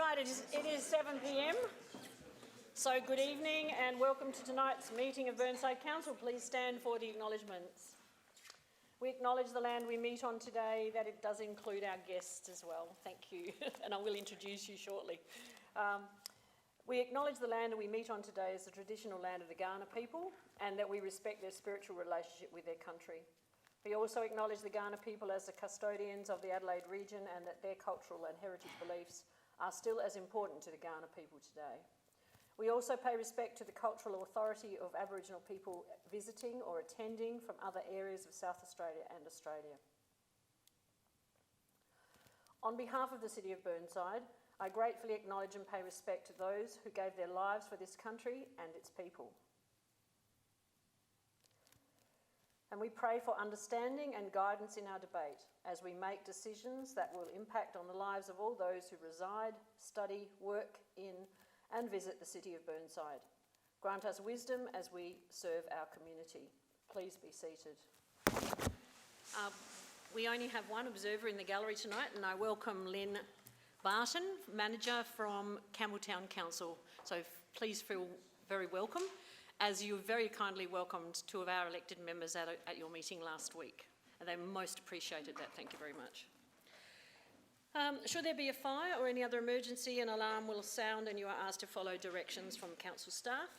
Right, it is 7 p.m. So good evening and welcome to tonight's meeting of Burnside Council. Please stand for the acknowledgements. We acknowledge the land we meet on today, that it does include our guests as well. Thank you, and I will introduce you shortly. We acknowledge the land that we meet on today as the traditional land of the Kaurna people and that we respect their spiritual relationship with their country. We also acknowledge the Kaurna people as the custodians of the Adelaide region and that their cultural and heritage beliefs are still as important to the Kaurna people today. We also pay respect to the cultural authority of Aboriginal people visiting or attending from other areas of South Australia and Australia. On behalf of the City of Burnside, I gratefully acknowledge and pay respect to those who gave their lives for this country and its people. And we pray for understanding and guidance in our debate as we make decisions that will impact on the lives of all those who reside, study, work in and visit the City of Burnside. Grant us wisdom as we serve our community. Please be seated. We only have one observer in the gallery tonight, and I welcome Lynn Barton, manager from Campbelltown Council. So please feel very welcome, as you very kindly welcomed two of our elected members at your meeting last week. And they most appreciated that. Thank you very much. Should there be a fire or any other emergency, an alarm will sound and you are asked to follow directions from council staff.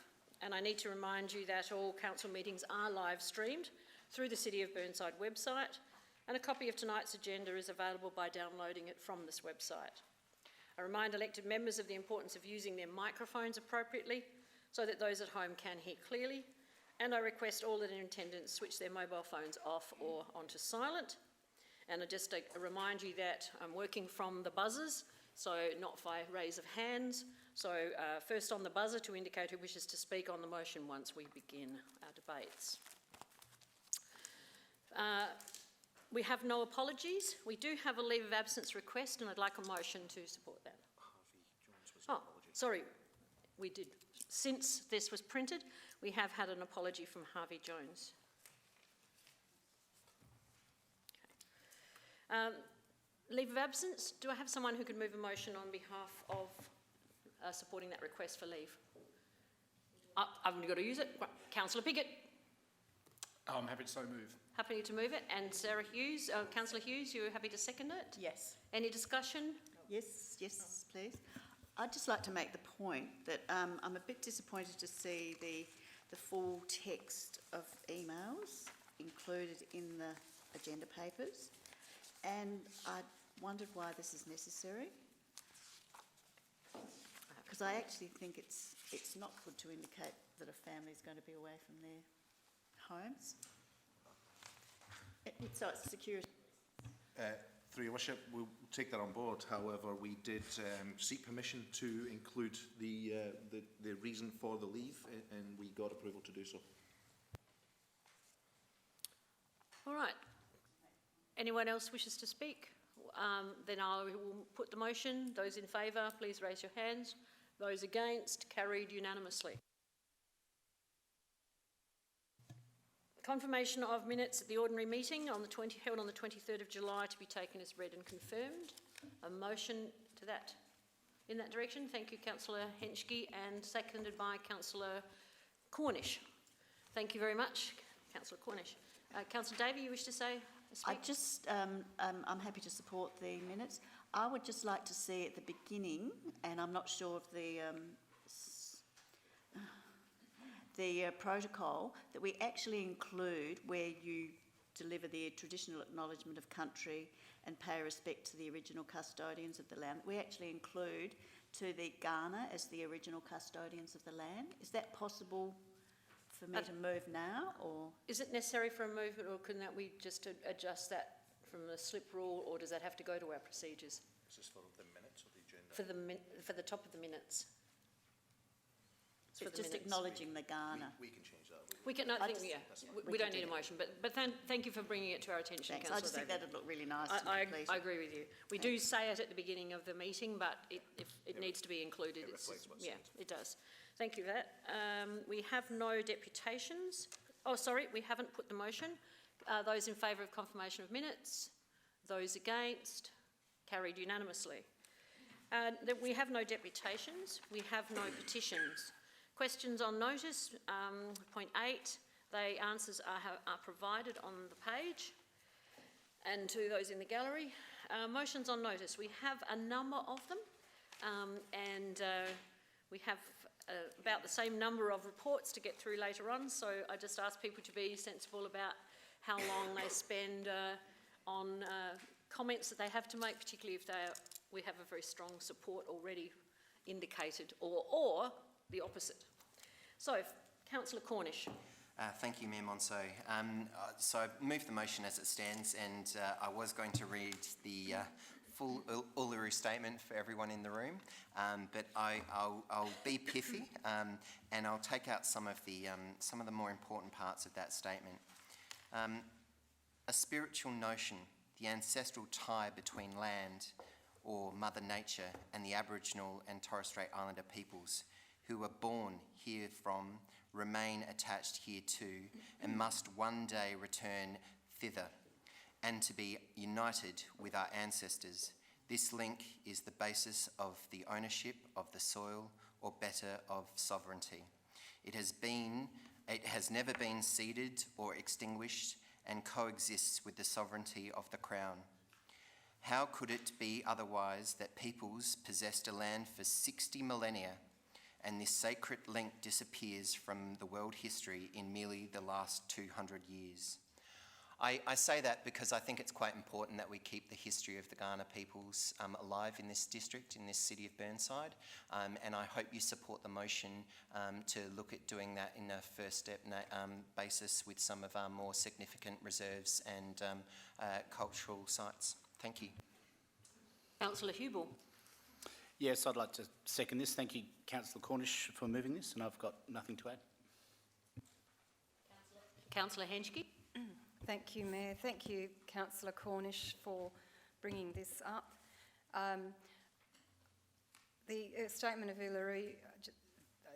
And I need to remind you that all council meetings are live streamed through the City of Burnside website, and a copy of tonight's agenda is available by downloading it from this website. I remind elected members of the importance of using their microphones appropriately so that those at home can hear clearly, and I request all that are in attendance switch their mobile phones off or onto silent. And I just remind you that I'm working from the buzzers, so not by raise of hands. So first on the buzzer to indicate who wishes to speak on the motion once we begin our debates. We have no apologies. We do have a leave of absence request, and I'd like a motion to support that. Oh, sorry, we did. Since this was printed, we have had an apology from Harvey Jones. Okay. Leave of absence. Do I have someone who could move a motion on behalf of supporting that request for leave? I've got to use it. Right. Councillor Piggott. I'm happy to so move. Happy to move it. And Sarah Hughes, Councillor Hughes, you're happy to second it? Yes. Any discussion? Yes, please. I'd just like to make the point that I'm a bit disappointed to see the full text of emails included in the agenda papers, and I wondered why this is necessary, because I actually think it's not good to indicate that a family is going to be away from their homes. So it's security. Through your worship, we'll take that on board. However, we did seek permission to include the reason for the leave, and we got approval to do so. All right. Anyone else wishes to speak? Then I will put the motion. Those in favour, please raise your hands. Those against, carried unanimously. Confirmation of minutes at the ordinary meeting held on the 23rd of July to be taken as read and confirmed. A motion to that, in that direction. Thank you, Councillor Henschke, and seconded by Councillor Cornish. Thank you very much, Councillor Cornish. Councillor Davey, you wish to say? I'm happy to support the minutes. I would just like to see at the beginning, and I'm not sure of the protocol, that we actually include where you deliver the traditional acknowledgement of country and pay respect to the original custodians of the land. We actually include to the Kaurna as the original custodians of the land. Is that possible for me to move now, or? Is it necessary for a movement, or can we just adjust that from the slip rule, or does that have to go to our procedures? Is this for the minutes or the agenda? For the top of the minutes. It's just acknowledging the Kaurna. We can change that. We can. We don't need a motion, but thank you for bringing it to our attention, Thanks. Councillor. I just think that'd look really nice. I agree with you. We do say it at the beginning of the meeting, but it needs to be included. It does. Thank you for that. We have no deputations. Oh, sorry, we haven't put the motion. Those in favour of confirmation of minutes? Those against? Carried unanimously. That we have no deputations, we have no petitions. Questions on notice, point 8, the answers are provided on the page and to those in the gallery. Motions on notice, we have a number of them and we have about the same number of reports to get through later on, so I just ask people to be sensible about how long they spend on comments that they have to make, particularly if we have a very strong support already indicated, or the opposite. So, Councillor Cornish. Thank you, Mayor Monso. So I've moved the motion as it stands, and I was going to read the full Uluru Statement for everyone in the room, but I'll be pithy, and I'll take out some of the more important parts of that statement. A spiritual notion, the ancestral tie between land, or Mother Nature, and the Aboriginal and Torres Strait Islander peoples who were born here from, remain attached here too, and must one day return thither, and to be united with our ancestors. This link is the basis of the ownership of the soil, or better, of sovereignty. It has never been ceded or extinguished, and coexists with the sovereignty of the Crown. How could it be otherwise that peoples possessed a land for 60 millennia, and this sacred link disappears from the world history in merely the last 200 years? I say that because I think it's quite important that we keep the history of the Kaurna peoples alive in this district, in this city of Burnside, and I hope you support the motion to look at doing that in a first step basis with some of our more significant reserves and cultural sites. Thank you. Councillor Hubel. Yes, I'd like to second this. Thank you, Councillor Cornish, for moving this, and I've got nothing to add. Councillor Henschke. Thank you, Mayor. Thank you, Councillor Cornish, for bringing this up. The Statement of Uluru,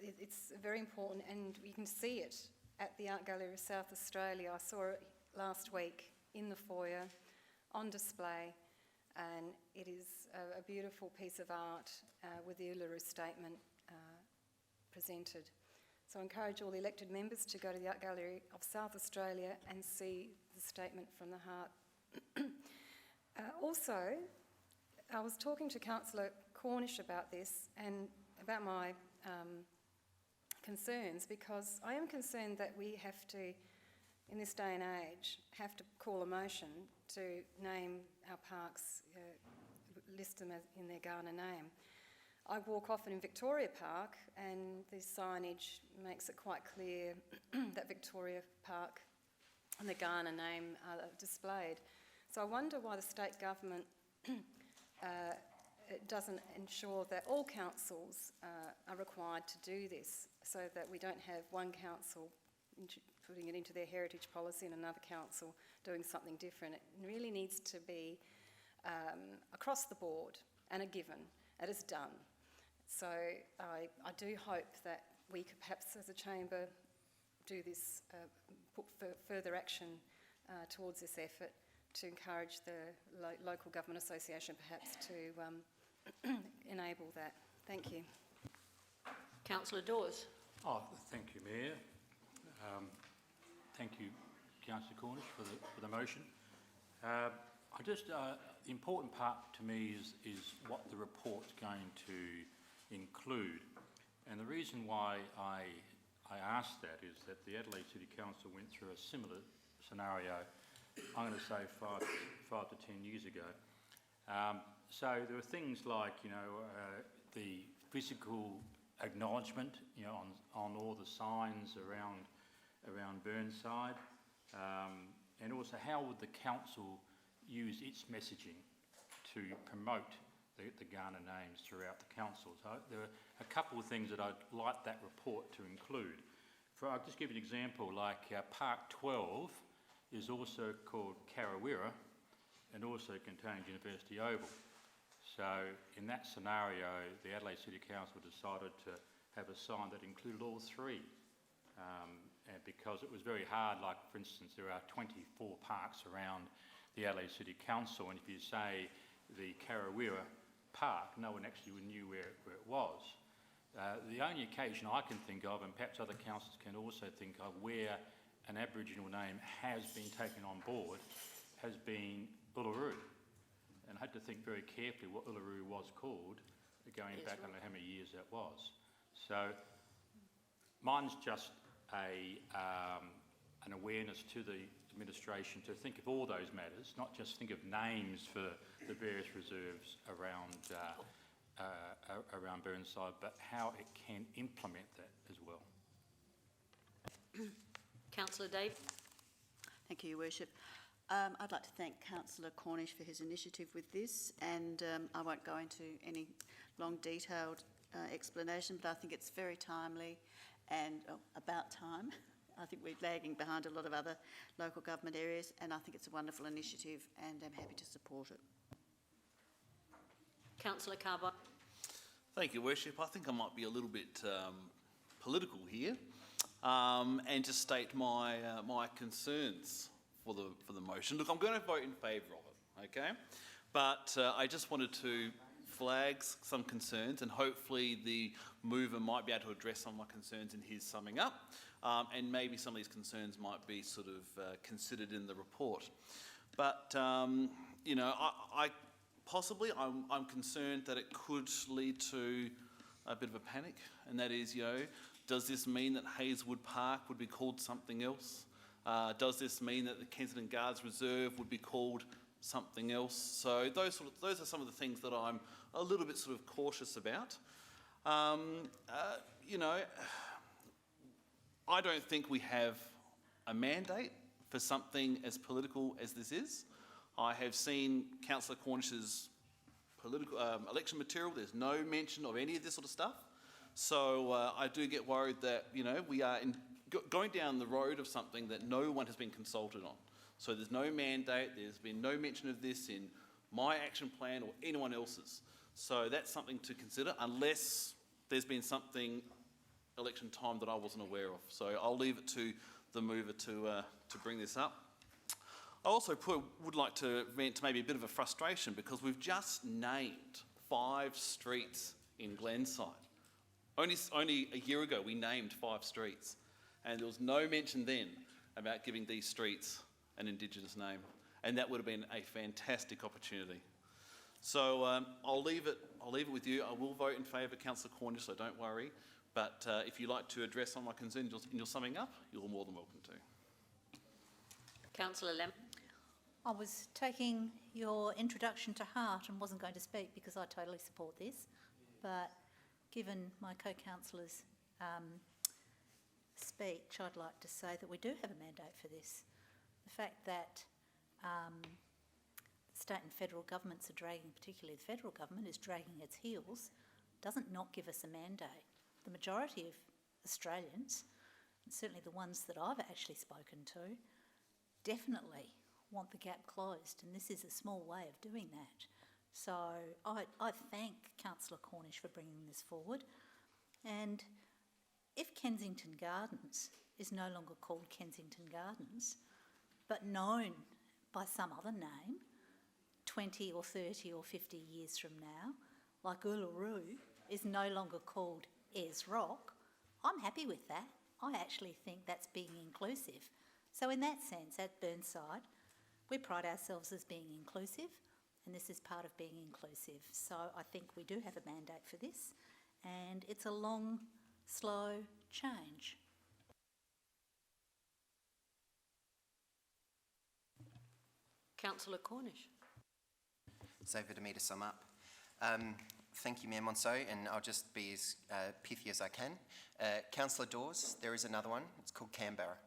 it's very important, and you can see it at the Art Gallery of South Australia. I saw it last week in the foyer on display, and it is a beautiful piece of art with the Uluru Statement presented. So I encourage all the elected members to go to the Art Gallery of South Australia and see the Statement from the Heart. Also, I was talking to Councillor Cornish about this and about my concerns, because I am concerned that we have to, in this day and age, have to call a motion to name our parks, list them in their Kaurna name. I walk often in Victoria Park, and the signage makes it quite clear that Victoria Park and the Kaurna name are displayed. So I wonder why the state government doesn't ensure that all councils are required to do this, so that we don't have one council putting it into their heritage policy and another council doing something different. It really needs to be across the board and a given. It is done. So I do hope that we could perhaps as a chamber do this, put further action towards this effort to encourage the local government association perhaps to enable that. Thank you. Councillor Dawes. Oh, thank you, Mayor. Thank you, Councillor Cornish, for the motion. The important part to me is what the report's going to include, and the reason why I asked that is that the Adelaide City Council went through a similar scenario, I'm going to say five to 10 years ago. So there are things like, the physical acknowledgement, on all the signs around Burnside, and also how would the council use its messaging to promote the Kaurna names throughout the council. So there are a couple of things that I'd like that report to include. I'll just give you an example, like Park 12 is also called Karawira and also contains University Oval. So in that scenario, the Adelaide City Council decided to have a sign that included all three. And because it was very hard, like for instance, there are 24 parks around the Adelaide City Council, and if you say the Karawira park, no one actually knew where it was. The only occasion I can think of, and perhaps other councillors can also think of, where an Aboriginal name has been taken on board has been Uluru. And I had to think very carefully what Uluru was called, going back, I don't know how many years that was. So mine's just an awareness to the administration to think of all those matters, not just think of names for the various reserves around Burnside, but how it can implement that as well. Councillor Dave. Thank you, Your Worship. I'd like to thank Councillor Cornish for his initiative with this, and I won't go into any long detailed explanation, but I think it's very timely and about time. I think we're lagging behind a lot of other local government areas, and I think it's a wonderful initiative, and I'm happy to support it. Councillor Carby. Thank you, Worship. I think I might be a little bit political here, and just state my my concerns for the motion. Look, I'm going to vote in favour of it, okay? But I just wanted to flag some concerns, and hopefully the mover might be able to address some of my concerns in his summing up, and maybe some of these concerns might be sort of considered in the report. But you know, I'm concerned that it could lead to a bit of a panic, and that is, you know, does this mean that Hazelwood Park would be called something else? Does this mean that the Kensington Guards Reserve would be called something else? So those are some of the things that I'm a little bit sort of cautious about. You know, I don't think we have a mandate for something as political as this is. I have seen Councillor Cornish's political election material. There's no mention of any of this sort of stuff. So I do get worried that, you know, we are going down the road of something that no one has been consulted on. So there's no mandate, there's been no mention of this in my action plan or anyone else's. So that's something to consider, unless there's been something election time that I wasn't aware of. So I'll leave it to the mover to bring this up. I also would like to vent maybe a bit of a frustration, because we've just named 5 streets in Glenside. Only a year ago we named 5 streets, and there was no mention then about giving these streets an Indigenous name, and that would have been a fantastic opportunity. So I'll leave it with you. I will vote in favour, Councillor Cornish, so don't worry. But if you'd like to address some of my concerns in your summing up, you're more than welcome to. Councillor Lam. I was taking your introduction to heart and wasn't going to speak because I totally support this, but given my co-councillor's speech, I'd like to say that we do have a mandate for this. The fact that state and federal governments are dragging, particularly the federal government, is dragging its heels, doesn't not give us a mandate. The majority of Australians, and certainly the ones that I've actually spoken to, definitely want the gap closed, and this is a small way of doing that. So I thank Councillor Cornish for bringing this forward. And if Kensington Gardens is no longer called Kensington Gardens, but known by some other name, 20 or 30 or 50 years from now, like Uluru is no longer called Ayers Rock, I'm happy with that. I actually think that's being inclusive. So in that sense, at Burnside, we pride ourselves as being inclusive, and this is part of being inclusive. So I think we do have a mandate for this, and it's a long, slow change. Councillor Cornish. It's over to me to sum up. Thank you, Mayor Monceau, and I'll just be as pithy as I can. Councillor Dawes, there is another one. It's called Canberra.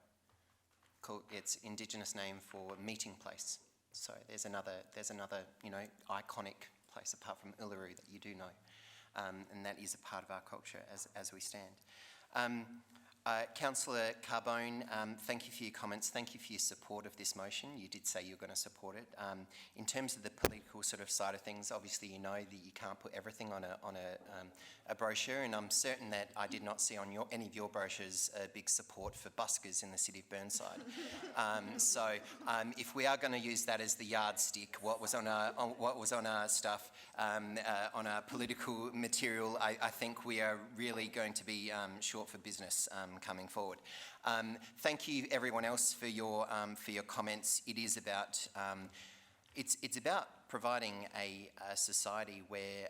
It's Indigenous name for meeting place. So there's another, you know, iconic place apart from Uluru that you do know, and that is a part of our culture as we stand. Councillor Carbone, thank you for your comments. Thank you for your support of this motion. You did say you're going to support it. In terms of the political sort of side of things, obviously you know that you can't put everything on a brochure, and I'm certain that I did not see on any of your brochures a big support for buskers in the city of Burnside. So if we are going to use that as the yardstick, what was on our stuff, on our political material, I think we are really going to be short for business coming forward. Thank you everyone else for your comments. It is about it's about providing a society where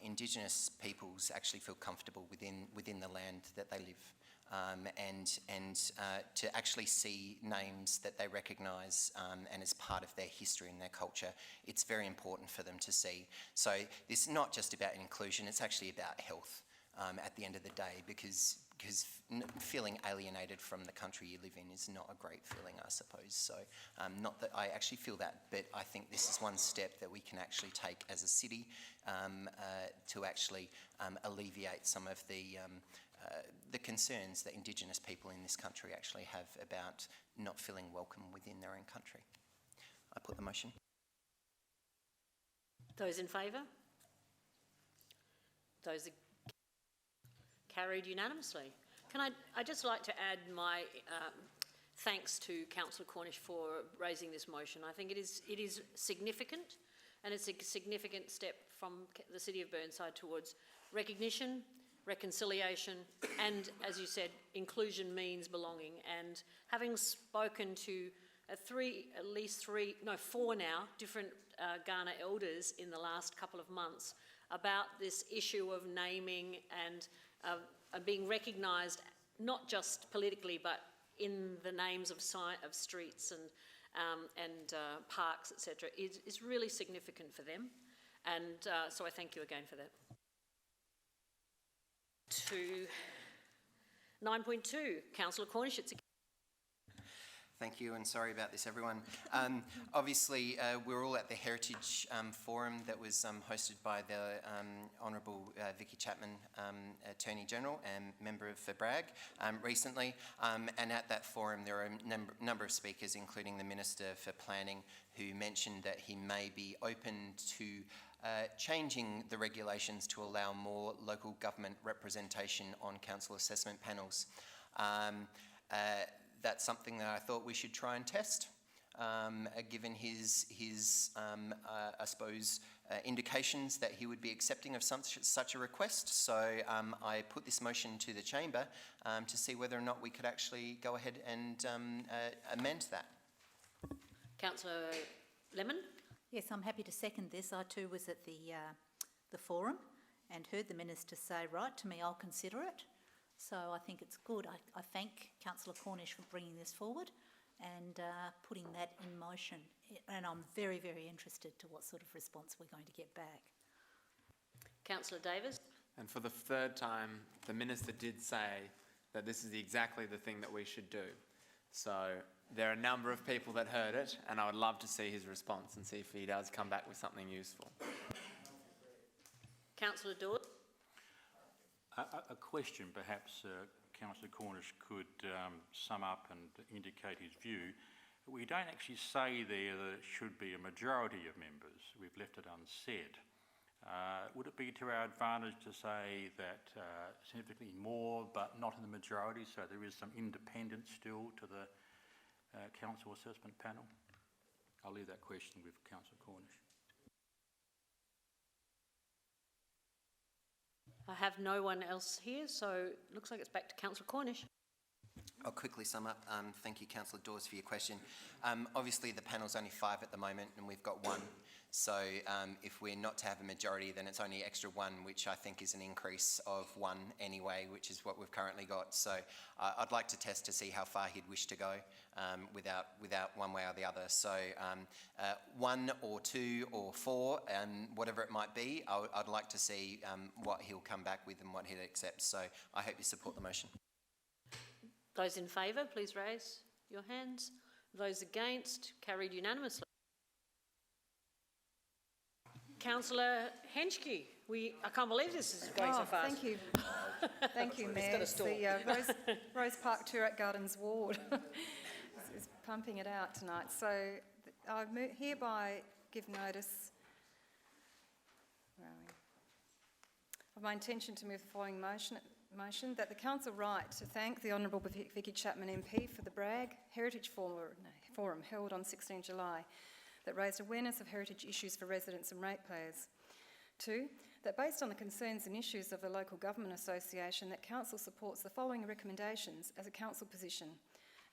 Indigenous peoples actually feel comfortable within the land that they live, and to actually see names that they recognise and as part of their history and their culture. It's very important for them to see. So this is not just about inclusion, it's actually about health at the end of the day, because feeling alienated from the country you live in is not a great feeling, I suppose. So not that I actually feel that, but I think this is one step that we can actually take as a city to actually alleviate some of the concerns that Indigenous people in this country actually have about not feeling welcome within their own country. I put the motion. Those in favour? Those carried unanimously. Can I just like to add my thanks to Councillor Cornish for raising this motion. I think it is significant, and it's a significant step from the City of Burnside towards recognition, reconciliation, and, as you said, inclusion means belonging. And having spoken to four now different Kaurna elders in the last couple of months about this issue of naming and being recognised, not just politically, but in the names of streets and parks, etc., is really significant for them. And so I thank you again for that. To 9.2, Councillor Cornish. Thank you, and sorry about this, everyone. Obviously, we're all at the Heritage Forum that was hosted by the Honourable Vicky Chapman, Attorney General and member for Bragg, recently. And at that forum, there are a number of speakers, including the Minister for Planning, who mentioned that he may be open to changing the regulations to allow more local government representation on council assessment panels. That's something that I thought we should try and test, given his I suppose, indications that he would be accepting of such a request. So I put this motion to the chamber to see whether or not we could actually go ahead and amend that. Councillor Lemon? Yes, I'm happy to second this. I too was at the forum and heard the Minister say, right, to me, I'll consider it. So I think it's good. I thank Councillor Cornish for bringing this forward and putting that in motion. And I'm very, very interested to what sort of response we're going to get back. Councillor Davis? And for the third time, the Minister did say that this is exactly the thing that we should do. So there are a number of people that heard it, and I would love to see his response and see if he does come back with something useful. Councillor Dawes? A question, perhaps Councillor Cornish could sum up and indicate his view. We don't actually say there that it should be a majority of members. We've left it unsaid. Would it be to our advantage to say that significantly more, but not in the majority, so there is some independence still to the council assessment panel? I'll leave that question with Councillor Cornish. I have no one else here, so it looks like it's back to Councillor Cornish. I'll quickly sum up. Thank you, Councillor Dawes, for your question. Obviously, the panel's only 5 at the moment, and we've got 1. So if we're not to have a majority, then it's only extra 1, which I think is an increase of 1 anyway, which is what we've currently got. So I'd like to test to see how far he'd wish to go without one way or the other. So 1 or 2 or 4, whatever it might be, I'd like to see what he'll come back with and what he'd accept. So I hope you support the motion. Those in favour, please raise your hands. Those against, carried unanimously. Councillor Henschke, I can't believe this is going so fast. Thank you. Thank you, It's Mayor. got a It's stall. the Rose Park Toorak Gardens Ward is pumping it out tonight. So I hereby give notice of my intention to move the following motion that the council write to thank the Honourable Vicky Chapman MP for the Bragg Heritage Forum held on 16 July that raised awareness of heritage issues for residents and ratepayers. 2, that based on the concerns and issues of the Local Government Association, that council supports the following recommendations as a council position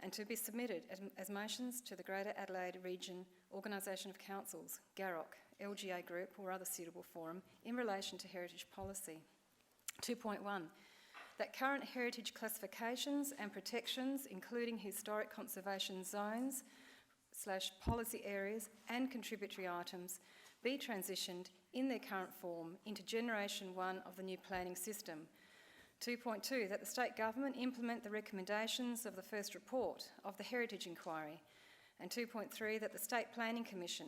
and to be submitted as motions to the Greater Adelaide Region Organisation of Councils, GAROC, LGA Group or other suitable forum in relation to heritage policy. 2.1, that current heritage classifications and protections, including historic conservation zones / policy areas and contributory items, be transitioned in their current form into Generation 1 of the new planning system. 2.2, that the State Government implement the recommendations of the first report of the Heritage Inquiry. And 2.3, that the State Planning Commission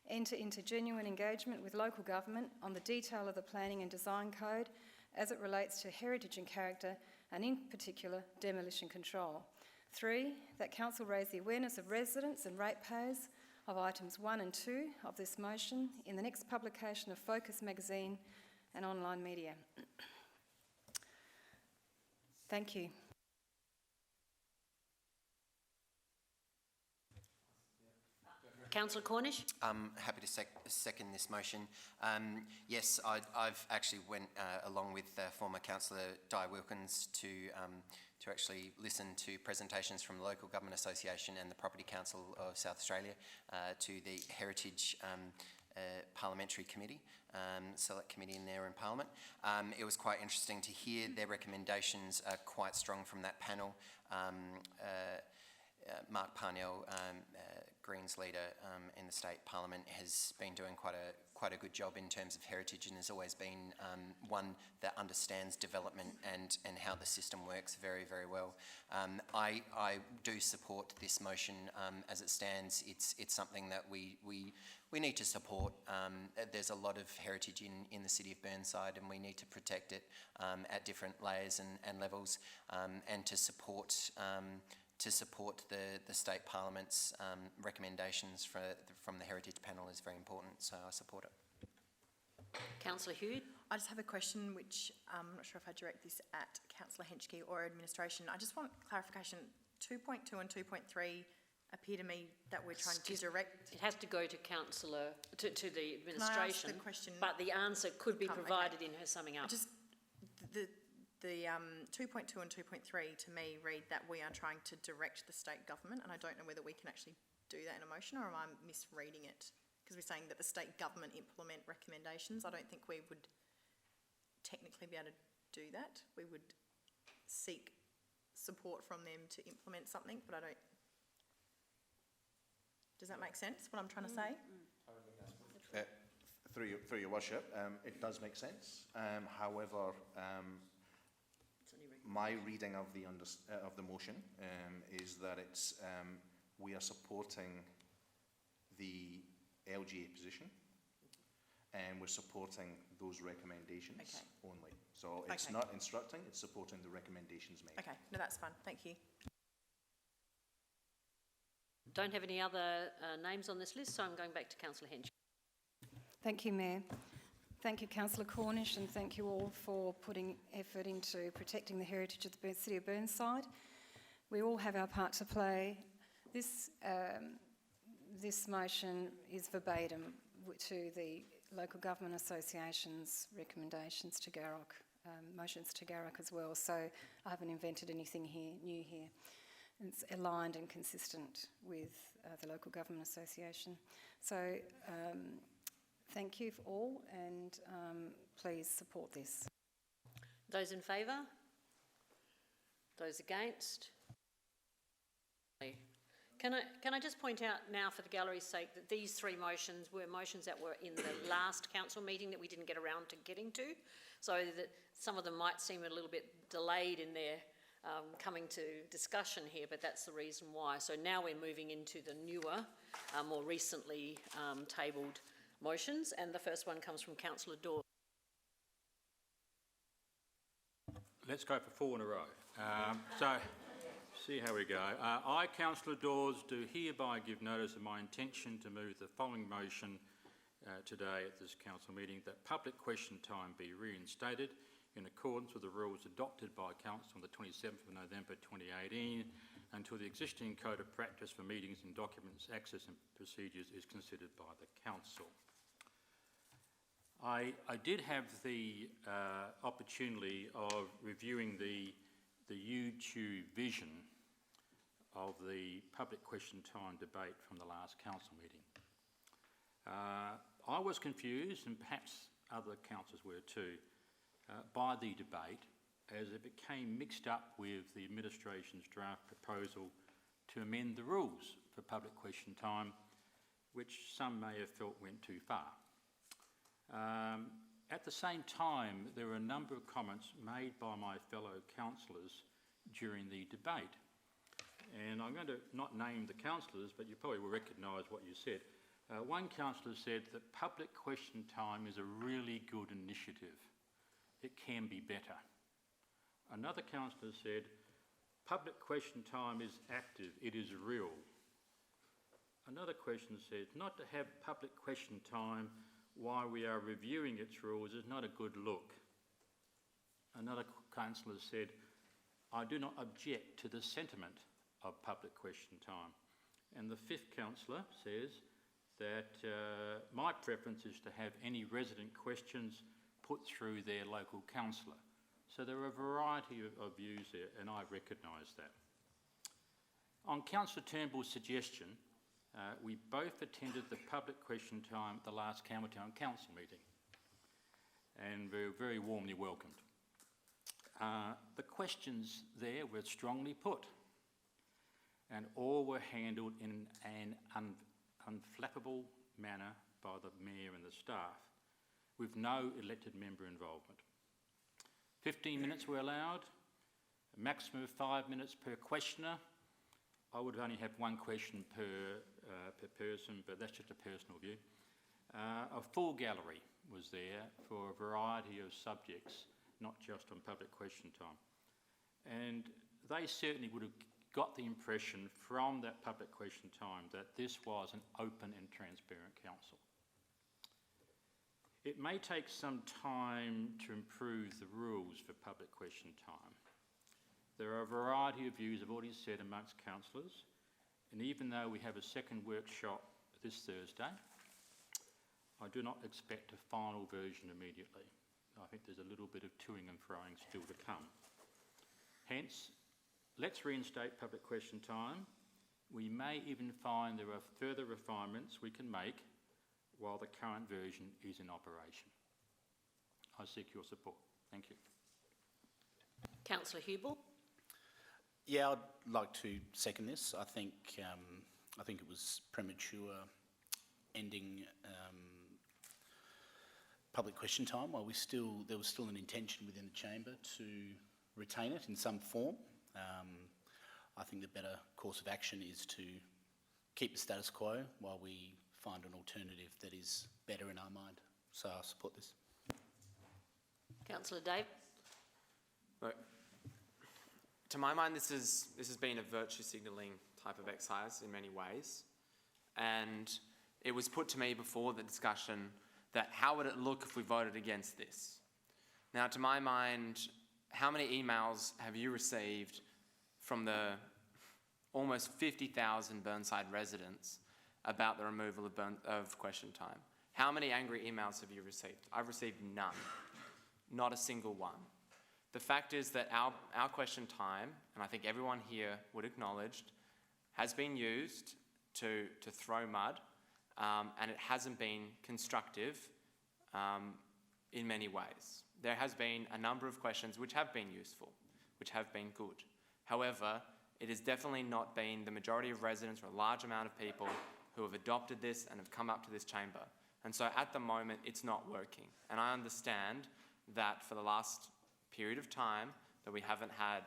enter into genuine engagement with local government on the detail of the Planning and Design Code as it relates to heritage and character, and in particular, demolition control. 3, that Council raise the awareness of residents and ratepayers of items 1 and 2 of this motion in the next publication of Focus magazine and online media. Thank you. Councillor Cornish? I'm happy to second this motion. Yes, I've actually went along with former councillor Di Wilkins to actually listen to presentations from the Local Government Association and the Property Council of South Australia to the Heritage Parliamentary Committee, Select Committee in there in Parliament. It was quite interesting to hear their recommendations are quite strong from that panel. Mark Parnell, Greens leader in the state parliament, has been doing quite a good job in terms of heritage and has always been one that understands development and how the system works very, very well. I do support this motion as it stands. It's something that we need to support. There's a lot of heritage in the city of Burnside and we need to protect it at different layers and levels, and to support the state parliament's recommendations from the heritage panel is very important, so I support it. Councillor Hughes? I just have a question which I'm not sure if I direct this at Councillor Henschke or administration. I just want clarification. 2.2 and 2.3 appear to me that we're trying to direct. It has to go to councillor, to the administration. Can I ask the question? But the answer could be provided in her summing up. Just the 2.2 and 2.3 to me read that we are trying to direct the state government, and I don't know whether we can actually do that in a motion, or am I misreading it? Because we're saying that the state government implement recommendations. I don't think we would technically be able to do that. We would seek support from them to implement something, but I don't. Does that make sense, what I'm trying to say? Through your worship, it does make sense. However, my reading of the motion is that it's we are supporting the LGA position, and we're supporting those recommendations only. So it's not instructing; it's supporting the recommendations made. Okay, no, that's fine. Thank you. Don't have any other names on this list, so I'm going back to Councillor Henschke. Thank you, Mayor. Thank you, Councillor Cornish, and thank you all for putting effort into protecting the heritage of the city of Burnside. We all have our part to play. This motion is verbatim to the Local Government Association's recommendations to GAROC, motions to GAROC as well, so I haven't invented anything new here. It's aligned and consistent with the Local Government Association. So thank you for all, and please support this. Those in favour? Those against? Can I just point out now, for the gallery's sake, that these three motions were motions that were in the last council meeting that we didn't get around to getting to, so that some of them might seem a little bit delayed in their coming to discussion here, but that's the reason why. So now we're moving into the newer, more recently tabled motions, and the first one comes from Councillor Dawes. Let's go for 4 in a row. So, see how we go. I, Councillor Dawes, do hereby give notice of my intention to move the following motion today at this council meeting, that public question time be reinstated in accordance with the rules adopted by Council on the 27th of November 2018 until the existing code of practice for meetings and documents, access and procedures is considered by the Council. I did have the opportunity of reviewing the YouTube vision of the public question time debate from the last council meeting. I was confused, and perhaps other councillors were too, by the debate, as it became mixed up with the administration's draft proposal to amend the rules for public question time, which some may have felt went too far. At the same time, there were a number of comments made by my fellow councillors during the debate. And I'm going to not name the councillors, but you probably will recognise what you said. One councillor said that public question time is a really good initiative. It can be better. Another councillor said, public question time is active, it is real. Another question said, not to have public question time while we are reviewing its rules is not a good look. Another councillor said, I do not object to the sentiment of public question time. And the fifth councillor says that my preference is to have any resident questions put through their local councillor. So there are a variety of views there, and I recognise that. On Councillor Turnbull's suggestion, we both attended the public question time at the last Campbelltown Council meeting, and we were very warmly welcomed. The questions there were strongly put, and all were handled in an unflappable manner by the Mayor and the staff, with no elected member involvement. 15 minutes were allowed, a maximum of 5 minutes per questioner. I would only have one question per person, but that's just a personal view. A full gallery was there for a variety of subjects, not just on public question time. And they certainly would have got the impression from that public question time that this was an open and transparent council. It may take some time to improve the rules for public question time. There are a variety of views I've already said amongst councillors, and even though we have a second workshop this Thursday, I do not expect a final version immediately. I think there's a little bit of toing and froing still to come. Hence, let's reinstate public question time. We may even find there are further refinements we can make while the current version is in operation. I seek your support. Thank you. Councillor Hubel. Yeah, I'd like to second this. I think it was premature ending public question time while there was still an intention within the chamber to retain it in some form. I think the better course of action is to keep the status quo while we find an alternative that is better in our mind. So I support this. Councillor Dave. Look, to my mind, this has been a virtue signalling type of exercise in many ways, and it was put to me before the discussion that how would it look if we voted against this? Now, to my mind, how many emails have you received from the almost 50,000 Burnside residents about the removal of question time? How many angry emails have you received? I've received none, not a single one. The fact is that our question time, and I think everyone here would acknowledge, has been used to throw mud, and it hasn't been constructive in many ways. There has been a number of questions which have been useful, which have been good. However, it has definitely not been the majority of residents or a large amount of people who have adopted this and have come up to this chamber. And so at the moment, it's not working. And I understand that for the last period of time that we haven't had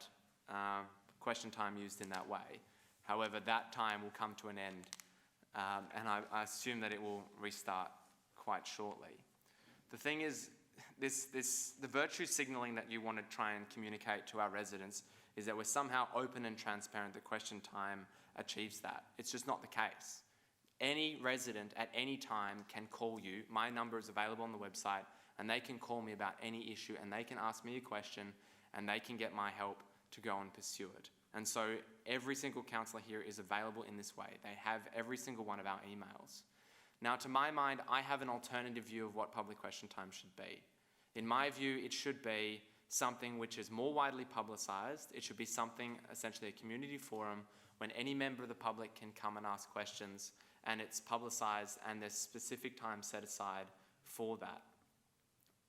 question time used in that way. However, that time will come to an end, and I assume that it will restart quite shortly. The thing is, the virtue signalling that you want to try and communicate to our residents is that we're somehow open and transparent, that question time achieves that. It's just not the case. Any resident at any time can call you. My number is available on the website, and they can call me about any issue, and they can ask me a question, and they can get my help to go and pursue it. And so every single councillor here is available in this way. They have every single one of our emails. Now, to my mind, I have an alternative view of what public question time should be. In my view, it should be something which is more widely publicised. It should be something, essentially a community forum, when any member of the public can come and ask questions, and it's publicised and there's specific time set aside for that.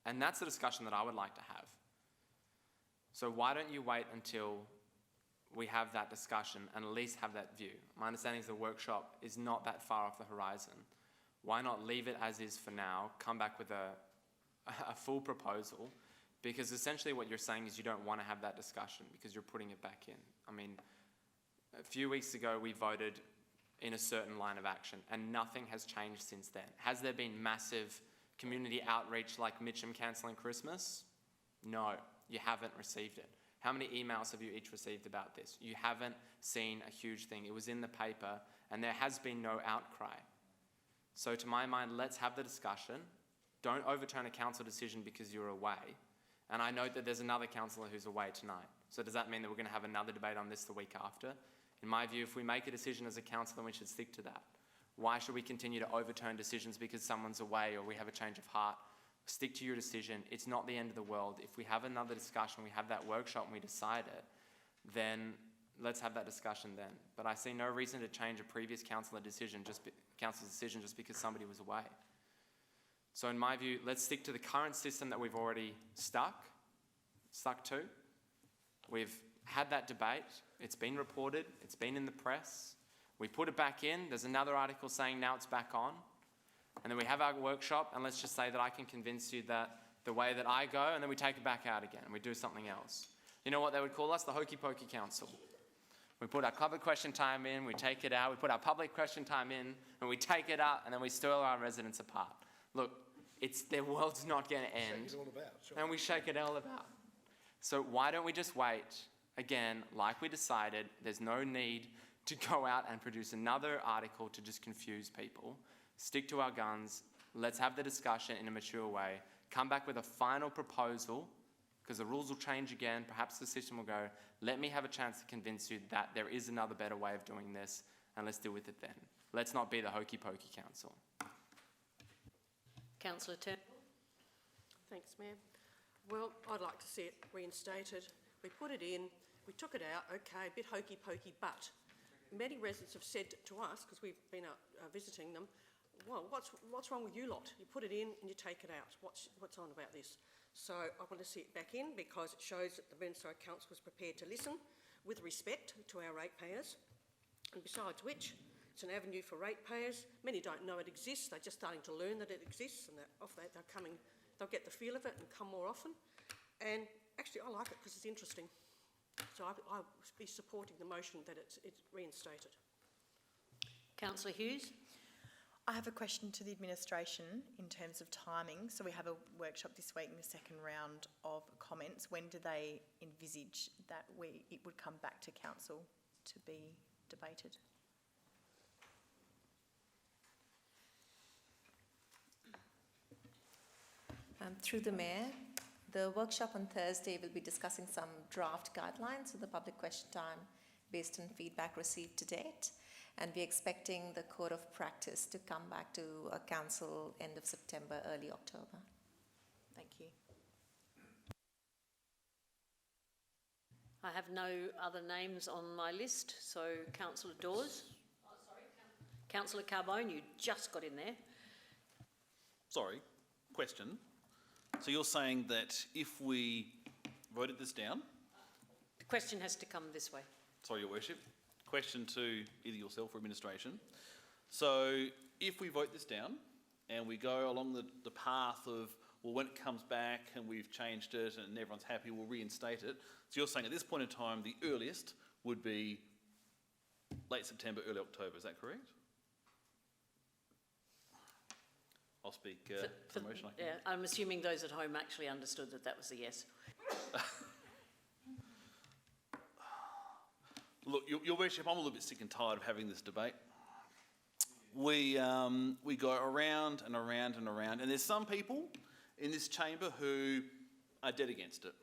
And that's the discussion that I would like to have. So why don't you wait until we have that discussion and at least have that view? My understanding is the workshop is not that far off the horizon. Why not leave it as is for now, come back with a full proposal, because essentially what you're saying is you don't want to have that discussion because you're putting it back in. I mean, a few weeks ago we voted in a certain line of action and nothing has changed since then. Has there been massive community outreach like Mitcham cancelling Christmas? No, you haven't received it. How many emails have you each received about this? You haven't seen a huge thing. It was in the paper and there has been no outcry. So to my mind, let's have the discussion. Don't overturn a council decision because you're away. And I note that there's another councillor who's away tonight. So does that mean that we're going to have another debate on this the week after? In my view, if we make a decision as a council, then we should stick to that. Why should we continue to overturn decisions because someone's away or we have a change of heart? Stick to your decision. It's not the end of the world. If we have another discussion, we have that workshop and we decide it, then let's have that discussion then. But I see no reason to change a previous council's decision just because somebody was away. So in my view, let's stick to the current system that we've already stuck to. We've had that debate. It's been reported. It's been in the press. We put it back in. There's another article saying now it's back on. And then we have our workshop, and let's just say that I can convince you that the way that I go, and then we take it back out again and we do something else. You know what they would call us? The Hokey Pokey Council. We put our public question time in, we take it out. We put our public question time in, and we take it out, and then we stir our residents apart. Look, their world's not going to end. Shake it all about, sure. And we shake it all about. So why don't we just wait? Again, like we decided, there's no need to go out and produce another article to just confuse people. Stick to our guns. Let's have the discussion in a mature way. Come back with a final proposal, because the rules will change again. Perhaps the system will go, let me have a chance to convince you that there is another better way of doing this, and let's deal with it then. Let's not be the Hokey Pokey Council. Councillor Turnbull. Thanks, Mayor. Well, I'd like to see it reinstated. We put it in, we took it out, okay, a bit hokey pokey, but many residents have said to us, because we've been out visiting them, well, what's wrong with you lot? You put it in and you take it out. What's on about this? So I want to see it back in because it shows that the Burnside Council was prepared to listen with respect to our ratepayers. And besides which, it's an avenue for ratepayers. Many don't know it exists. They're just starting to learn that it exists, and they'll get the feel of it and come more often. And actually, I like it because it's interesting. So I'll be supporting the motion that it's reinstated. Councillor Hughes. I have a question to the administration in terms of timing. So we have a workshop this week in the second round of comments. When do they envisage that it would come back to council to be debated? Through the Mayor, the workshop on Thursday will be discussing some draft guidelines for the public question time based on feedback received to date. And we're expecting the code of practice to come back to council end of September, early October. Thank you. I have no other names on my list, so Councillor Dawes. Oh, sorry, Councillor Carbone, you just got in there. Sorry, question. So you're saying that if we voted this down? The question has to come this way. Sorry, Your Worship. Question to either yourself or administration. So if we vote this down and we go along the path of, well, when it comes back and we've changed it and everyone's happy, we'll reinstate it. So you're saying at this point in time, the earliest would be late September, early October. Is that correct? I'll speak For- for motion. Yeah, I'm assuming those at home actually understood that that was a yes. Look, Your Worship, I'm a little bit sick and tired of having this debate. We go around and around and around, and there's some people in this chamber who are dead against it.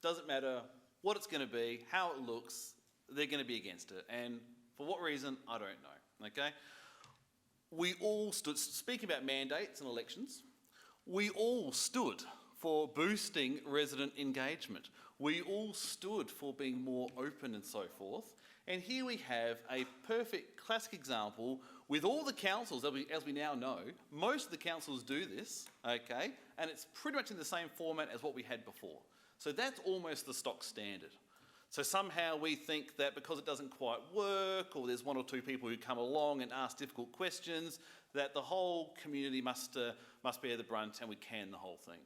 Doesn't matter what it's going to be, how it looks, they're going to be against it. And for what reason, I don't know, okay? We all stood, speaking about mandates and elections, we all stood for boosting resident engagement. We all stood for being more open and so forth. And here we have a perfect classic example with all the councils, as we now know, most of the councils do this, okay? And it's pretty much in the same format as what we had before. So that's almost the stock standard. So somehow we think that because it doesn't quite work, or there's one or two people who come along and ask difficult questions, that the whole community must bear the brunt and we can the whole thing.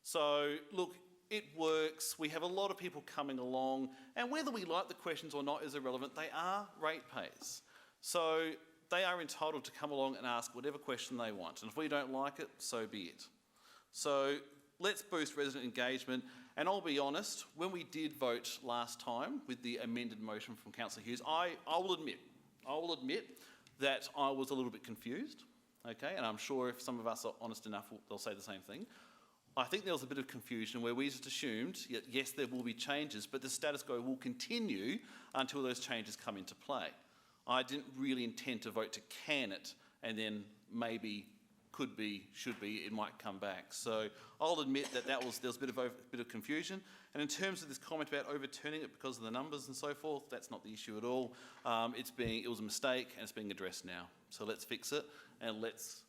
So look, it works. We have a lot of people coming along, and whether we like the questions or not is irrelevant. They are ratepayers. So they are entitled to come along and ask whatever question they want. And if we don't like it, so be it. So let's boost resident engagement. And I'll be honest, when we did vote last time with the amended motion from Councillor Hughes, I will admit that I was a little bit confused, okay? And I'm sure if some of us are honest enough, they'll say the same thing. I think there was a bit of confusion where we just assumed, yes, there will be changes, but the status quo will continue until those changes come into play. I didn't really intend to vote to can it, and then maybe, could be, should be, it might come back. So I'll admit that there was a bit of confusion. And in terms of this comment about overturning it because of the numbers and so forth, that's not the issue at all. It was a mistake and it's being addressed now. So let's fix it and let's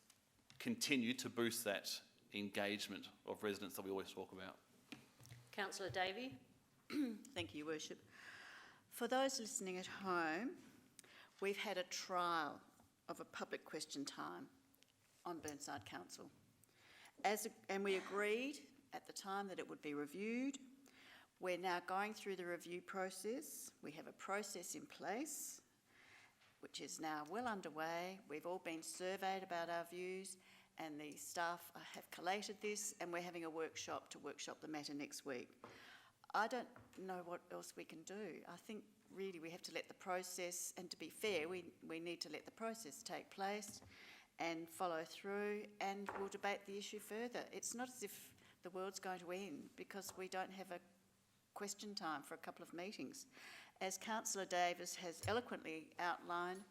continue to boost that engagement of residents that we always talk about. Councillor Davey. Thank you, Your Worship. For those listening at home, we've had a trial of a public question time on Burnside Council. And we agreed at the time that it would be reviewed. We're now going through the review process. We have a process in place, which is now well underway. We've all been surveyed about our views, and the staff have collated this, and we're having a workshop to workshop the matter next week. I don't know what else we can do. I think really we have to let the process, and to be fair, we need to let the process take place and follow through, and we'll debate the issue further. It's not as if the world's going to end because we don't have a question time for a couple of meetings. As Councillor Davis has eloquently outlined,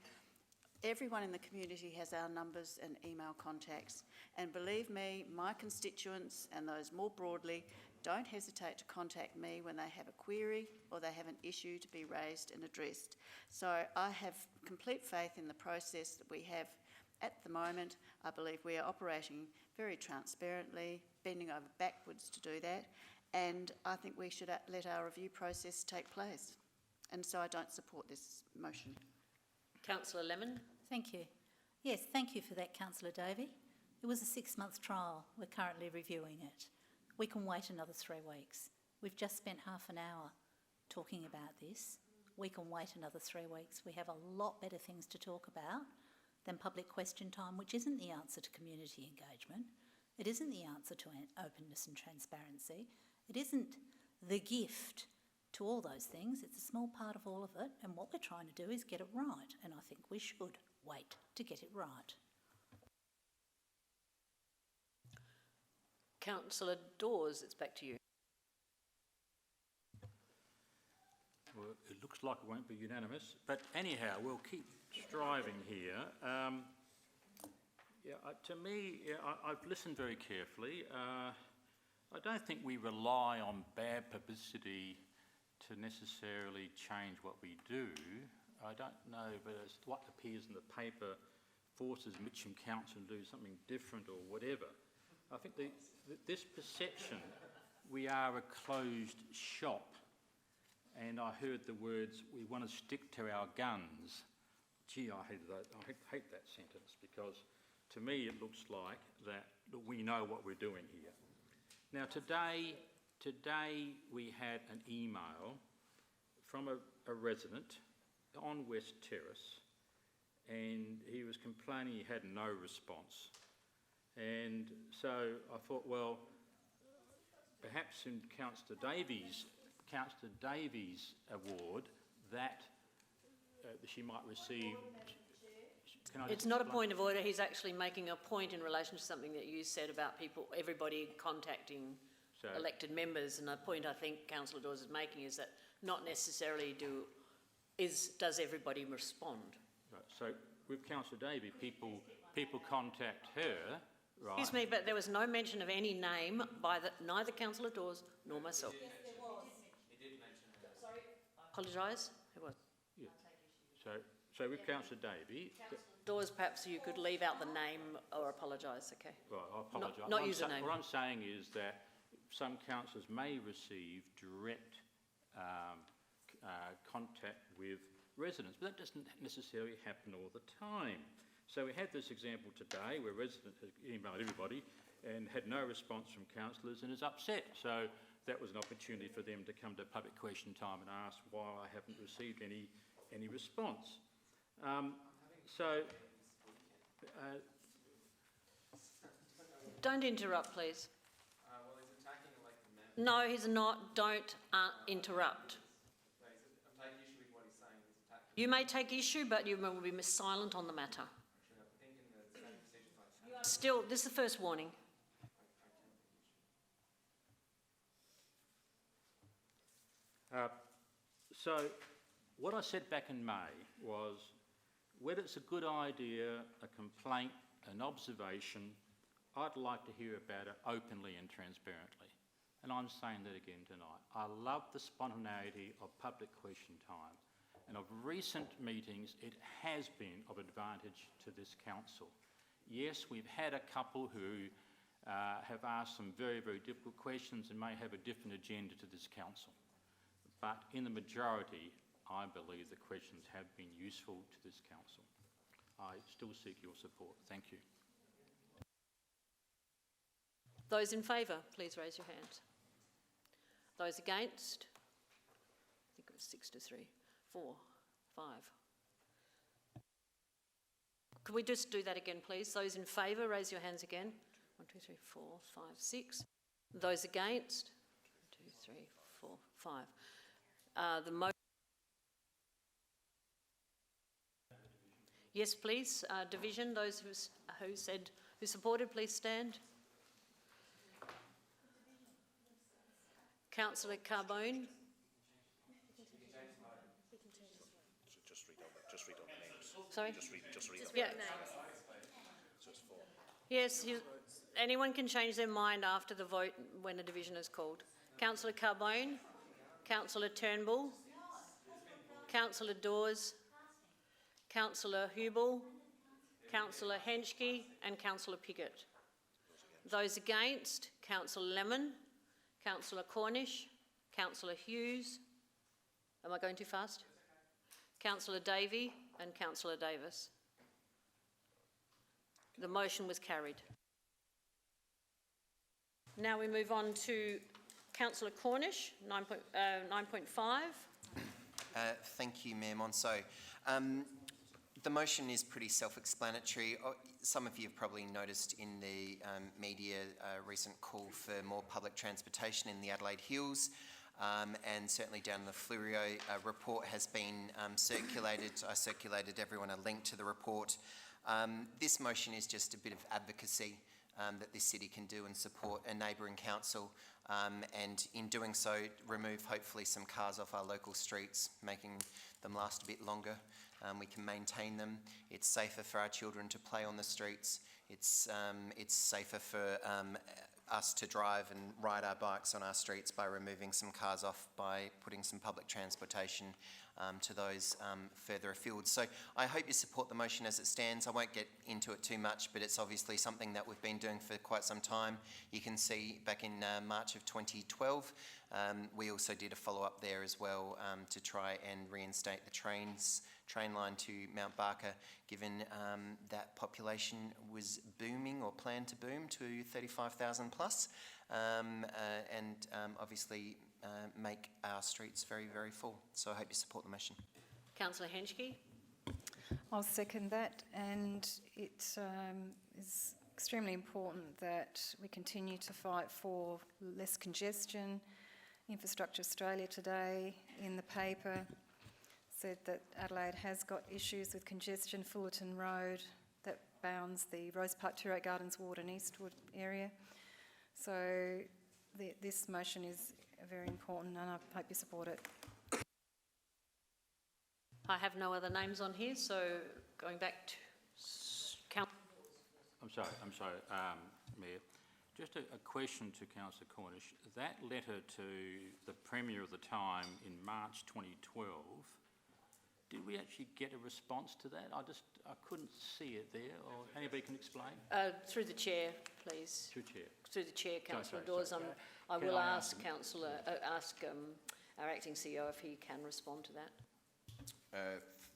everyone in the community has our numbers and email contacts. And believe me, my constituents and those more broadly don't hesitate to contact me when they have a query or they have an issue to be raised and addressed. So I have complete faith in the process that we have at the moment. I believe we are operating very transparently, bending over backwards to do that. And I think we should let our review process take place. And so I don't support this motion. Councillor Lemon. Thank you. Yes, thank you for that, Councillor Davey. It was a 6-month trial. We're currently reviewing it. We can wait another 3 weeks. We've just spent half an hour talking about this. We can wait another 3 weeks. We have a lot better things to talk about than public question time, which isn't the answer to community engagement. It isn't the answer to openness and transparency. It isn't the gift to all those things. It's a small part of all of it, and what we're trying to do is get it right, and I think we should wait to get it right. Councillor Dawes, it's back to you. Well, it looks like it won't be unanimous, but anyhow, we'll keep striving here. To me, I've listened very carefully. I don't think we rely on bad publicity to necessarily change what we do. I don't know, but it's what appears in the paper forces Mitcham Council to do something different or whatever. I think this perception, we are a closed shop, and I heard the words, we want to stick to our guns. Gee, I hate that sentence, because to me it looks like that we know what we're doing here. Now today we had an email from a resident on West Terrace, and he was complaining he had no response. And so I thought, well, perhaps in Councillor Davies' award, that she might receive. Can I just It's not a explain? point of order. He's actually making a point in relation to something that you said about everybody contacting So- elected members. And the point I think Councillor Dawes is making is that not necessarily does everybody respond. Right, so with Councillor Davey, people contact her, right? Excuse me, but there was no mention of any name by neither Councillor Dawes nor myself. He did mention her. Apologise. Who was? Yeah. So with Councillor Davey, Dawes, perhaps you could leave out the name or apologise, okay? right, I apologise. Not username. What I'm saying is that some councillors may receive direct contact with residents, but that doesn't necessarily happen all the time. So we had this example today where a resident has emailed everybody and had no response from councillors and is upset. So that was an opportunity for them to come to public question time and ask why I haven't received any response. Don't interrupt, please. Well, he's attacking elected members. No, he's not. Don't interrupt. I'm taking issue with what he's saying. He's attacking. You may take issue, but you will be silent on the matter. Actually, I think in the same procedures like Still, this is the first warning. So what I said back in May was whether it's a good idea, a complaint, an observation, I'd like to hear about it openly and transparently. And I'm saying that again tonight. I love the spontaneity of public question time. And of recent meetings, it has been of advantage to this council. Yes, we've had a couple who have asked some very, very difficult questions and may have a different agenda to this council. But in the majority, I believe the questions have been useful to this council. I still seek your support. Thank you. Those in favour, please raise your hands. Those against? I think it was 6-3, 4, 5. Could we just do that again, please? Those in favour, raise your hands again. 1, 2, 3, 4, 5, 6. Those against? 1, 2, 3, 4, 5. The motion. Yes, please. Division. Those who supported, please stand. Councillor Carbone. Just read on the names. Sorry? Just read on Yeah. the names. So it's 4. Yes, anyone can change their mind after the vote when a division is called. Councillor Carbone, Councillor Turnbull, Councillor Dawes, Councillor Hubel, Councillor Henschke and Councillor Piggott. Those against, Councillor Lemon, Councillor Cornish, Councillor Hughes. Am I going too fast? Councillor Davey and Councillor Davis. The motion was carried. Now we move on to Councillor Cornish, 9.5. Thank you, Mayor Monso. The motion is pretty self-explanatory. Some of you have probably noticed in the media a recent call for more public transportation in the Adelaide Hills, and certainly down in the Fleurieu. A report has been circulated. I circulated everyone a link to the report. This motion is just a bit of advocacy that this city can do and support a neighbouring council, and in doing so remove hopefully some cars off our local streets, making them last a bit longer. We can maintain them. It's safer for our children to play on the streets. It's safer for us to drive and ride our bikes on our streets by removing some cars off, by putting some public transportation to those further afield. So I hope you support the motion as it stands. I won't get into it too much, but it's obviously something that we've been doing for quite some time. You can see back in March of 2012, we also did a follow-up there as well to try and reinstate the train line to Mount Barker, given that population was booming or planned to boom to 35,000 plus, and obviously make our streets very, very full. So I hope you support the motion. Councillor Henschke. I'll second that, and it is extremely important that we continue to fight for less congestion. Infrastructure Australia today in the paper said that Adelaide has got issues with congestion. Fullerton Road, that bounds the Rose Park, Turret Gardens, Ward and Eastwood area. So this motion is very important and I hope you support it. I have no other names on here, so going back to Councillor. I'm sorry, Mayor. Just a question to Councillor Cornish. That letter to the Premier of the time in March 2012, did we actually get a response to that? I couldn't see it there, or anybody can explain? Through the chair, please. Through Chair. Through the chair, Councillor sorry. Dawes. I will ask our acting CEO if he can respond to that.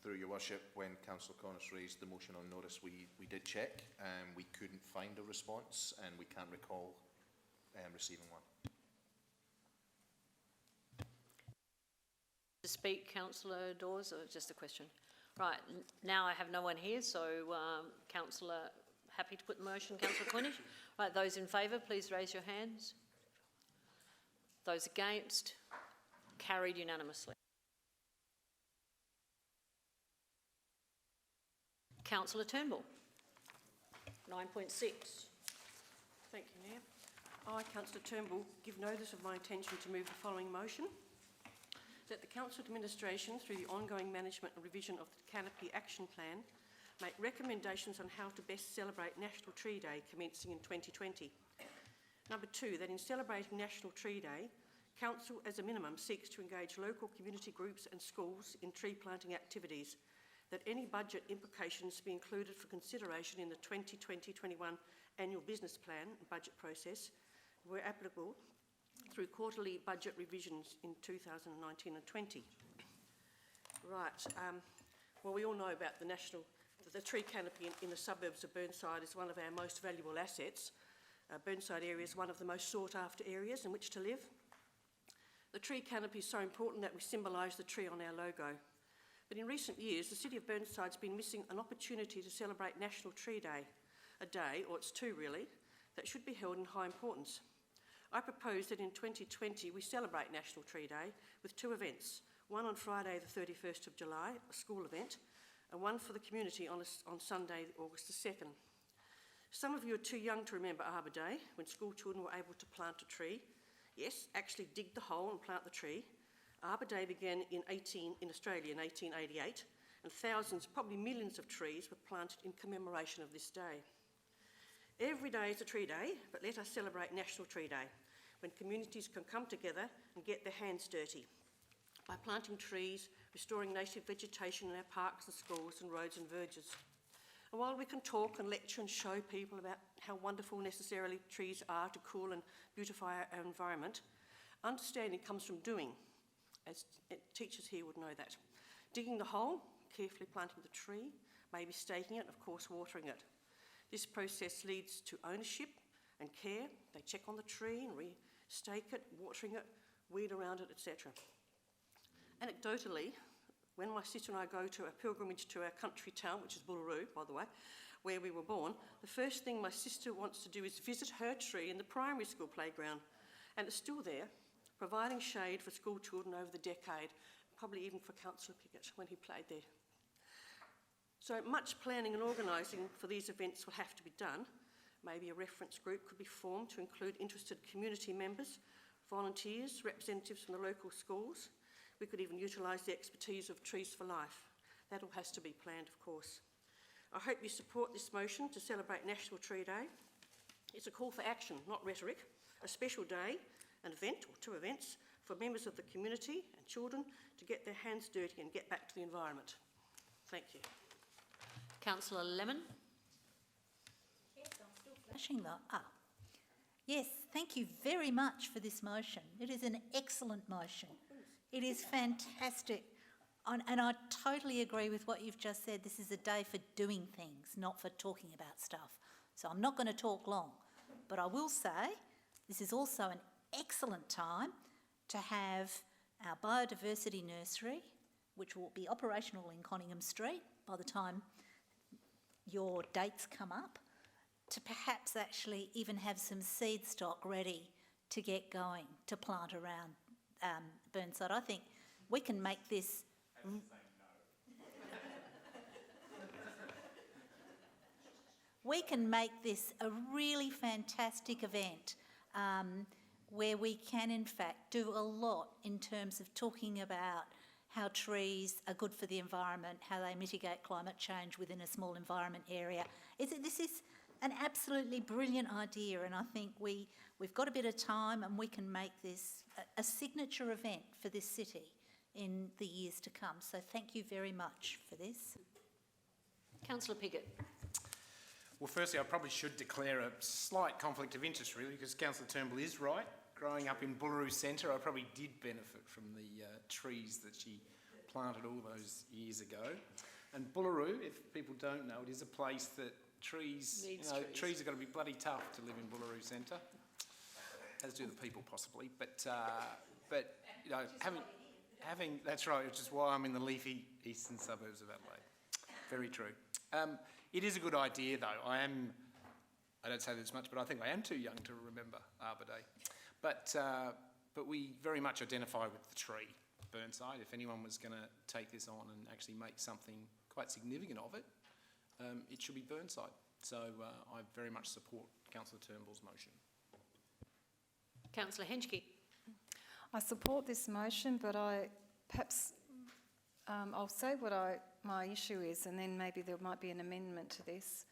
Through your worship, when Councillor Cornish raised the motion on notice, we did check and we couldn't find a response and we can't recall receiving one. To speak, Councillor Dawes, or just a question? Right, now I have no one here, so Councillor, happy to put the motion, Councillor Cornish? Right, those in favour, please raise your hands. Those against? Carried unanimously. Councillor Turnbull, 9.6. Thank you, Mayor. I, Councillor Turnbull, give notice of my intention to move the following motion. That the Council Administration, through the ongoing management and revision of the Canopy Action Plan, make recommendations on how to best celebrate National Tree Day commencing in 2020. Number 2, that in celebrating National Tree Day, Council as a minimum seeks to engage local community groups and schools in tree planting activities, that any budget implications be included for consideration in the 2020-21 annual business plan and budget process, where applicable, through quarterly budget revisions in 2019 and 20. Right, well, we all know about the tree canopy in the suburbs of Burnside is one of our most valuable assets. Burnside area is one of the most sought after areas in which to live. The tree canopy is so important that we symbolise the tree on our logo. But in recent years, the City of Burnside's been missing an opportunity to celebrate National Tree Day, a day, or it's two really, that should be held in high importance. I propose that in 2020 we celebrate National Tree Day with 2 events, one on Friday the 31st of July, a school event, and one for the community on Sunday, August the 2nd. Some of you are too young to remember Arbor Day, when school children were able to plant a tree. Yes, actually dig the hole and plant the tree. Arbor Day began in Australia in 1888, and thousands, probably millions of trees were planted in commemoration of this day. Every day is a tree day, but let us celebrate National Tree Day, when communities can come together and get their hands dirty by planting trees, restoring native vegetation in our parks and schools and roads and verges. And while we can talk and lecture and show people about how wonderful necessarily trees are to cool and beautify our environment, understanding comes from doing, as teachers here would know that. Digging the hole, carefully planting the tree, maybe staking it, of course watering it. This process leads to ownership and care. They check on the tree and stake it, watering it, weed around it, etc. Anecdotally, when my sister and I go to a pilgrimage to our country town, which is Bullaroo, by the way, where we were born, the first thing my sister wants to do is visit her tree in the primary school playground. And it's still there, providing shade for school children over the decade, probably even for Councillor Pickett when he played there. So much planning and organising for these events will have to be done. Maybe a reference group could be formed to include interested community members, volunteers, representatives from the local schools. We could even utilise the expertise of Trees for Life. That all has to be planned, of course. I hope you support this motion to celebrate National Tree Day. It's a call for action, not rhetoric. A special day, an event or 2 events for members of the community and children to get their hands dirty and get back to the environment. Thank you. Councillor Lemon. Yes, I'm still flashing though. Yes, thank you very much for this motion. It is an excellent motion. It is fantastic. And I totally agree with what you've just said. This is a day for doing things, not for talking about stuff. So I'm not going to talk long, but I will say this is also an excellent time to have our biodiversity nursery, which will be operational in Conningham Street by the time your dates come up, to perhaps actually even have some seed stock ready to get going, to plant around Burnside. I think we can make this... We can make this a really fantastic event where we can in fact do a lot in terms of talking about how trees are good for the environment, how they mitigate climate change within a small environment area. This is an absolutely brilliant idea, and I think we've got a bit of time and we can make this a signature event for this city in the years to come. So thank you very much for this. Councillor Piggott. Well, firstly, I probably should declare a slight conflict of interest, really, because Councillor Turnbull is right. Growing up in Bullaroo Centre, I probably did benefit from the trees that she planted all those years ago. And Bullaroo, if people don't know, it is a place that trees have got to be bloody tough to live in Bullaroo Centre, as do the people possibly. But you know, having that's right, which is why I'm in the leafy eastern suburbs of Adelaide. Very true. It is a good idea, though. I don't say this much, but I think I am too young to remember Arbor Day. But we very much identify with the tree, Burnside. If anyone was going to take this on and actually make something quite significant of it, it should be Burnside. So I very much support Councillor Turnbull's motion. Councillor Henschke. I support this motion, but I'll say what my issue is, and then maybe there might be an amendment to this.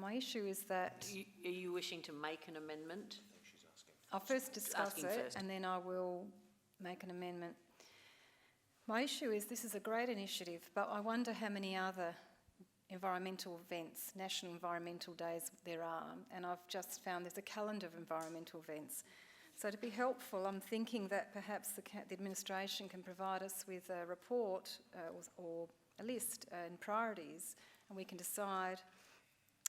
My issue is that... Are you wishing to make an amendment? I'll first discuss it and then I will make an amendment. My issue is this is a great initiative, but I wonder how many other environmental events, national environmental days there are, and I've just found there's a calendar of environmental events. So to be helpful, I'm thinking that perhaps the administration can provide us with a report or a list and priorities, and we can decide,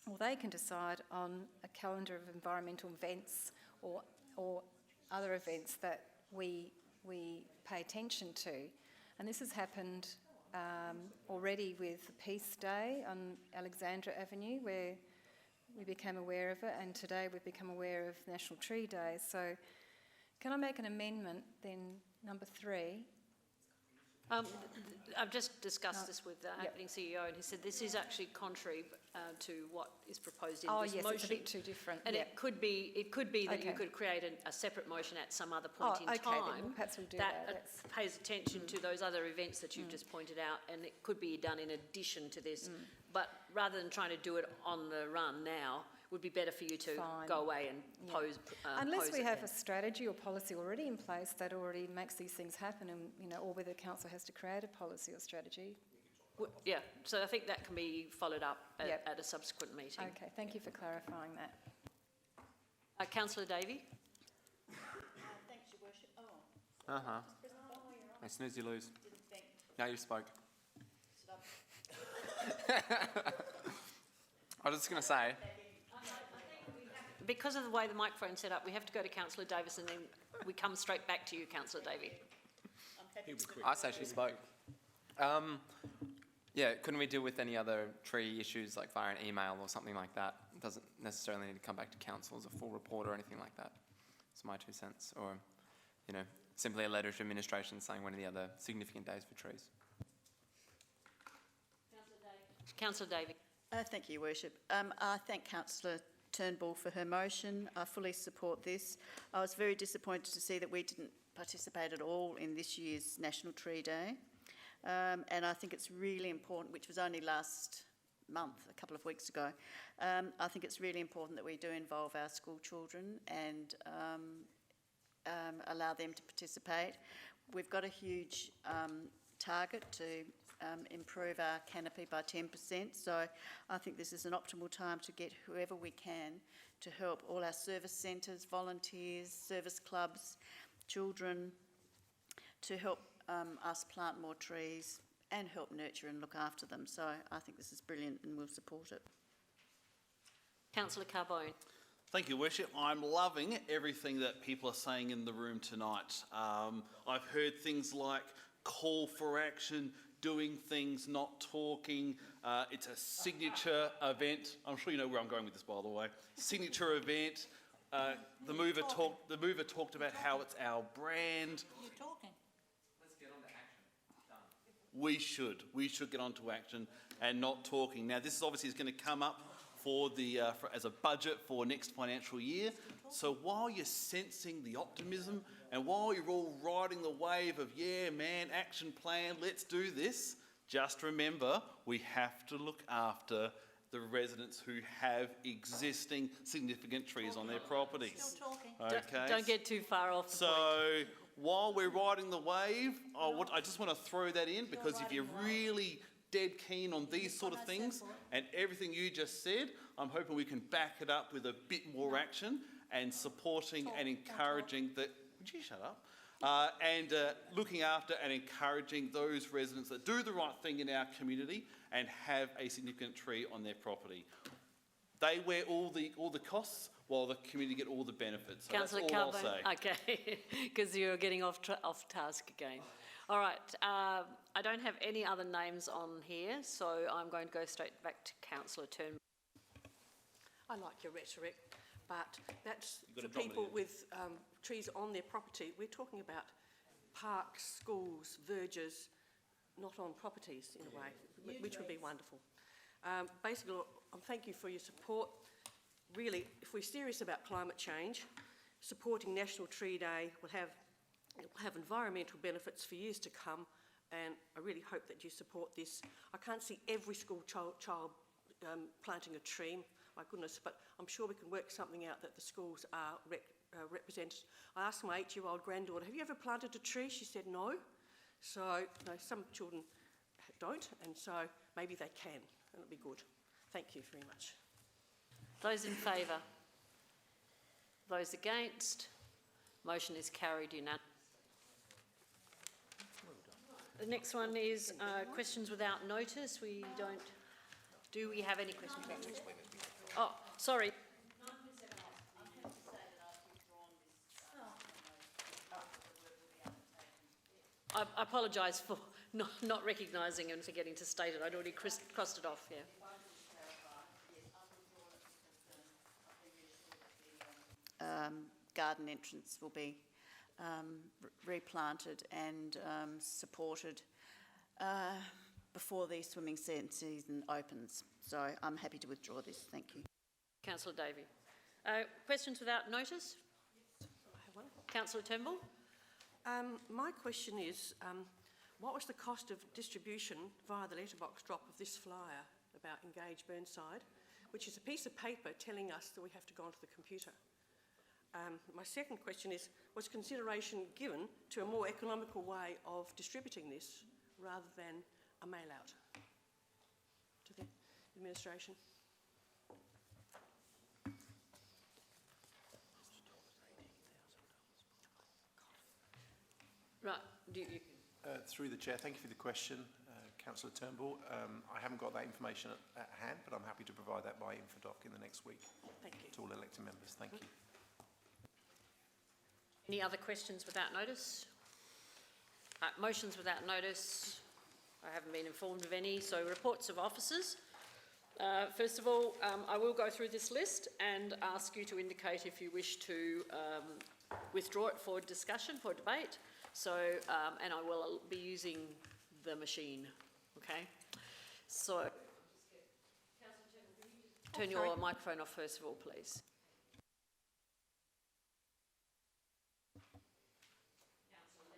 or they can decide on a calendar of environmental events or other events that we pay attention to. And this has happened already with Peace Day on Alexandra Avenue, where we became aware of it, and today we've become aware of National Tree Day. So can I make an amendment then, number 3? I've just discussed this with the acting CEO, and he said this is actually contrary to what is proposed in this motion. Oh yes, it's a bit too different. And it could be that you could create a separate motion at some other point in time then perhaps we'll do that pays attention to those other events that you've just pointed out, and it could be done in addition to this. But rather than trying to do it on the run now, it would be better for you to go away and pose. Unless we have a strategy or policy already in place that already makes these things happen, and or whether the council has to create a policy or strategy. Yeah, so I think that can be followed up at a subsequent meeting. Okay, thank you for clarifying that. Councillor Davey. Thanks, Your Worship. As soon as you lose. Now you spoke. I was just going to say... Because of the way the microphone's set up, we have to go to Councillor Davis and then we come straight back to you, Councillor Davey. I say she spoke. Yeah, couldn't we deal with any other tree issues like via an email or something like that? It doesn't necessarily need to come back to council as a full report or anything like that. It's my 2 cents. Or, simply a letter to administration saying when are the other significant days for trees. Councillor Davey. Thank you, Your Worship. I thank Councillor Turnbull for her motion. I fully support this. I was very disappointed to see that we didn't participate at all in this year's National Tree Day. And I think it's really important, which was only last month, a couple of weeks ago. I think it's really important that we do involve our school children and allow them to participate. We've got a huge target to improve our canopy by 10%, so I think this is an optimal time to get whoever we can to help all our service centres, volunteers, service clubs, children, to help us plant more trees and help nurture and look after them. So I think this is brilliant and we'll support it. Councillor Carbone. Thank you, Worship. I'm loving everything that people are saying in the room tonight. I've heard things like call for action, doing things, not talking. It's a signature event. I'm sure you know where I'm going with this, by the way. Signature event. The mover talked about how it's our brand. You're talking. Let's get on to action. Done. We should get on to action and not talking. Now, this is obviously going to come up as a budget for next financial year. So while you're sensing the optimism and while you're all riding the wave of, yeah, man, action plan, let's do this, just remember we have to look after the residents who have existing significant trees on their properties. Still talking. Okay. Don't get too far off the point. So while we're riding the wave, I just want to throw that in, because if you're really dead keen on these sort of things and everything you just said, I'm hoping we can back it up with a bit more action and supporting and encouraging the... Would you shut up? And looking after and encouraging those residents that do the right thing in our community and have a significant tree on their property. They wear all the costs while the community get all the benefits. So Councillor that's all I'll Calvo. say. Okay, because you're getting off task again. All right, I don't have any other names on here, so I'm going to go straight back to Councillor Turnbull. I like your rhetoric, but that's You've got for to people dominate with trees on their property. We're talking about parks, schools, verges, not on properties in a way, which would be wonderful. Basically, thank you for your support. Really, if we're serious about climate change, supporting National Tree Day will have environmental benefits for years to come, and I really hope that you support this. I can't see every school child planting a tree, my goodness, but I'm sure we can work something out that the schools are represented. I asked my 8-year-old granddaughter, have you ever planted a tree? She said no. So some children don't, and so maybe they can, and it'll be good. Thank you very much. Those in favour? Those against? Motion is carried unanimously. The next one is questions without notice. Do we have any questions without notice? Oh, sorry. I apologise for not recognising and forgetting to state it. I'd already crossed it off, yeah. Garden entrance will be replanted and supported before the swimming season opens. So I'm happy to withdraw this. Thank you. Councillor Davey. Questions without notice? I have one. Councillor Turnbull. My question is, what was the cost of distribution via the letterbox drop of this flyer about Engage Burnside, which is a piece of paper telling us that we have to go onto the computer? My second question is, was consideration given to a more economical way of distributing this rather than a mail-out to the administration? Right. Through the Chair, thank you for the question, Councillor Turnbull. I haven't got that information at hand, but I'm happy to provide that by Infodoc in the next week. Thank you. To all elected members. Thank you. Any other questions without notice? Motions without notice. I haven't been informed of any. So reports of officers. First of all, I will go through this list and ask you to indicate if you wish to withdraw it for discussion, for debate. So, and I will be using the machine, okay? So, turn your microphone off first of all, please. Councillor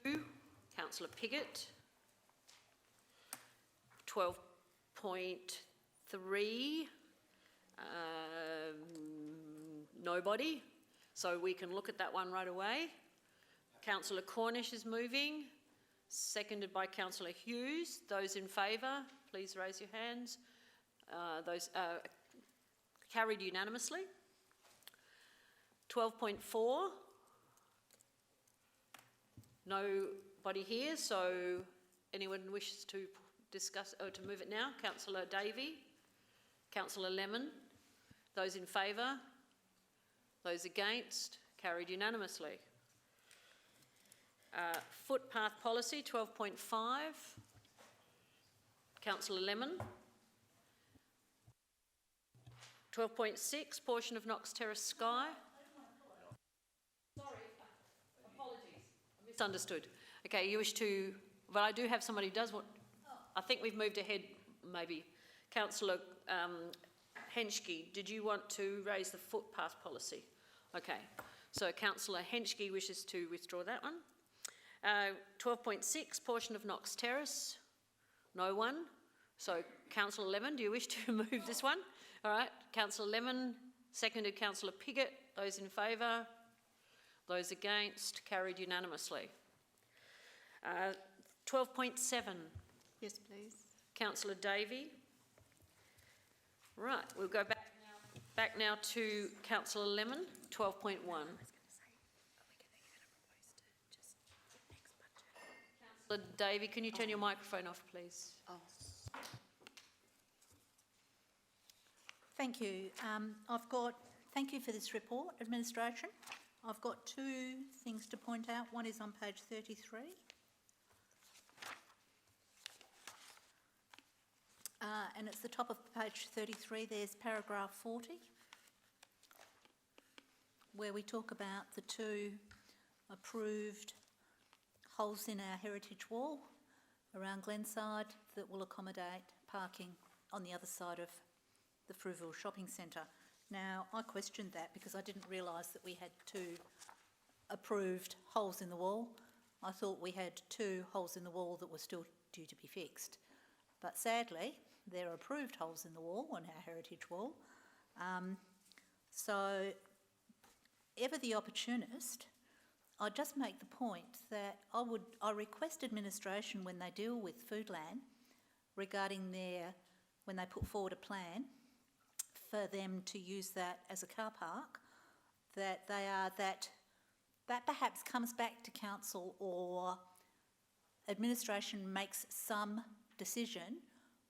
Lemon. 12.2, Councillor Piggott. 12.3, nobody, so we can look at that one right away. Councillor Cornish is moving, seconded by Councillor Hughes. Those in favour, please raise your hands. Those carried unanimously. 12.4, nobody here, so anyone wishes to discuss or to move it now? Councillor Davey, Councillor Lemon. Those in favour? Those against? Carried unanimously. Footpath policy, 12.5. Councillor Lemon. 12.6, portion of Knox Terrace Sky. Sorry, apologies, I misunderstood. Okay, you wish to, well, I do have somebody who does want, I think we've moved ahead, maybe. Councillor Henschke, did you want to raise the footpath policy? Okay, so Councillor Henschke wishes to withdraw that one. 12.6, portion of Knox Terrace. No one. So Councillor Lemon, do you wish to move this one? All right, Councillor Lemon, seconded Councillor Piggott. Those in favour? Those against? Carried unanimously. 12.7. Yes, please. Councillor Davey. Right, we'll go back now to Councillor Lemon, 12.1. Councillor Davey, can you turn your microphone off, please? Oh. Thank you. Thank you for this report, Administration. I've got two things to point out. One is on page 33. And it's the top of page 33, there's paragraph 40, where we talk about the two approved holes in our heritage wall around Glenside that will accommodate parking on the other side of the Frueville Shopping Centre. Now, I questioned that because I didn't realise that we had two approved holes in the wall. I thought we had two holes in the wall that were still due to be fixed. But sadly, there are approved holes in the wall on our heritage wall. So, ever the opportunist, I'd just make the point that I request administration when they deal with Foodland regarding when they put forward a plan for them to use that as a car park, that perhaps comes back to council or administration makes some decision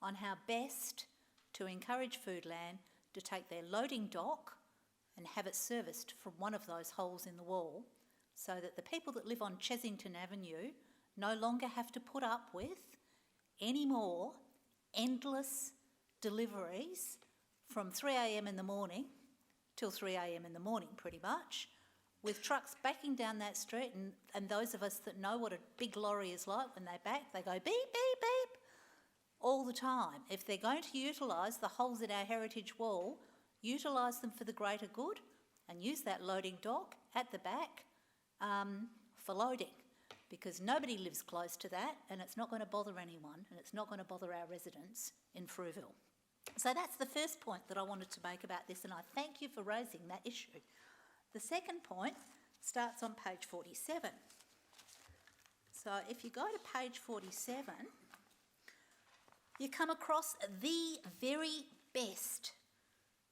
on how best to encourage Foodland to take their loading dock and have it serviced from one of those holes in the wall, so that the people that live on Chesington Avenue no longer have to put up with any more endless deliveries from 3 a.m. in the morning till 3 a.m. in the morning, pretty much, with trucks backing down that street, and those of us that know what a big lorry is like when they back, they go beep, beep, beep, all the time. If they're going to utilise the holes in our heritage wall, utilise them for the greater good and use that loading dock at the back for loading, because nobody lives close to that and it's not going to bother anyone and it's not going to bother our residents in Frueville. So that's the first point that I wanted to make about this, and I thank you for raising that issue. The second point starts on page 47. So if you go to page 47, you come across the very best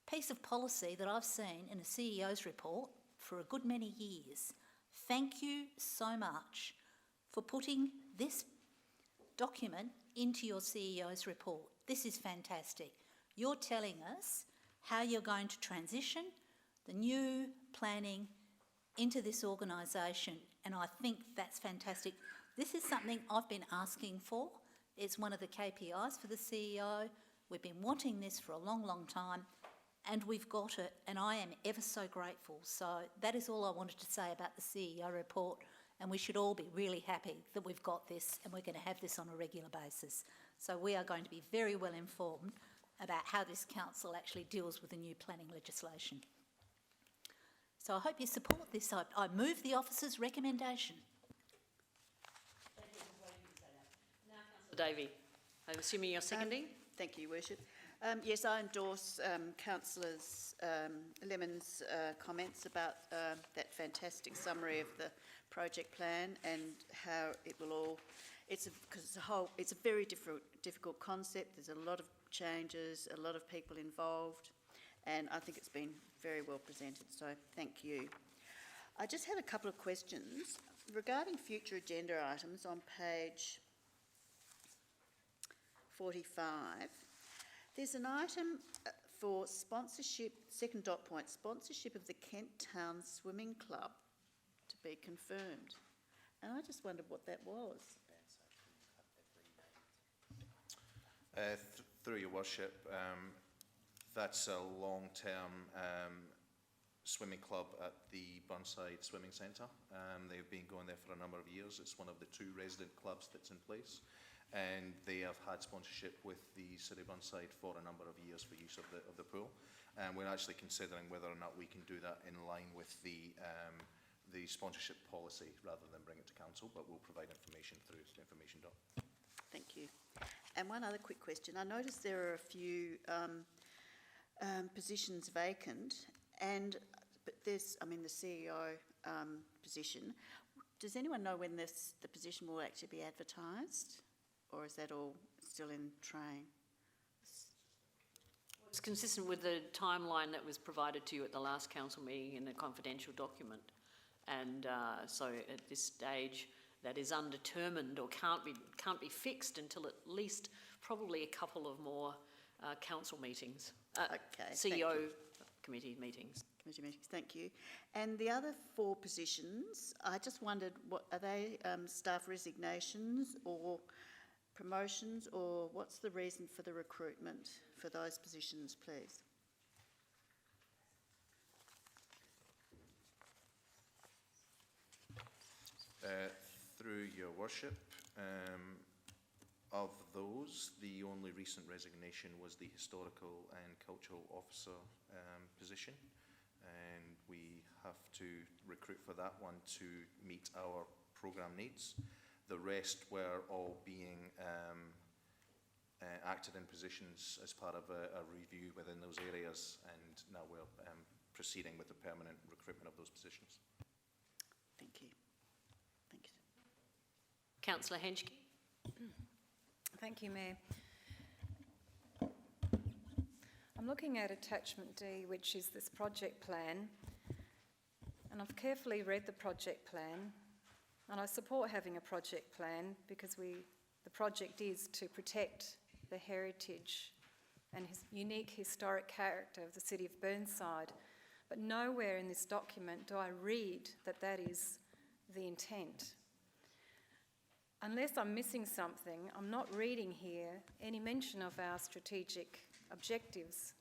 piece of policy that I've seen in a CEO's report for a good many years. Thank you so much for putting this document into your CEO's report. This is fantastic. You're telling us how you're going to transition the new planning into this organisation, and I think that's fantastic. This is something I've been asking for. It's one of the KPIs for the CEO. We've been wanting this for a long, long time, and we've got it, and I am ever so grateful. So that is all I wanted to say about the CEO report, and we should all be really happy that we've got this and we're going to have this on a regular basis. So we are going to be very well informed about how this council actually deals with the new planning legislation. So I hope you support this. I move the officer's recommendation. Now, Councillor Davey, I'm assuming you're seconding? Thank you, Worship. Yes, I endorse Councillor Lemon's comments about that fantastic summary of the project plan and how it will all. It's a very difficult concept. There's a lot of changes, a lot of people involved, and I think it's been very well presented. So thank you. I just had a couple of questions regarding future agenda items on page 45. There's an item for sponsorship, second dot point, sponsorship of the Kent Town Swimming Club to be confirmed. And I just wondered what that was. Through your worship, that's a long-term swimming club at the Burnside Swimming Centre. They've been going there for a number of years. It's one of the 2 resident clubs that's in place, and they have had sponsorship with the City of Burnside for a number of years for use of the pool. And we're actually considering whether or not we can do that in line with the sponsorship policy rather than bring it to council, but we'll provide information through the information doc. Thank you. And one other quick question. I noticed there are a few positions vacant, but there's, I mean, the CEO position. Does anyone know when the position will actually be advertised, or is that all still in train? It's consistent with the timeline that was provided to you at the last council meeting in the confidential document. And so at this stage, that is undetermined or can't be fixed until at least probably a couple of more council meetings, Okay, CEO committee meetings. Committee meetings, thank you. And the other 4 positions, I just wondered, what are they, staff resignations or promotions, or what's the reason for the recruitment for those positions, please? Through your worship, of those, the only recent resignation was the historical and cultural officer position, and we have to recruit for that one to meet our programme needs. The rest were all being acted in positions as part of a review within those areas, and now we're proceeding with the permanent recruitment of those positions. Thank you. Thank you. Councillor Henschke. Thank you, Mayor. I'm looking at attachment D, which is this project plan, and I've carefully read the project plan, and I support having a project plan because the project is to protect the heritage and unique historic character of the city of Burnside. But nowhere in this document do I read that that is the intent. Unless I'm missing something, I'm not reading here any mention of our strategic objectives.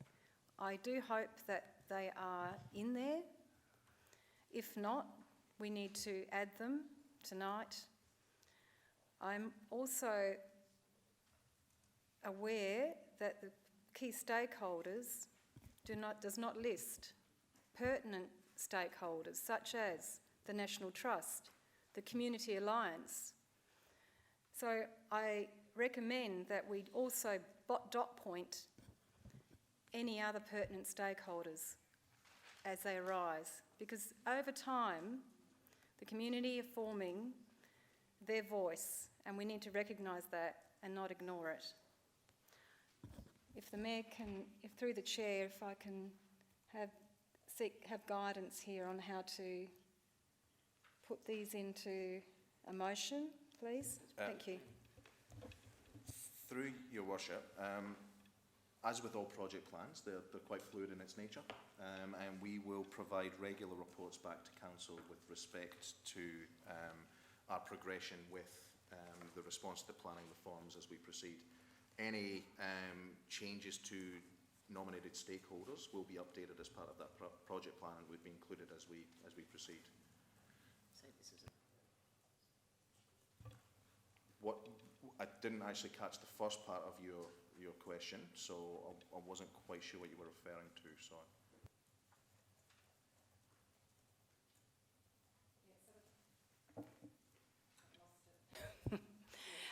I do hope that they are in there. If not, we need to add them tonight. I'm also aware that the key stakeholders does not list pertinent stakeholders such as the National Trust, the Community Alliance. So I recommend that we also dot point any other pertinent stakeholders as they arise, because over time the community are forming their voice and we need to recognise that and not ignore it. If the Mayor can, if through the Chair, if I can have guidance here on how to put these into a motion, please. Thank you. Through your worship, as with all project plans, they're quite fluid in its nature, and we will provide regular reports back to council with respect to our progression with the response to planning reforms as we proceed. Any changes to nominated stakeholders will be updated as part of that project plan and would be included as we proceed. What I didn't actually catch the first part of your question, so I wasn't quite sure what you were referring to. Sorry.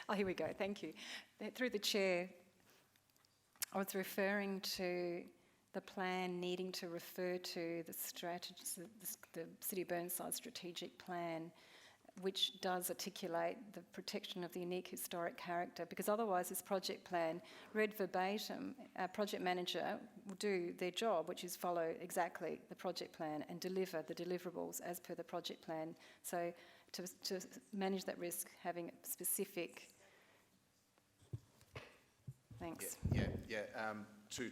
Oh, here we go. Thank you. Through the Chair, I was referring to the plan needing to refer to the City of Burnside strategic plan, which does articulate the protection of the unique historic character, because otherwise this project plan, read verbatim, our project manager will do their job, which is follow exactly the project plan and deliver the deliverables as per the project plan. So to manage that risk, having specific... Thanks. To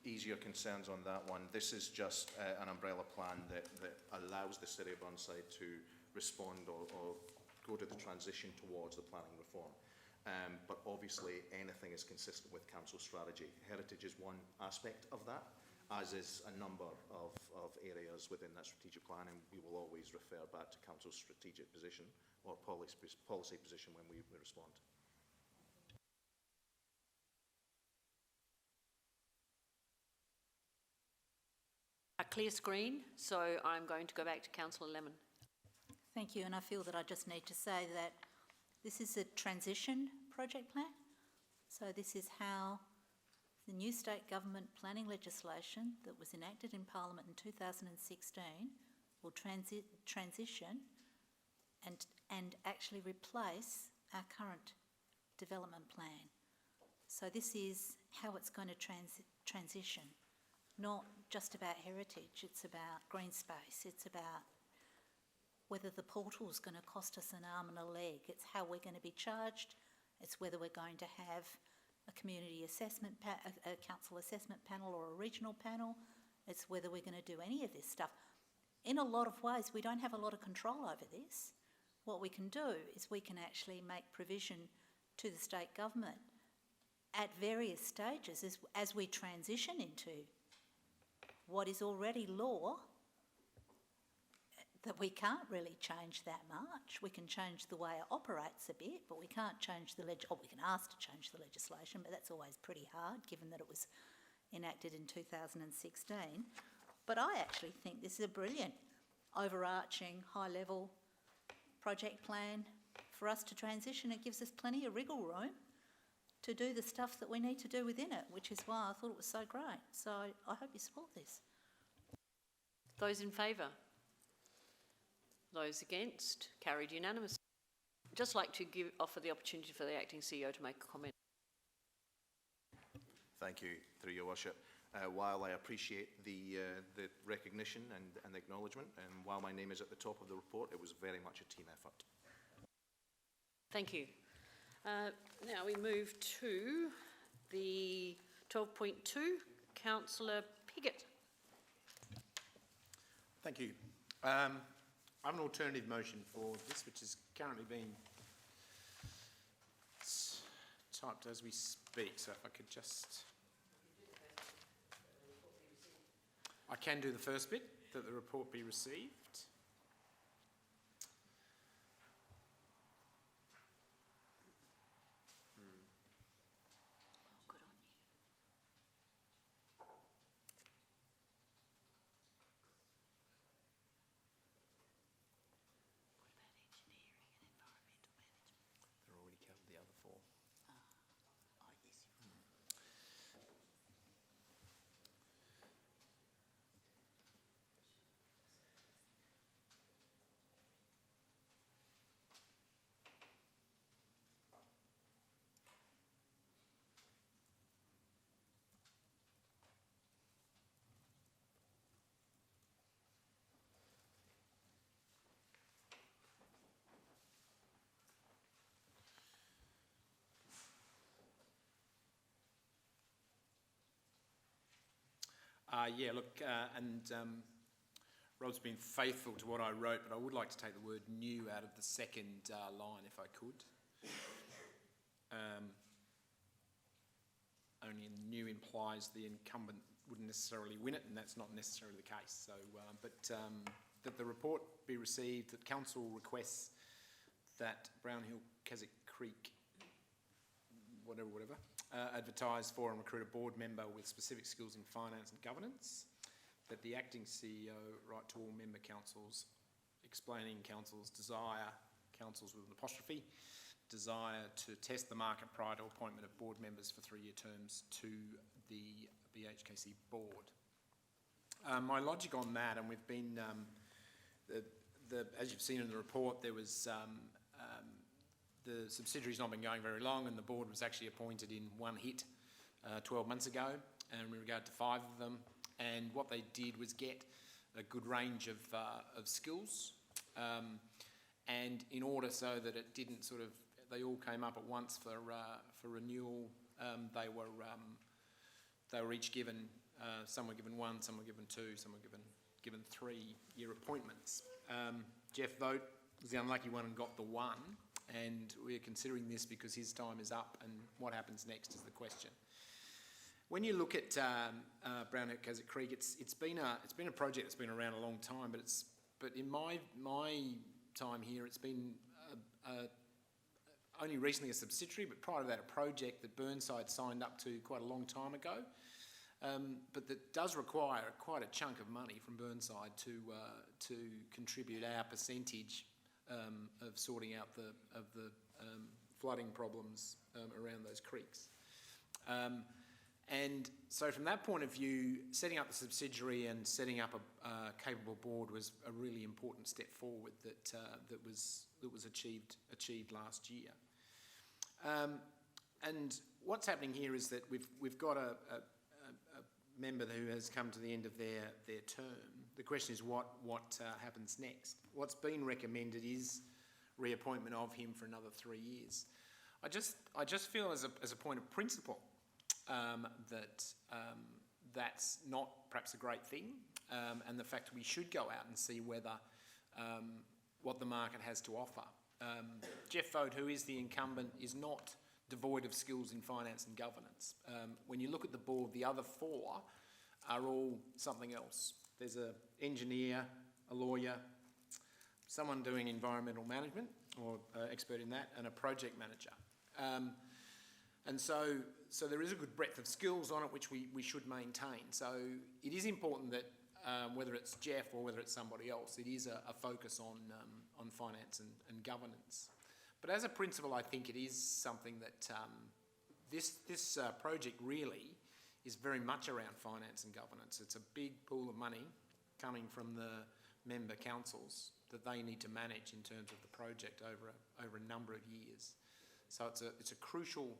ease your concerns on that one, this is just an umbrella plan that allows the City of Burnside to respond or go to the transition towards the planning reform. But obviously anything is consistent with council strategy. Heritage is one aspect of that, as is a number of areas within that strategic plan, and we will always refer back to council's strategic position or policy position when we respond. A clear screen, so I'm going to go back to Councillor Lemon. Thank you, and I feel that I just need to say that this is a transition project plan. So this is how the new state government planning legislation that was enacted in Parliament in 2016 will transition and actually replace our current development plan. So this is how it's going to transition, not just about heritage, it's about green space, it's about whether the portal is going to cost us an arm and a leg, it's how we're going to be charged, it's whether we're going to have a community assessment, a council assessment panel or a regional panel, it's whether we're going to do any of this stuff. In a lot of ways, we don't have a lot of control over this. What we can do is we can actually make provision to the state government at various stages as we transition into what is already law, that we can't really change that much. We can change the way it operates a bit, but we can't change the we can ask to change the legislation, but that's always pretty hard given that it was enacted in 2016. But I actually think this is a brilliant overarching high-level project plan for us to transition. It gives us plenty of wriggle room to do the stuff that we need to do within it, which is why I thought it was so great. So I hope you support this. Those in favour? Those against? Carried unanimously. I'd just like to offer the opportunity for the Acting CEO to make a comment. Thank you, through your worship. While I appreciate the recognition and acknowledgement, and while my name is at the top of the report, it was very much a team effort. Thank you. Now we move to the 12.2, Councillor Piggott. Thank you. I have an alternative motion for this, which is currently being typed as we speak. So if I could just... I can do the first bit, that the report be received. They're already covered the other four. Rob's been faithful to what I wrote, but I would like to take the word new out of the second line if I could. Only new implies the incumbent wouldn't necessarily win it, and that's not necessarily the case. So, that the report be received, that council requests that Brownhill, Keswick Creek, whatever, advertise for and recruit a board member with specific skills in finance and governance, that the acting CEO write to all member councils explaining council's desire, councils with an apostrophe, desire to test the market prior to appointment of board members for 3-year terms to the BHKC board. My logic on that, and we've been, as you've seen in the report, there was the subsidiary's not been going very long, and the board was actually appointed in one hit 12 months ago, and in regard to 5 of them. And what they did was get a good range of skills, and in order so that it didn't sort of, they all came up at once for renewal. They were each given, some were given 1, some were given 2, some were given 3-year appointments. Jeff Vogt was the unlucky one and got the one, and we're considering this because his time is up, and what happens next is the question. When you look at Brown-Cazett Creek, it's been a project that's been around a long time, but in my time here, it's been only recently a subsidiary, but prior to that, a project that Burnside signed up to quite a long time ago. But that does require quite a chunk of money from Burnside to contribute our percentage of sorting out the flooding problems around those creeks. And so from that point of view, setting up the subsidiary and setting up a capable board was a really important step forward that was achieved last year. And what's happening here is that we've got a member who has come to the end of their term. The question is what happens next. What's been recommended is reappointment of him for another 3 years. I just feel as a point of principle that that's not perhaps a great thing, and the fact we should go out and see whether what the market has to offer. Jeff Vogt, who is the incumbent, is not devoid of skills in finance and governance. When you look at the board, the other 4 are all something else. There's an engineer, a lawyer, someone doing environmental management or expert in that, and a project manager. And so there is a good breadth of skills on it which we should maintain. So it is important that whether it's Jeff or whether it's somebody else, it is a focus on finance and governance. But as a principle, I think it is something that this project really is very much around finance and governance. It's a big pool of money coming from the member councils that they need to manage in terms of the project over a number of years. So it's a crucial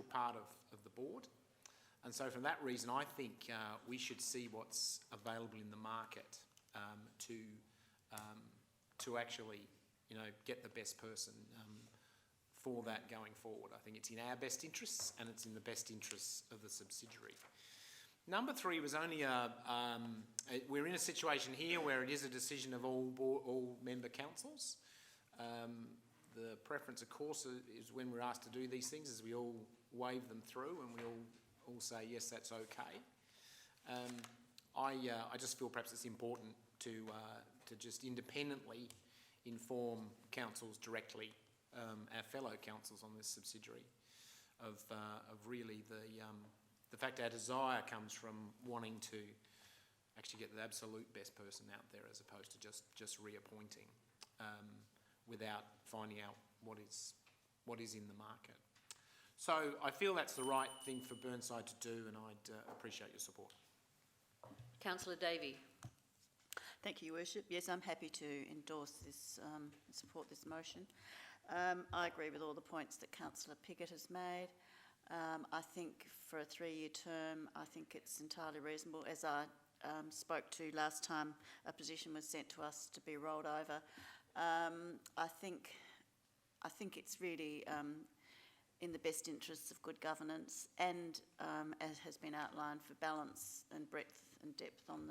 part of the board. And so for that reason, I think we should see what's available in the market to actually, get the best person for that going forward. I think it's in our best interests and it's in the best interests of the subsidiary. Number 3 was only we're in a situation here where it is a decision of all member councils. The preference, of course, is when we're asked to do these things, is we all wave them through and we all say, yes, that's okay. I just feel perhaps it's important to just independently inform councils directly, our fellow councils on this subsidiary, of really the fact our desire comes from wanting to actually get the absolute best person out there as opposed to just reappointing without finding out what is in the market. So I feel that's the right thing for Burnside to do, and I'd appreciate your support. Councillor Davey. Thank you, Your Worship. Yes, I'm happy to endorse this, support this motion. I agree with all the points that Councillor Piggott has made. I think for a 3-year term, I think it's entirely reasonable. As I spoke to last time a position was sent to us to be rolled over, I think it's really in the best interests of good governance and, as has been outlined, for balance and breadth and depth on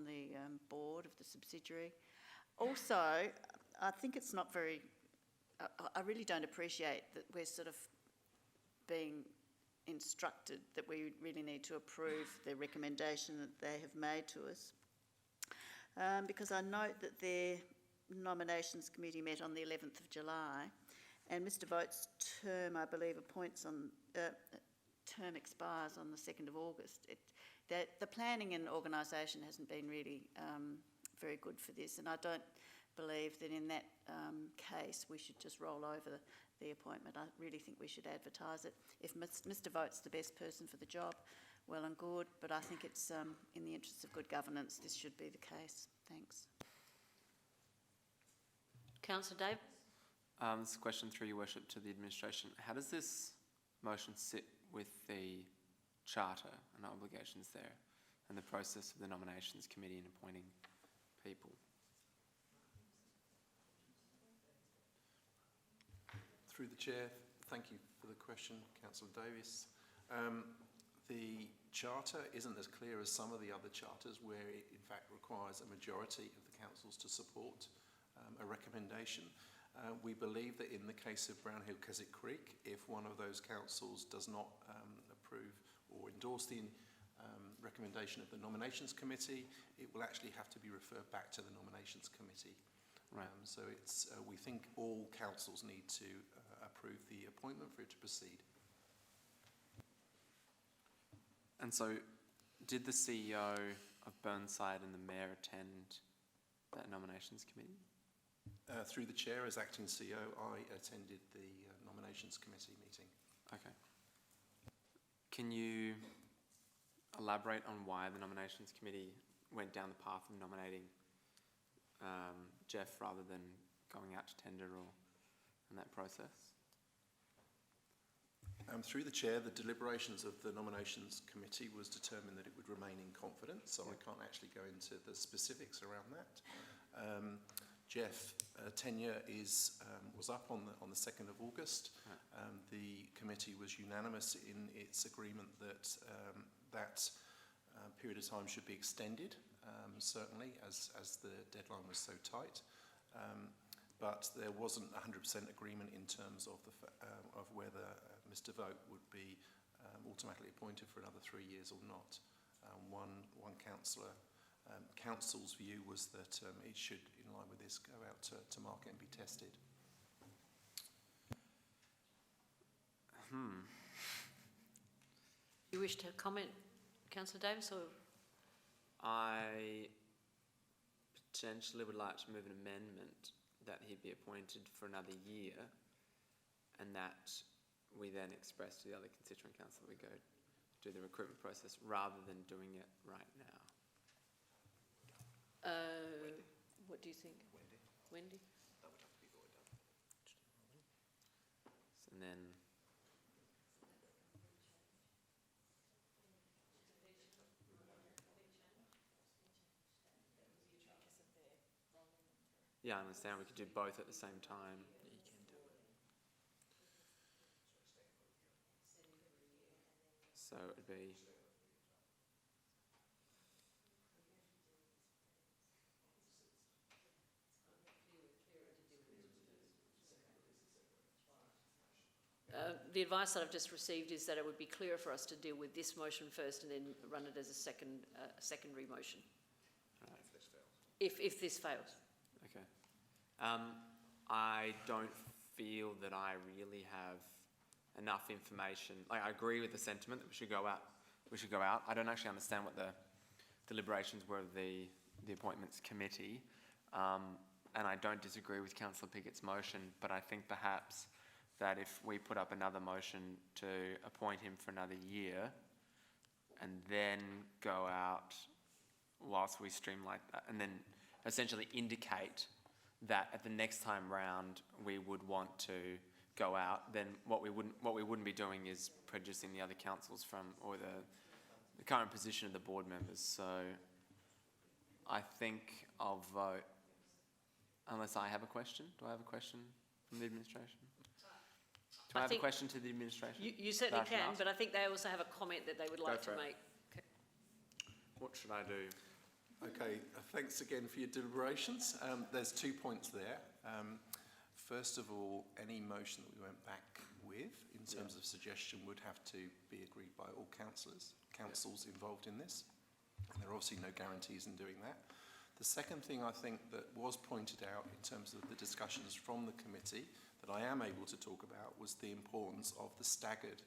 the board of the subsidiary. Also, I think it's not very. I really don't appreciate that we're sort of being instructed that we really need to approve the recommendation that they have made to us, because I note that their nominations committee met on the 11th of July, and Mr Vogt's term, I believe, term expires on the 2nd of August. The planning and organisation hasn't been really very good for this, and I don't believe that in that case we should just roll over the appointment. I really think we should advertise it. If Mr Vogt's the best person for the job, well and good, but I think it's in the interests of good governance this should be the case. Thanks. Councillor Dave. This is a question through Your Worship to the administration. How does this motion sit with the charter and obligations there and the process of the nominations committee in appointing people? Through the Chair, thank you for the question, Councillor Davis. The charter isn't as clear as some of the other charters where it in fact requires a majority of the councils to support a recommendation. We believe that in the case of Brownhill Keswick Creek, if one of those councils does not approve or endorse the recommendation of the Nominations Committee, it will actually have to be referred back to the Nominations Committee. Right. So it's, we think all councils need to approve the appointment for it to proceed. And so, did the CEO of Burnside and the Mayor attend that nominations committee? Through the chair, as acting CEO, I attended the Nominations Committee meeting. Okay. Can you elaborate on why the nominations committee went down the path of nominating Jeff rather than going out to tender or in that process? Through the chair, the deliberations of the Nominations Committee was determined that it would remain in confidence, so I can't actually go into the specifics around that. Jeff tenure was up on the 2nd of August. The committee was unanimous in its agreement that that period of time should be extended, certainly, as the deadline was so tight. But there wasn't 100% agreement in terms of of whether Mr. Vogt would be automatically appointed for another 3 years or not. One council's view was that it should, in line with this, go out to market and be tested. You wish to comment, Councillor Davis, or? I potentially would like to move an amendment that he be appointed for another year, and that we then express to the other constituent council we go do the recruitment process rather than doing it right now. What do you think? Wendy? That would have to be the order. And then yeah, I understand we could do both at the same time. So it'd be the advice that I've just received is that it would be clearer for us to deal with this motion first and then run it as a secondary motion. right. If this fails. Okay. I don't feel that I really have enough information. Like, I agree with the sentiment that we should go out. We should go out. I don't actually understand what the deliberations were of the appointments committee, and I don't disagree with Councillor Pickett's motion. But I think perhaps that if we put up another motion to appoint him for another year, and then go out whilst we streamline that, and then essentially indicate that at the next time round we would want to go out, then what we wouldn't be doing is prejudicing the other councils from, or the current position of the board members. So I think I'll vote, unless I have a question. Do I have a question from the administration? Do I have a question to the administration? You certainly can, but I think they also have a comment that they would like to make. Okay. What should I do? Okay, thanks again for your deliberations. There's 2 points there. First of all, any motion that we went back with in terms of suggestion would have to be agreed by all councils involved in this. And there are obviously no guarantees in doing that. The second thing I think that was pointed out in terms of the discussions from the committee that I am able to talk about was the importance of the staggered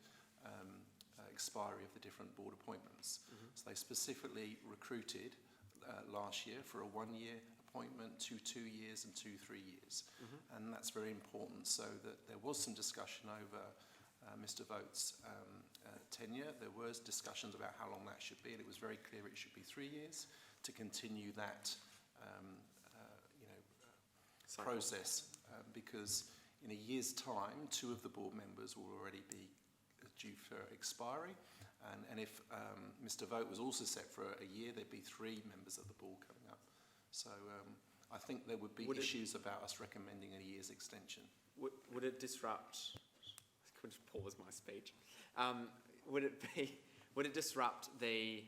expiry of the different board appointments. So they specifically recruited last year for a 1-year appointment, 2 years and 2 3 years. And that's very important, so that there was some discussion over Mr. Vogt's tenure. There was discussions about how long that should be, and it was very clear it should be 3 years to continue that process, because in a year's time 2 of the board members will already be due for expiry, and if Mr. Vogt was also set for a year, there'd be 3 members of the board coming up. So I think there would be issues about us recommending a year's extension. Would it disrupt? I could just pause my speech. Would it disrupt the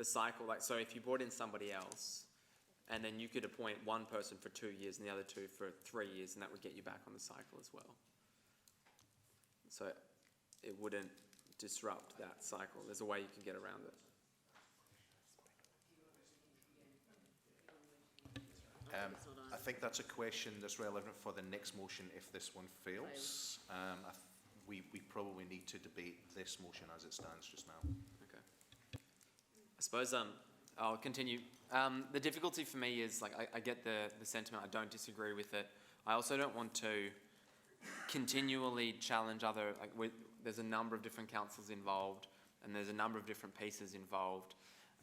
cycle? Like, so if you brought in somebody else, and then you could appoint one person for 2 years and the other two for 3 years, and that would get you back on the cycle as well. So it wouldn't disrupt that cycle. There's a way you can get around it. I think that's a question that's relevant for the next motion if this one fails. We probably need to debate this motion as it stands just now. Okay. I suppose I'll continue. The difficulty for me is, like, I get the sentiment. I don't disagree with it. I also don't want to continually challenge other, there's a number of different councils involved and there's a number of different pieces involved.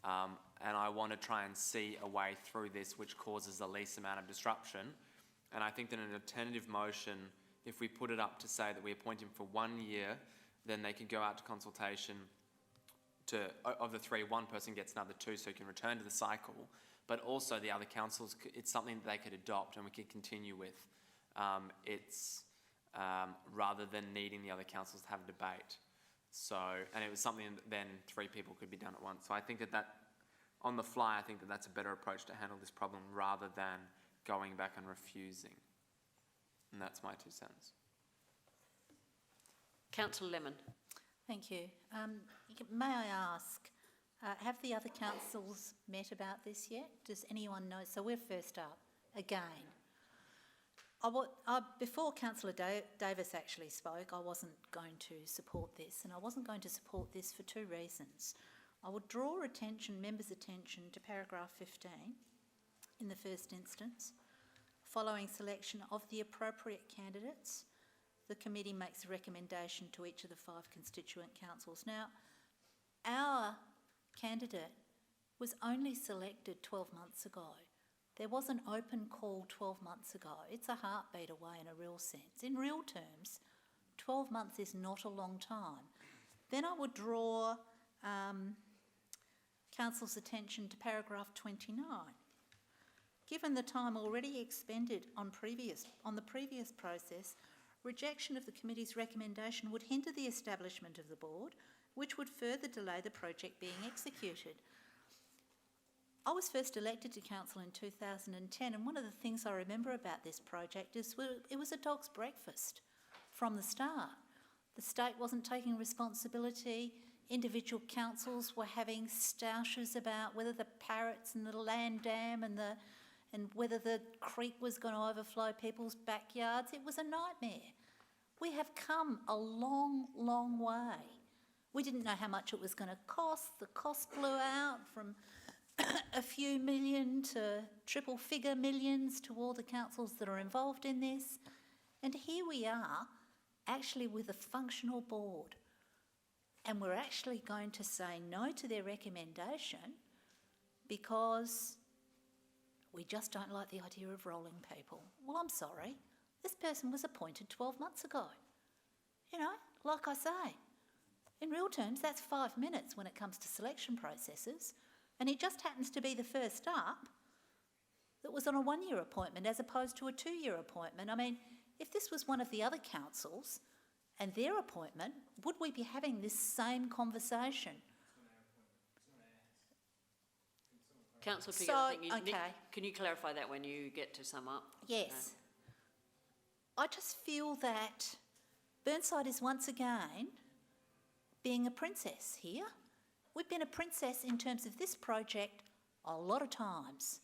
And I want to try and see a way through this which causes the least amount of disruption. And I think that an alternative motion, if we put it up to say that we appoint him for 1 year, then they can go out to consultation. Of the three, one person gets another 2, so he can return to the cycle. But also the other councils, it's something that they could adopt and we could continue with. Rather than needing the other councils to have a debate. So, and it was something that then 3 people could be done at once. So I think that on the fly, I think that that's a better approach to handle this problem rather than going back and refusing. And that's my 2 cents. Councillor Lemon. Thank you. May I ask, have the other councils met about this yet? Does anyone know? So we're first up again. Before Councillor Davis actually spoke, I wasn't going to support this, and I wasn't going to support this for 2 reasons. I would draw members' attention to paragraph 15 in the first instance. Following selection of the appropriate candidates, the committee makes a recommendation to each of the 5 constituent councils. Now, our candidate was only selected 12 months ago. There was an open call 12 months ago. It's a heartbeat away in a real sense. In real terms, 12 months is not a long time. Then I would draw Council's attention to paragraph 29. Given the time already expended on the previous process, rejection of the committee's recommendation would hinder the establishment of the board, which would further delay the project being executed. I was first elected to council in 2010, and one of the things I remember about this project is it was a dog's breakfast from the start. The state wasn't taking responsibility. Individual councils were having stoushes about whether the parrots and the land dam and whether the creek was going to overflow people's backyards. It was a nightmare. We have come a long, long way. We didn't know how much it was going to cost. The cost blew out from a few million to 3-figure millions to all the councils that are involved in this. And here we are, actually with a functional board. And we're actually going to say no to their recommendation because we just don't like the idea of rolling people. Well, I'm sorry. This person was appointed 12 months ago. You know, like I say, in real terms, that's 5 minutes when it comes to selection processes. And he just happens to be the first up that was on a 1-year appointment as opposed to a 2-year appointment. I mean, if this was one of the other councils and their appointment, would we be having this same conversation? Councillor Piggott, I think Nick, can you clarify that when you get to sum up? Yes. I just feel that Burnside is once again being a princess here. We've been a princess in terms of this project a lot of times.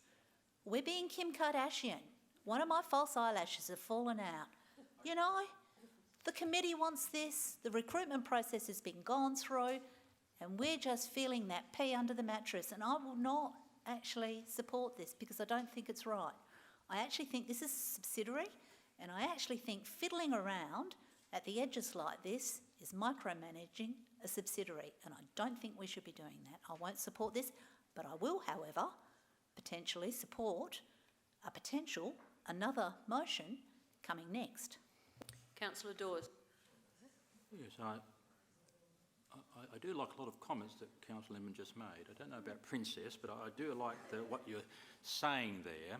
We're being Kim Kardashian. One of my false eyelashes have fallen out. You know, the committee wants this, the recruitment process has been gone through, and we're just feeling that pee under the mattress. And I will not actually support this because I don't think it's right. I actually think this is a subsidiary, and I actually think fiddling around at the edges like this is micromanaging a subsidiary, and I don't think we should be doing that. I won't support this, but I will, however, potentially support another motion coming next. Councillor Dawes. Yes, I do like a lot of comments that Councillor Lemon just made. I don't know about princess, but I do like what you're saying there.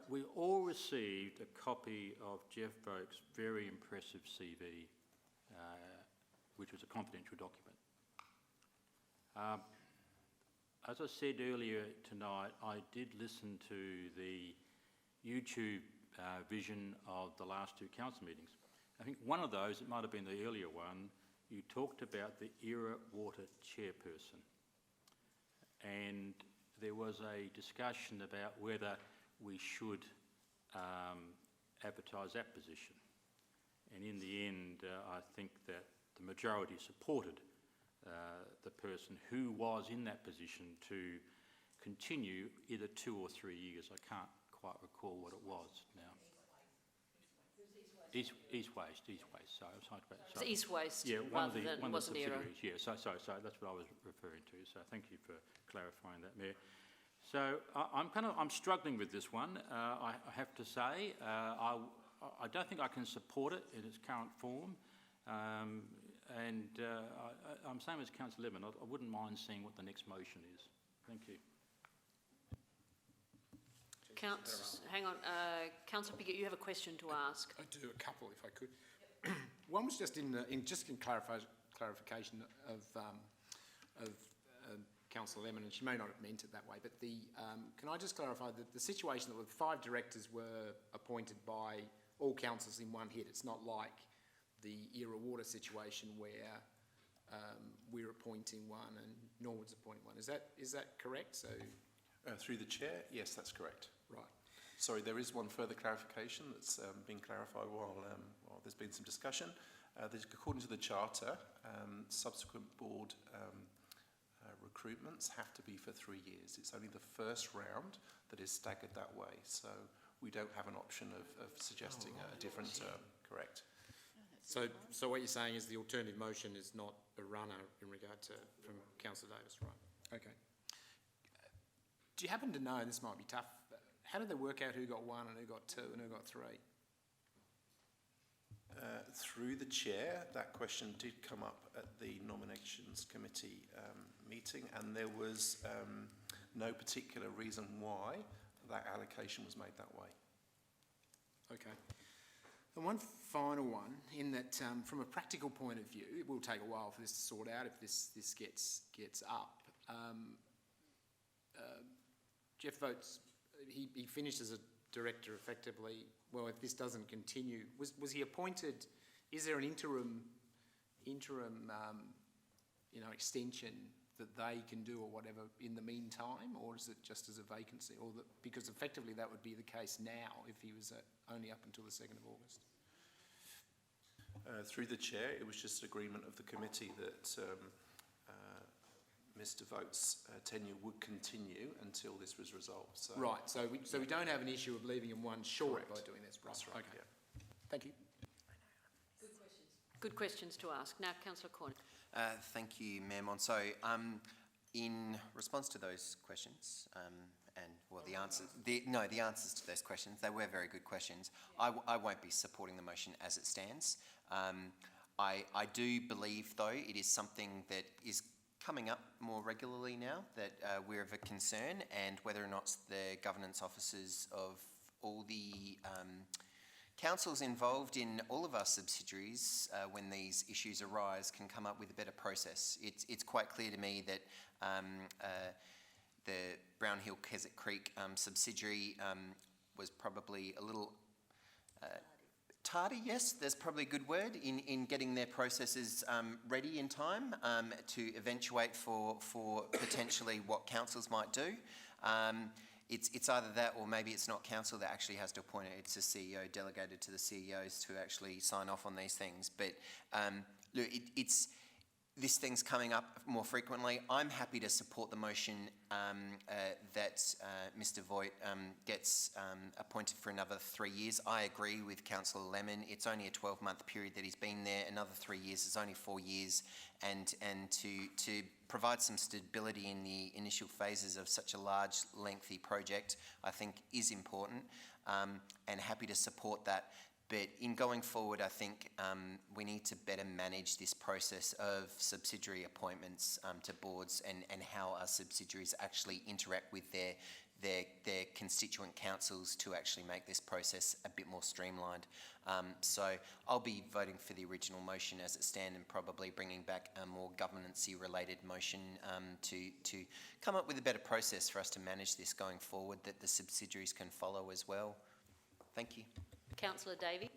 We all received a copy of Jeff Boak's very impressive CV, which was a confidential document. as I said earlier tonight, I did listen to the YouTube vision of the last two council meetings. I think one of those, it might have been the earlier one, you talked about the Era Water chairperson. And there was a discussion about whether we should advertise that position. And in the end, I think that the majority supported the person who was in that position to continue either 2 or 3 years. I can't quite recall what it was now. East Waste. So I was talking about. It's East Waste, yeah, one of the wasn't Era. subsidiaries. Yeah, so that's what I was referring to. So thank you for clarifying that, Mayor. So I'm struggling with this one. I have to say, I don't think I can support it in its current form. I'm same as Councillor Lemon. I wouldn't mind seeing what the next motion is. Thank you. Hang on, Councillor Piggott, you have a question to ask. I do, a couple if I could. One was just in clarification of Councillor Lemon, and she may not have meant it that way, but can I just clarify that the situation that the 5 directors were appointed by all councils in one hit? It's not like the Era Water situation where we're appointing one and Norwood's appointing one. Is that correct? So, through the chair, yes, that's correct. Right. Sorry, there is one further clarification that's been clarified while there's been some discussion. According to the Charter, subsequent board recruitments have to be for 3 years. It's only the first round that is staggered that way, so we don't have an option of suggesting a different term. Correct. So what you're saying is the alternative motion is not a runner in regard to from Councillor Davis, right? Okay. Do you happen to know, this might be tough, how did they work out who got 1 and who got 2 and who got 3? Through the chair, that question did come up at the nominations committee meeting, and there was no particular reason why that allocation was made that way. Okay. And one final one, in that from a practical point of view, it will take a while for this to sort out if this gets up. Jeff Votes, he finished as a director effectively. Well, if this doesn't continue, was he appointed? Is there an interim extension that they can do or whatever in the meantime, or is it just as a vacancy? Or because effectively that would be the case now if he was only up until the 2nd of August. Through the chair, it was just agreement of the committee that Mr. Votes' tenure would continue until this was resolved. So right, so we don't have an issue of leaving him one short by doing this. That's right. Okay. Yeah. Thank you. Good questions to ask. Now, Councillor Corn. Thank you, Mayor Monceau. In response to those questions, the answers to those questions, they were very good questions. I won't be supporting the motion as it stands. I do believe, though, it is something that is coming up more regularly now, that we're of a concern, and whether or not the governance officers of all the councils involved in all of our subsidiaries, when these issues arise, can come up with a better process. It's quite clear to me that the Brown Hill Keswick Creek subsidiary was probably a little tardy, yes, there's probably a good word, in getting their processes ready in time to eventuate for potentially what councils might do. It's either that, or maybe it's not council that actually has to appoint it, it's the CEO, delegated to the CEOs to actually sign off on these things. But look, this thing's coming up more frequently. I'm happy to support the motion that Mr. Voigt gets appointed for another 3 years. I agree with Councillor Lemon. It's only a 12-month period that he's been there. Another 3 years is only 4 years. And to provide some stability in the initial phases of such a large, lengthy project, I think is important, and happy to support that. But in going forward, I think we need to better manage this process of subsidiary appointments to boards and how our subsidiaries actually interact with their constituent councils to actually make this process a bit more streamlined. So I'll be voting for the original motion as it stands, and probably bringing back a more governance-y related motion to come up with a better process for us to manage this going forward that the subsidiaries can follow as well. Thank you. Councillor Davey.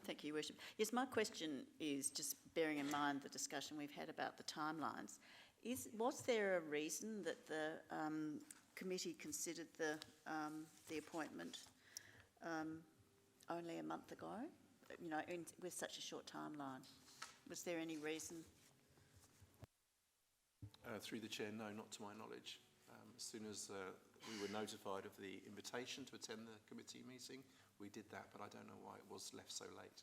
Thank you, Your Worship. Yes, my question is, just bearing in mind the discussion we've had about the timelines, was there a reason that the committee considered the appointment only a month ago? You know, with such a short timeline, was there any reason? Through the chair, no, not to my knowledge. As soon as we were notified of the invitation to attend the committee meeting, we did that, but I don't know why it was left so late.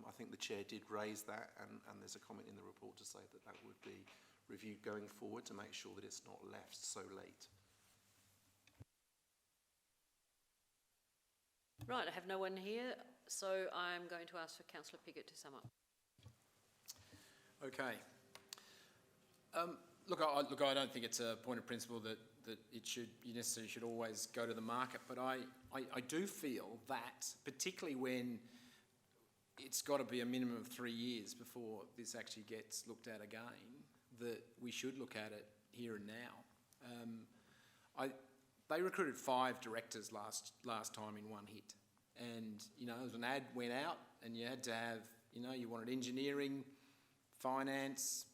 I think the chair did raise that, and there's a comment in the report to say that that would be reviewed going forward to make sure that it's not left so late. Right, I have no one here, so I'm going to ask for Councillor Piggott to sum up. Okay. Look, I don't think it's a point of principle that you necessarily should always go to the market, but I do feel that, particularly when it's got to be a minimum of 3 years before this actually gets looked at again, that we should look at it here and now. They recruited 5 directors last time in one hit, and an ad went out, and you had to have, you wanted engineering, finance,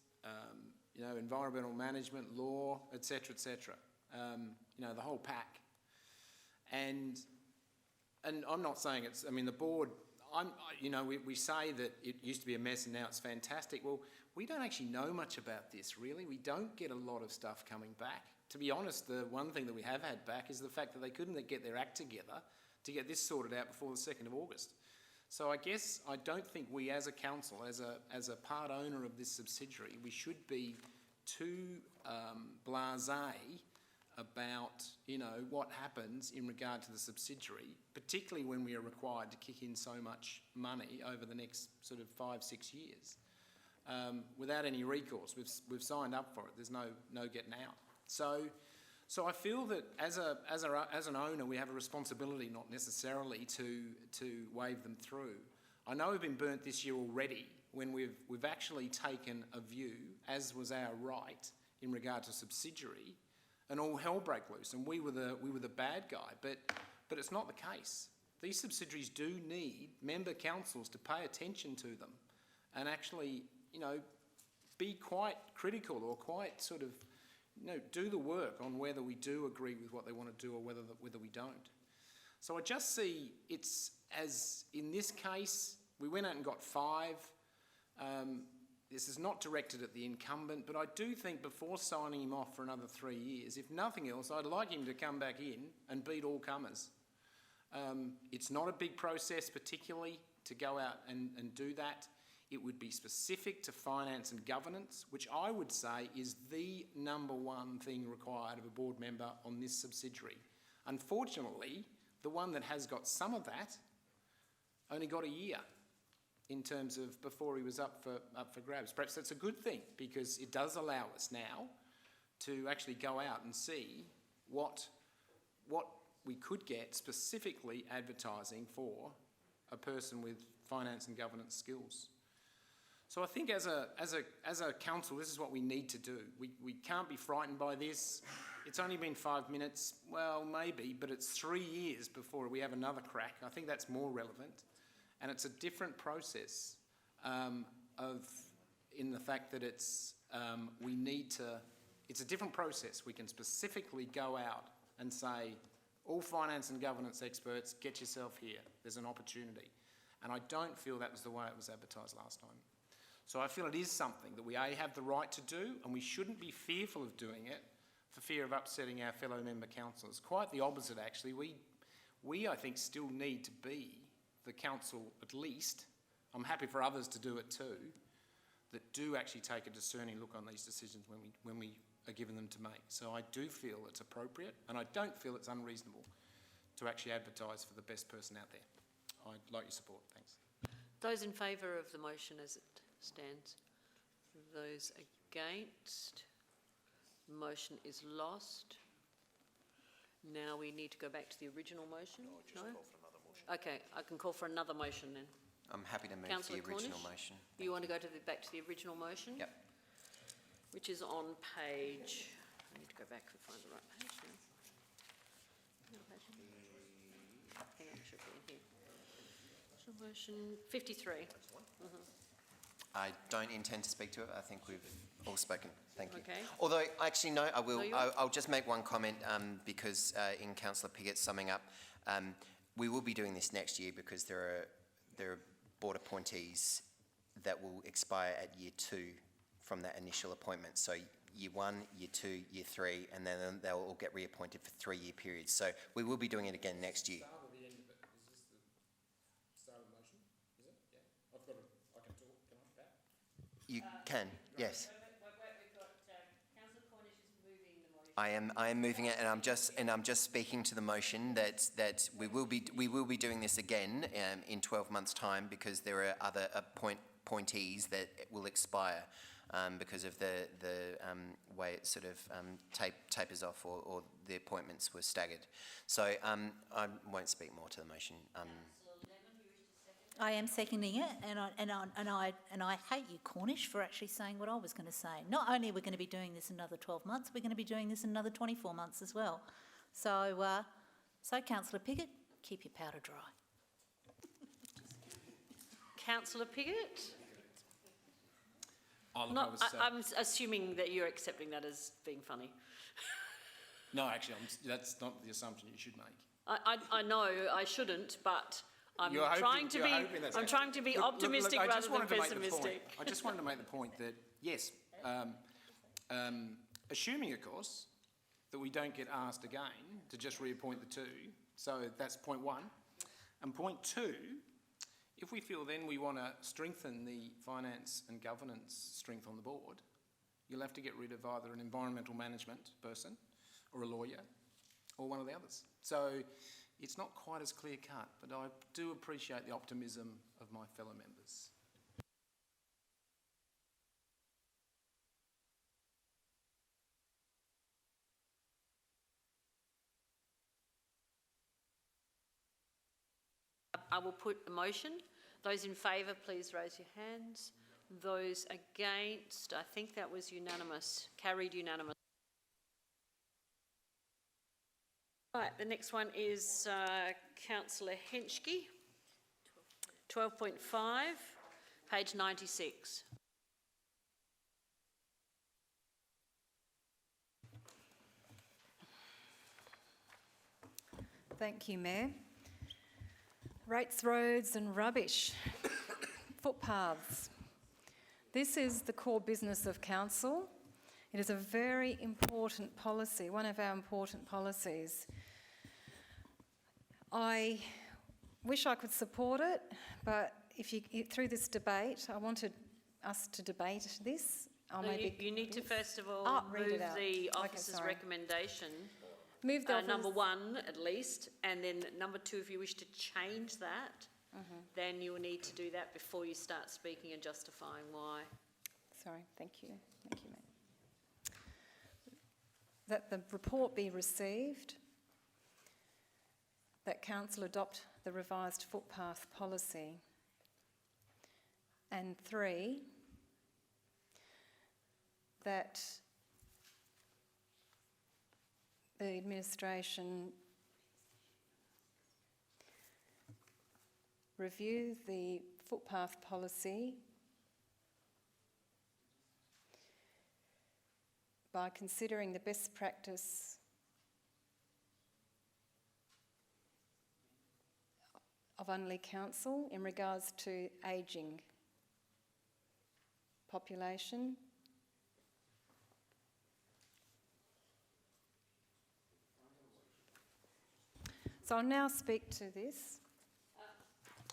environmental management, law, etc., etc. The whole pack. And I'm not saying it's. I mean, the board. We say that it used to be a mess and now it's fantastic. Well, we don't actually know much about this, really. We don't get a lot of stuff coming back. To be honest, the one thing that we have had back is the fact that they couldn't get their act together to get this sorted out before the 2nd of August. So I guess I don't think we as a council, as a part owner of this subsidiary, we should be too blasé about, what happens in regard to the subsidiary, particularly when we are required to kick in so much money over the next sort of 5-6 years, without any recourse. We've signed up for it. There's no getting out. So I feel that as an owner, we have a responsibility, not necessarily to wave them through. I know we've been burnt this year already when we've actually taken a view, as was our right in regard to subsidiary, and all hell broke loose, and we were the bad guy. But it's not the case. These subsidiaries do need member councils to pay attention to them, and actually, be quite critical or quite sort of, do the work on whether we do agree with what they want to do or whether we don't. So I just see it's, as in this case, we went out and got 5. This is not directed at the incumbent, but I do think before signing him off for another 3 years, if nothing else, I'd like him to come back in and beat all comers. It's not a big process, particularly, to go out and do that. It would be specific to finance and governance, which I would say is the number one thing required of a board member on this subsidiary. Unfortunately, the one that has got some of that only got a year in terms of before he was up for grabs. Perhaps that's a good thing, because it does allow us now to actually go out and see what we could get specifically advertising for a person with finance and governance skills. So I think as a council, this is what we need to do. We can't be frightened by this. It's only been 5 minutes, well, maybe, but it's 3 years before we have another crack. I think that's more relevant. And it's a different process in the fact that it's a different process. We can specifically go out and say, all finance and governance experts, get yourself here. There's an opportunity. And I don't feel that was the way it was advertised last time. So I feel it is something that we have the right to do, and we shouldn't be fearful of doing it for fear of upsetting our fellow member councillors. Quite the opposite, actually. We I think, still need to be the council, at least. I'm happy for others to do it too, that do actually take a discerning look on these decisions when we are given them to make. So I do feel it's appropriate, and I don't feel it's unreasonable to actually advertise for the best person out there. I'd like your support. Thanks. Those in favour of the motion as it stands. Those against. Motion is lost. Now we need to go back to the original motion? No, just call for another motion. Okay, I can call for another motion then. I'm happy to move Councillor the original Cornish? motion. You want to go to back to the original motion? Yep. Which is on page, I need to go back and find the right page now. Hang on, it should be in here. Original motion 53. I don't intend to speak to it. I think we've all spoken. Thank you. Okay. Although, actually, no, I will. No, you I'll just make one comment because in Councillor Piggott's summing up, we will be doing this next year because there are board appointees that will expire at year 2 from that initial appointment. So year 1, year 2, year 3, and then they'll all get reappointed for 3-year periods. So we will be doing it again next year. Start or the end of it? Is this the start of the motion? Is it? Yeah. I've got a, I can talk, can I, Pat? You can, yes. We've got Councillor Cornish is moving the motion. I am moving it, and I'm just speaking to the motion that we will be doing this again in 12 months' time because there are other appointees that will expire because of the way it sort of tapers off or the appointments were staggered. So I won't speak more to the motion. I am seconding it, and I hate you, Cornish, for actually saying what I was going to say. Not only are we going to be doing this another 12 months, we're going to be doing this another 24 months as well. So, Councillor Piggott, keep your powder dry. Councillor Piggott? Oh, look, Not, I'm assuming that you're accepting that as being funny. no, actually, that's not the assumption you should make. I know I shouldn't, but I'm You're hoping- trying to you're be. hoping that's I'm okay. trying to be Look, optimistic I rather just than wanted to make the point- pessimistic. I just wanted to make the point that, yes, assuming, of course, that we don't get asked again to just reappoint the 2, so that's point 1. And point 2, if we feel then we want to strengthen the finance and governance strength on the board, you'll have to get rid of either an environmental management person or a lawyer or one of the others. So it's not quite as clear cut, but I do appreciate the optimism of my fellow members. I will put a motion. Those in favour, please raise your hands. Those against, I think that was unanimous, carried unanimous. Right, the next one is Councillor Henschke, 12.5, page 96. Thank you, Mayor. Rates, roads and rubbish. Footpaths. This is the core business of council. It is a very important policy, one of our important policies. I wish I could support it, but through this debate, I wanted us to debate this. You need to first of all move the officer's recommendation. Move the number 1 at least, and then number 2, if you wish to change that, then you will need to do that before you start speaking and justifying why. Sorry, thank you. Thank you, mate. That the report be received, that council adopt the revised footpath policy, and 3, that the administration review the footpath policy by considering the best practice of Unley Council in regards to ageing population. So I'll now speak to this.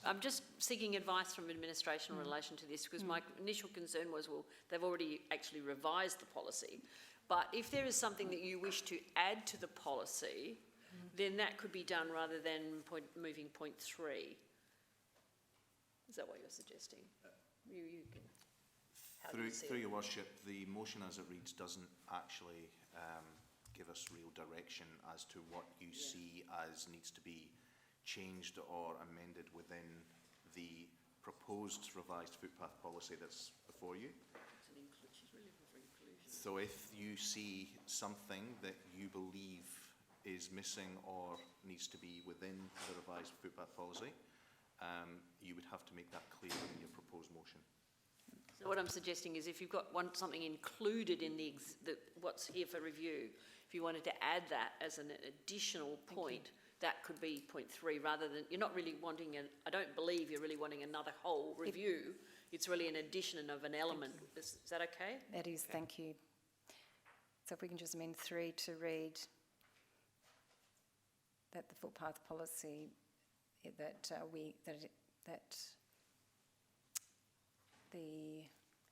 I'm just seeking advice from administration in relation to this because my initial concern was, well, they've already actually revised the policy. But if there is something that you wish to add to the policy, then that could be done rather than moving point 3. Is that what you're suggesting? You can. Through your worship, the motion as it reads doesn't actually give us real direction as to what you see as needs to be changed or amended within the proposed revised footpath policy that's before you. So if you see something that you believe is missing or needs to be within the revised footpath policy, you would have to make that clear in your proposed motion. So what I'm suggesting is if you've got something included in what's here for review, if you wanted to add that as an additional point, that could be point 3 rather than, you're not really wanting, I don't believe you're really wanting another whole review. It's really an addition of an element. Is that okay? That is, thank you. So if we can just amend 3 to read that the footpath policy, that the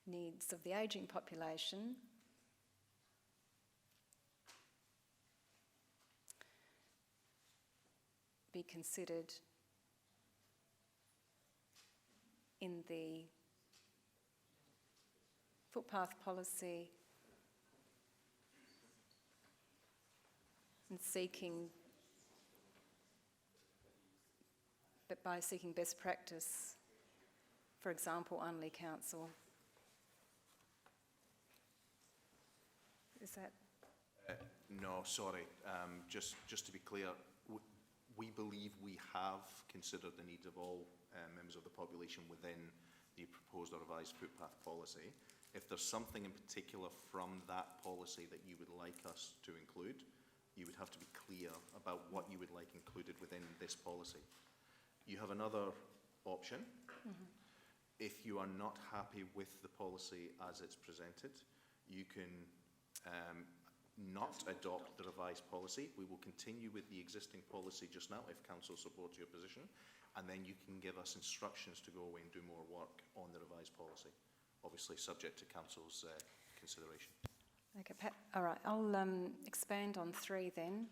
needs of the ageing population be considered in the footpath policy and by seeking best practice, for example, Unley Council. Is that? No, sorry. Just to be clear, we believe we have considered the needs of all members of the population within the proposed or revised footpath policy. If there's something in particular from that policy that you would like us to include, you would have to be clear about what you would like included within this policy. You have another option. Mm-hmm. If you are not happy with the policy as it's presented, you can not adopt the revised policy. We will continue with the existing policy just now if Council supports your position, and then you can give us instructions to go away and do more work on the revised policy, obviously subject to Council's consideration. Okay, Pat, all right, I'll expand on 3 then.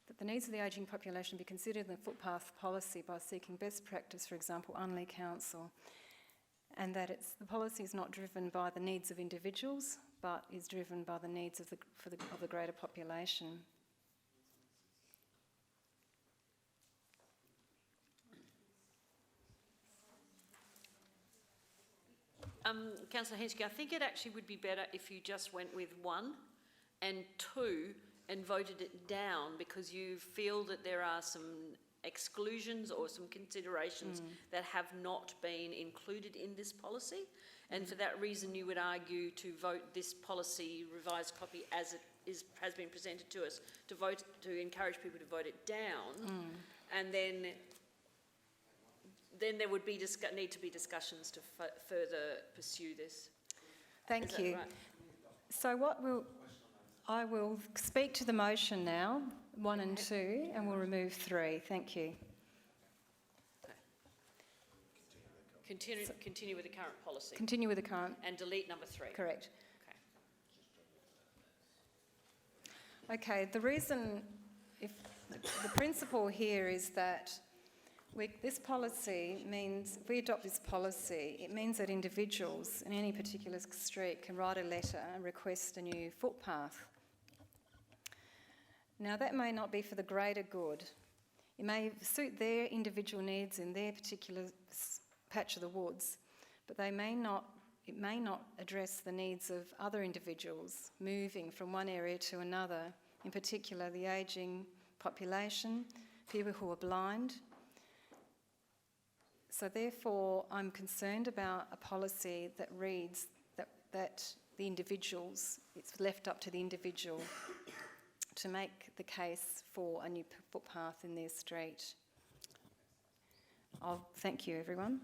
That the needs of the ageing population be considered in the footpath policy by seeking best practice, for example, Unley Council, and that the policy is not driven by the needs of individuals, but is driven by the needs of the greater population. Councillor Henschke, I think it actually would be better if you just went with 1 and 2 and voted it down because you feel that there are some exclusions or some considerations that have not been included in this policy. And for that reason, you would argue to vote this policy revised copy as it has been presented to us, to encourage people to vote it down. And then there would be need to be discussions to further pursue this. Thank you. Right? So I will speak to the motion now, 1 and 2, and we'll remove 3. Thank you. Okay. Continue with the current policy. Continue with the current. And delete number 3. Correct. Okay, the reason, the principle here is that this policy means, if we adopt this policy, it means that individuals in any particular street can write a letter and request a new footpath. Now, that may not be for the greater good. It may suit their individual needs in their particular patch of the woods, but it may not address the needs of other individuals moving from one area to another, in particular the ageing population, people who are blind. So therefore, I'm concerned about a policy that reads that the individuals, it's left up to the individual to make the case for a new footpath in their street. I'll thank you, everyone.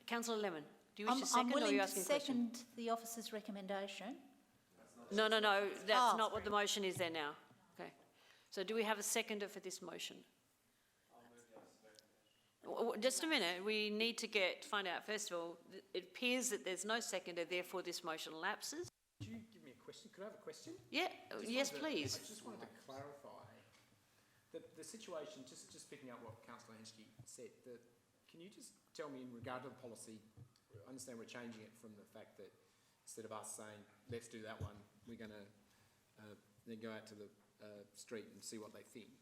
Councillor Lemon, do you wish to second, or are you asking a question? I'm willing to second the officer's recommendation. No, that's not what the motion is there now. Okay. So do we have a seconder for this motion? Just a minute, we need to find out, first of all, it appears that there's no seconder, therefore this motion lapses. Could you give me a question? Could I have a question? Yeah, yes, please. I just wanted to clarify that the situation, just picking up what Councillor Henschke said, the can you just tell me in regard to the policy, I understand we're changing it from the fact that instead of us saying, let's do that one, we're going to then go out to the street and see what they think.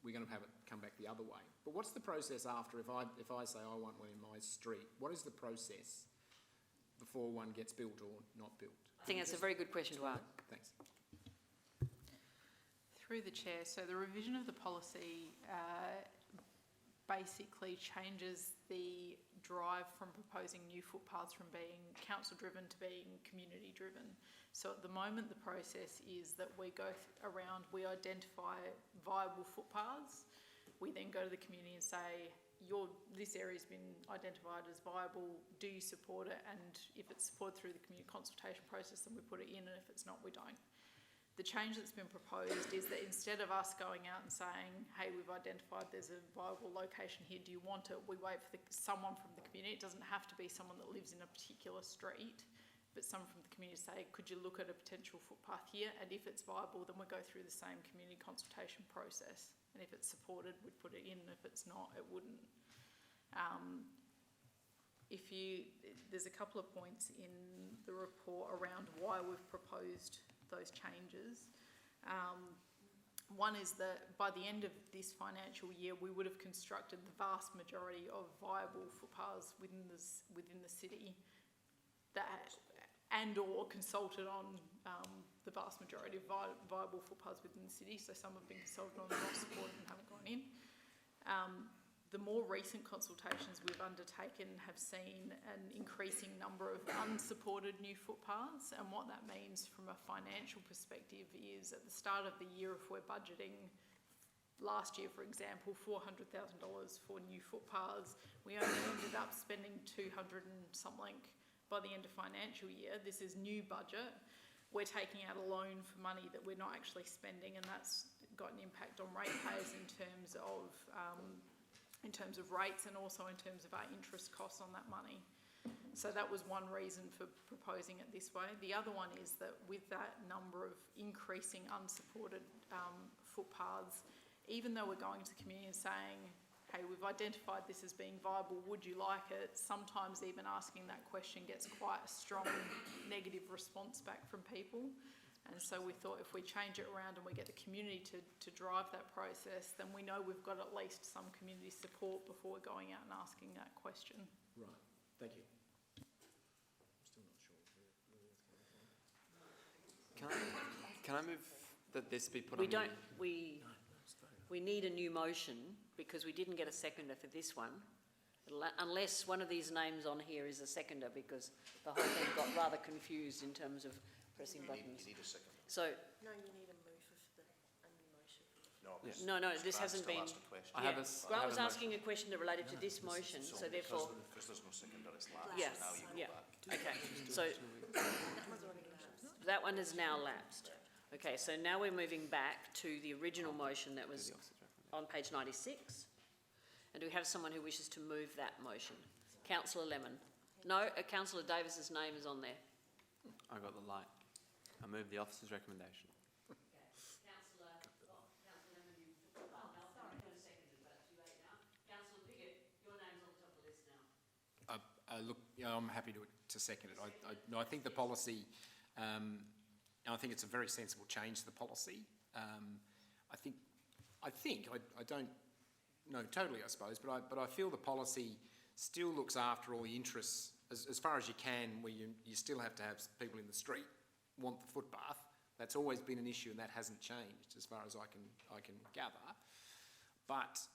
We're going to have it come back the other way. But what's the process after, if I say I want one in my street, what is the process before one gets built or not built? I think that's a very good question to ask. Thanks. Through the chair, so the revision of the policy basically changes the drive from proposing new footpaths from being council-driven to being community-driven. So at the moment, the process is that we go around, we identify viable footpaths, we then go to the community and say, this area's been identified as viable, do you support it? And if it's supported through the community consultation process, then we put it in, and if it's not, we don't. The change that's been proposed is that instead of us going out and saying, hey, we've identified there's a viable location here, do you want it? We wait for someone from the community. It doesn't have to be someone that lives in a particular street, but someone from the community say, could you look at a potential footpath here? And if it's viable, then we go through the same community consultation process. And if it's supported, we'd put it in. If it's not, it wouldn't. There's a couple of points in the report around why we've proposed those changes. One is that by the end of this financial year, we would have constructed the vast majority of viable footpaths within the city, and/or consulted on the vast majority of viable footpaths within the city. So some have been consulted on, not supported, and haven't gone in. The more recent consultations we've undertaken have seen an increasing number of unsupported new footpaths, and what that means from a financial perspective is at the start of the year, if we're budgeting last year, for example, $400,000 for new footpaths, we only ended up spending 200 and something by the end of financial year. This is new budget. We're taking out a loan for money that we're not actually spending, and that's got an impact on ratepayers in terms of rates, and also in terms of our interest costs on that money. So that was one reason for proposing it this way. The other one is that with that number of increasing unsupported footpaths, even though we're going to the community and saying, hey, we've identified this as being viable, would you like it? Sometimes even asking that question gets quite a strong negative response back from people. And so we thought if we change it around and we get the community to drive that process, then we know we've got at least some community support before we're going out and asking that question. Right, thank you. I'm still not sure where that's coming from. Can I move that this be put on? We need a new motion because we didn't get a seconder for this one, unless one of these names on here is a seconder, because the whole thing got rather confused in terms of pressing buttons. You need a second. So No, you need a move of a new motion. no, this hasn't been. Grant was asking a question that related to this motion, so therefore. Because there's no seconder, it's lapsed. Yeah, Now you go back. Okay, so that one has now lapsed. Okay, so now we're moving back to the original motion that was on page 96. And do we have someone who wishes to move that motion? Councillor Lemon. No, Councillor Davis's name is on there. I got the light. I move the officer's recommendation. Councillor Lemon, sorry, no seconded, but too late now. Councillor Piggott, your name's on the top of the list now. Look, I'm happy to second it. I think the policy, I think it's a very sensible change to the policy. I don't know totally, I suppose, but I feel the policy still looks after all the interests as far as you can, where you still have to have people in the street want the footpath. That's always been an issue, and that hasn't changed as far as I can gather. But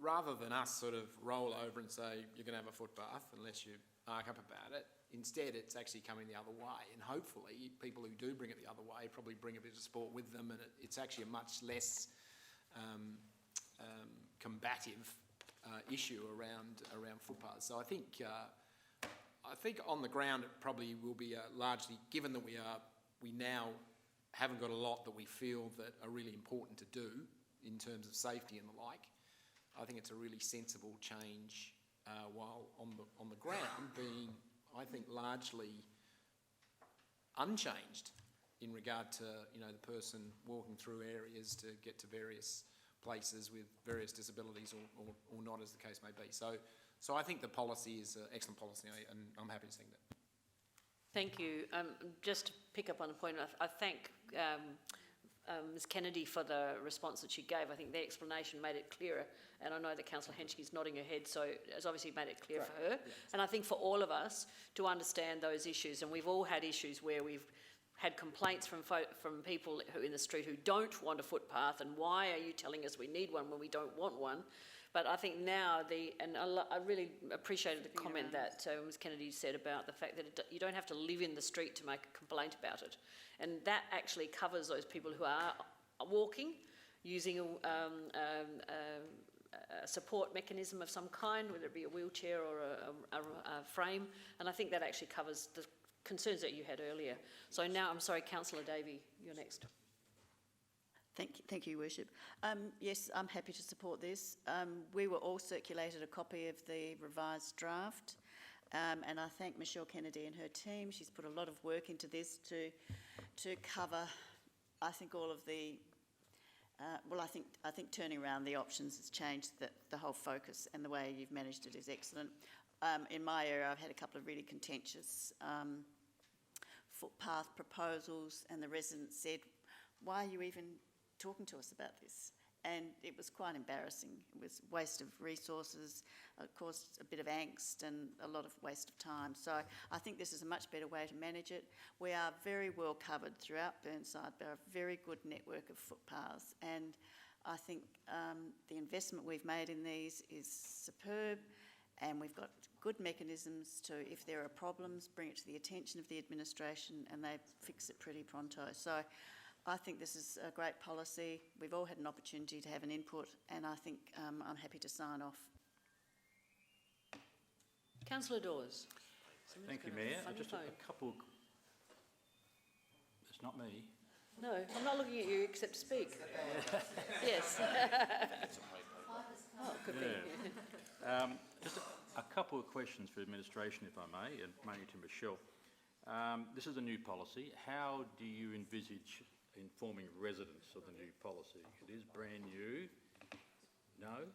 rather than us sort of roll over and say you're going to have a footpath unless you arc up about it, instead it's actually coming the other way, and hopefully people who do bring it the other way probably bring a bit of support with them, and it's actually a much less combative issue around footpaths. So I think on the ground it probably will be largely, given that we now haven't got a lot that we feel that are really important to do in terms of safety and the like. I think it's a really sensible change, while on the ground being, I think, largely unchanged in regard to the person walking through areas to get to various places with various disabilities or not, as the case may be. So So I think the policy is an excellent policy, and I'm happy to see that. Thank you. Just to pick up on the point, I thank Ms Kennedy for the response that she gave. I think the explanation made it clearer, and I know that Councillor Henschke's nodding her head, so it's obviously made it clear for her. Yes. And I think for all of us to understand those issues, and we've all had issues where we've had complaints from people who in the street who don't want a footpath, and why are you telling us we need one when we don't want one? But I think now, I really appreciated the comment that Ms Kennedy said about the fact that you don't have to live in the street to make a complaint about it. And that actually covers those people who are walking, using a support mechanism of some kind, whether it be a wheelchair or a frame. And I think that actually covers the concerns that you had earlier. So now, I'm sorry, Councillor Davey, you're next. Thank you, Worship. Yes, I'm happy to support this. We were all circulated a copy of the revised draft, and I thank Michelle Kennedy and her team. She's put a lot of work into this to cover, I think, all of the. I think turning around the options has changed the whole focus, and the way you've managed it is excellent. In my area, I've had a couple of really contentious footpath proposals, and the residents said, "Why are you even talking to us about this?" And it was quite embarrassing. It was waste of resources, it caused a bit of angst and a lot of waste of time. So I think this is a much better way to manage it. We are very well covered throughout Burnside. There are a very good network of footpaths, and I think the investment we've made in these is superb, and we've got good mechanisms to, if there are problems, bring it to the attention of the administration, and they fix it pretty pronto. So I think this is a great policy. We've all had an opportunity to have an input, and I think I'm happy to sign off. Councillor Dawes. Thank you, Mayor. Just a couple. It's not me. No, I'm not looking at you except to speak. Yes. Oh, could be. Just a couple of questions for administration, if I may, and mainly to Michelle. This is a new policy. How do you envisage informing residents of the new policy? It is brand new. No?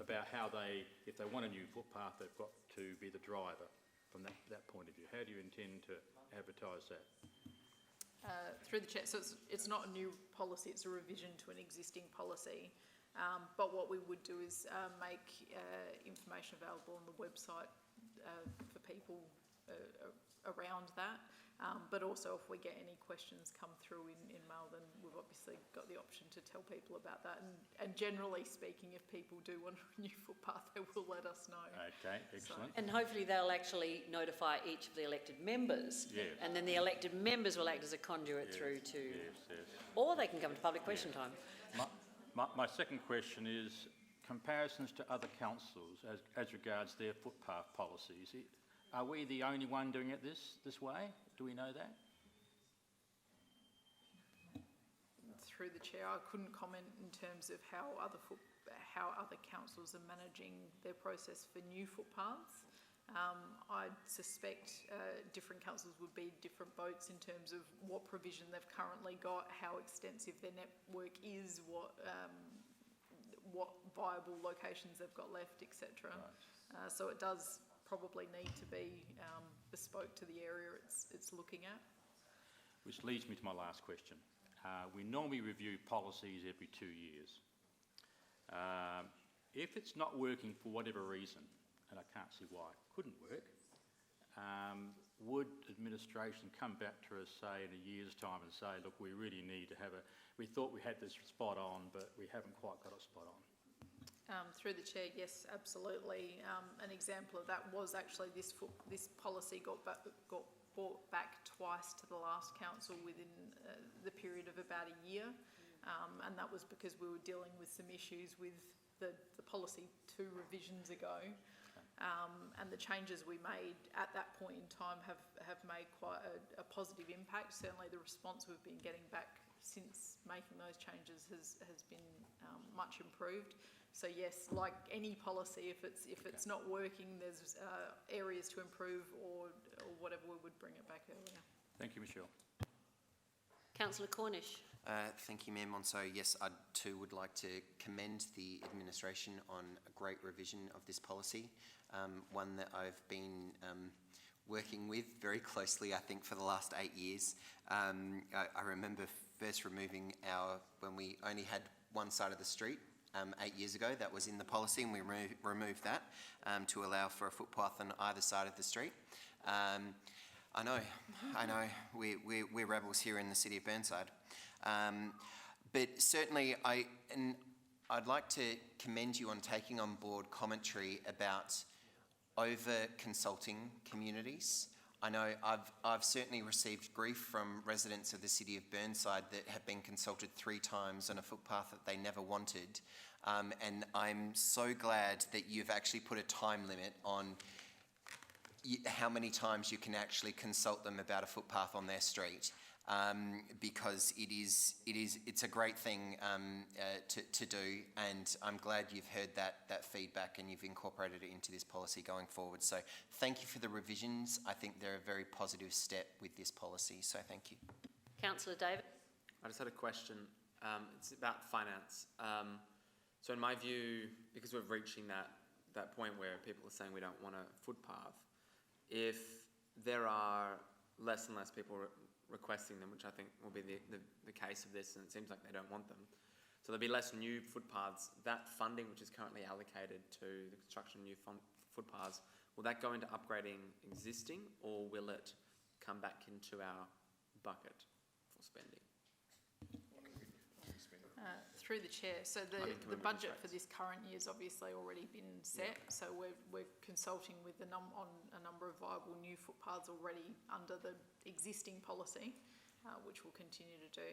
About how if they want a new footpath, they've got to be the driver from that point of view. How do you intend to advertise that? Through the chair, so it's not a new policy, it's a revision to an existing policy. But what we would do is make information available on the website for people around that. But also if we get any questions come through in mail, then we've obviously got the option to tell people about that. And generally speaking, if people do want a new footpath, they will let us know. Okay, excellent. And hopefully they'll actually notify each of the elected members. Yes. And then the elected members will act as a conduit through to... Yes. Or they can come to public question time. My second question is comparisons to other councils as regards their footpath policies. Are we the only one doing it this way? Do we know that? Through the chair, I couldn't comment in terms of how other councils are managing their process for new footpaths. I suspect different councils would be different boats in terms of what provision they've currently got, how extensive their network is, what viable locations they've got left, etc. Right. So it does probably need to be bespoke to the area it's looking at. Which leads me to my last question. We normally review policies every 2 years. If it's not working for whatever reason, and I can't see why it couldn't work, would administration come back to us, say, in a year's time and say, look, we really need to have we thought we had this spot on, but we haven't quite got it spot on? Through the chair, yes, absolutely. An example of that was actually this policy got brought back twice to the last council within the period of about a year, and that was because we were dealing with some issues with the policy 2 revisions ago. And the changes we made at that point in time have made quite a positive impact. Certainly the response we've been getting back since making those changes has been much improved. So yes, like any policy, if it's not working, there's areas to improve or whatever, we would bring it back earlier. Thank you, Michelle. Councillor Cornish. Thank you, Mayor Monceau. Yes, I too would like to commend the administration on a great revision of this policy, one that I've been working with very closely, I think, for the last 8 years. I remember first removing when we only had one side of the street 8 years ago. That was in the policy, and we removed that to allow for a footpath on either side of the street. I know, we're rebels here in the city of Burnside. But certainly I'd like to commend you on taking on board commentary about over-consulting communities. I know I've certainly received grief from residents of the city of Burnside that have been consulted 3 times on a footpath that they never wanted. And I'm so glad that you've actually put a time limit on how many times you can actually consult them about a footpath on their street, because it's a great thing to do, and I'm glad you've heard that feedback and you've incorporated it into this policy going forward. So thank you for the revisions. I think they're a very positive step with this policy, so thank you. Councillor David. I just had a question. It's about finance. So in my view, because we're reaching that point where people are saying we don't want a footpath, if there are less and less people requesting them, which I think will be the case of this, and it seems like they don't want them, so there'll be less new footpaths. That funding, which is currently allocated to the construction of new footpaths, will that go into upgrading existing, or will it come back into our bucket for spending? Through the chair. So the budget for this current year has obviously already been set. Yeah. So we're consulting with on a number of viable new footpaths already under the existing policy, which we'll continue to do.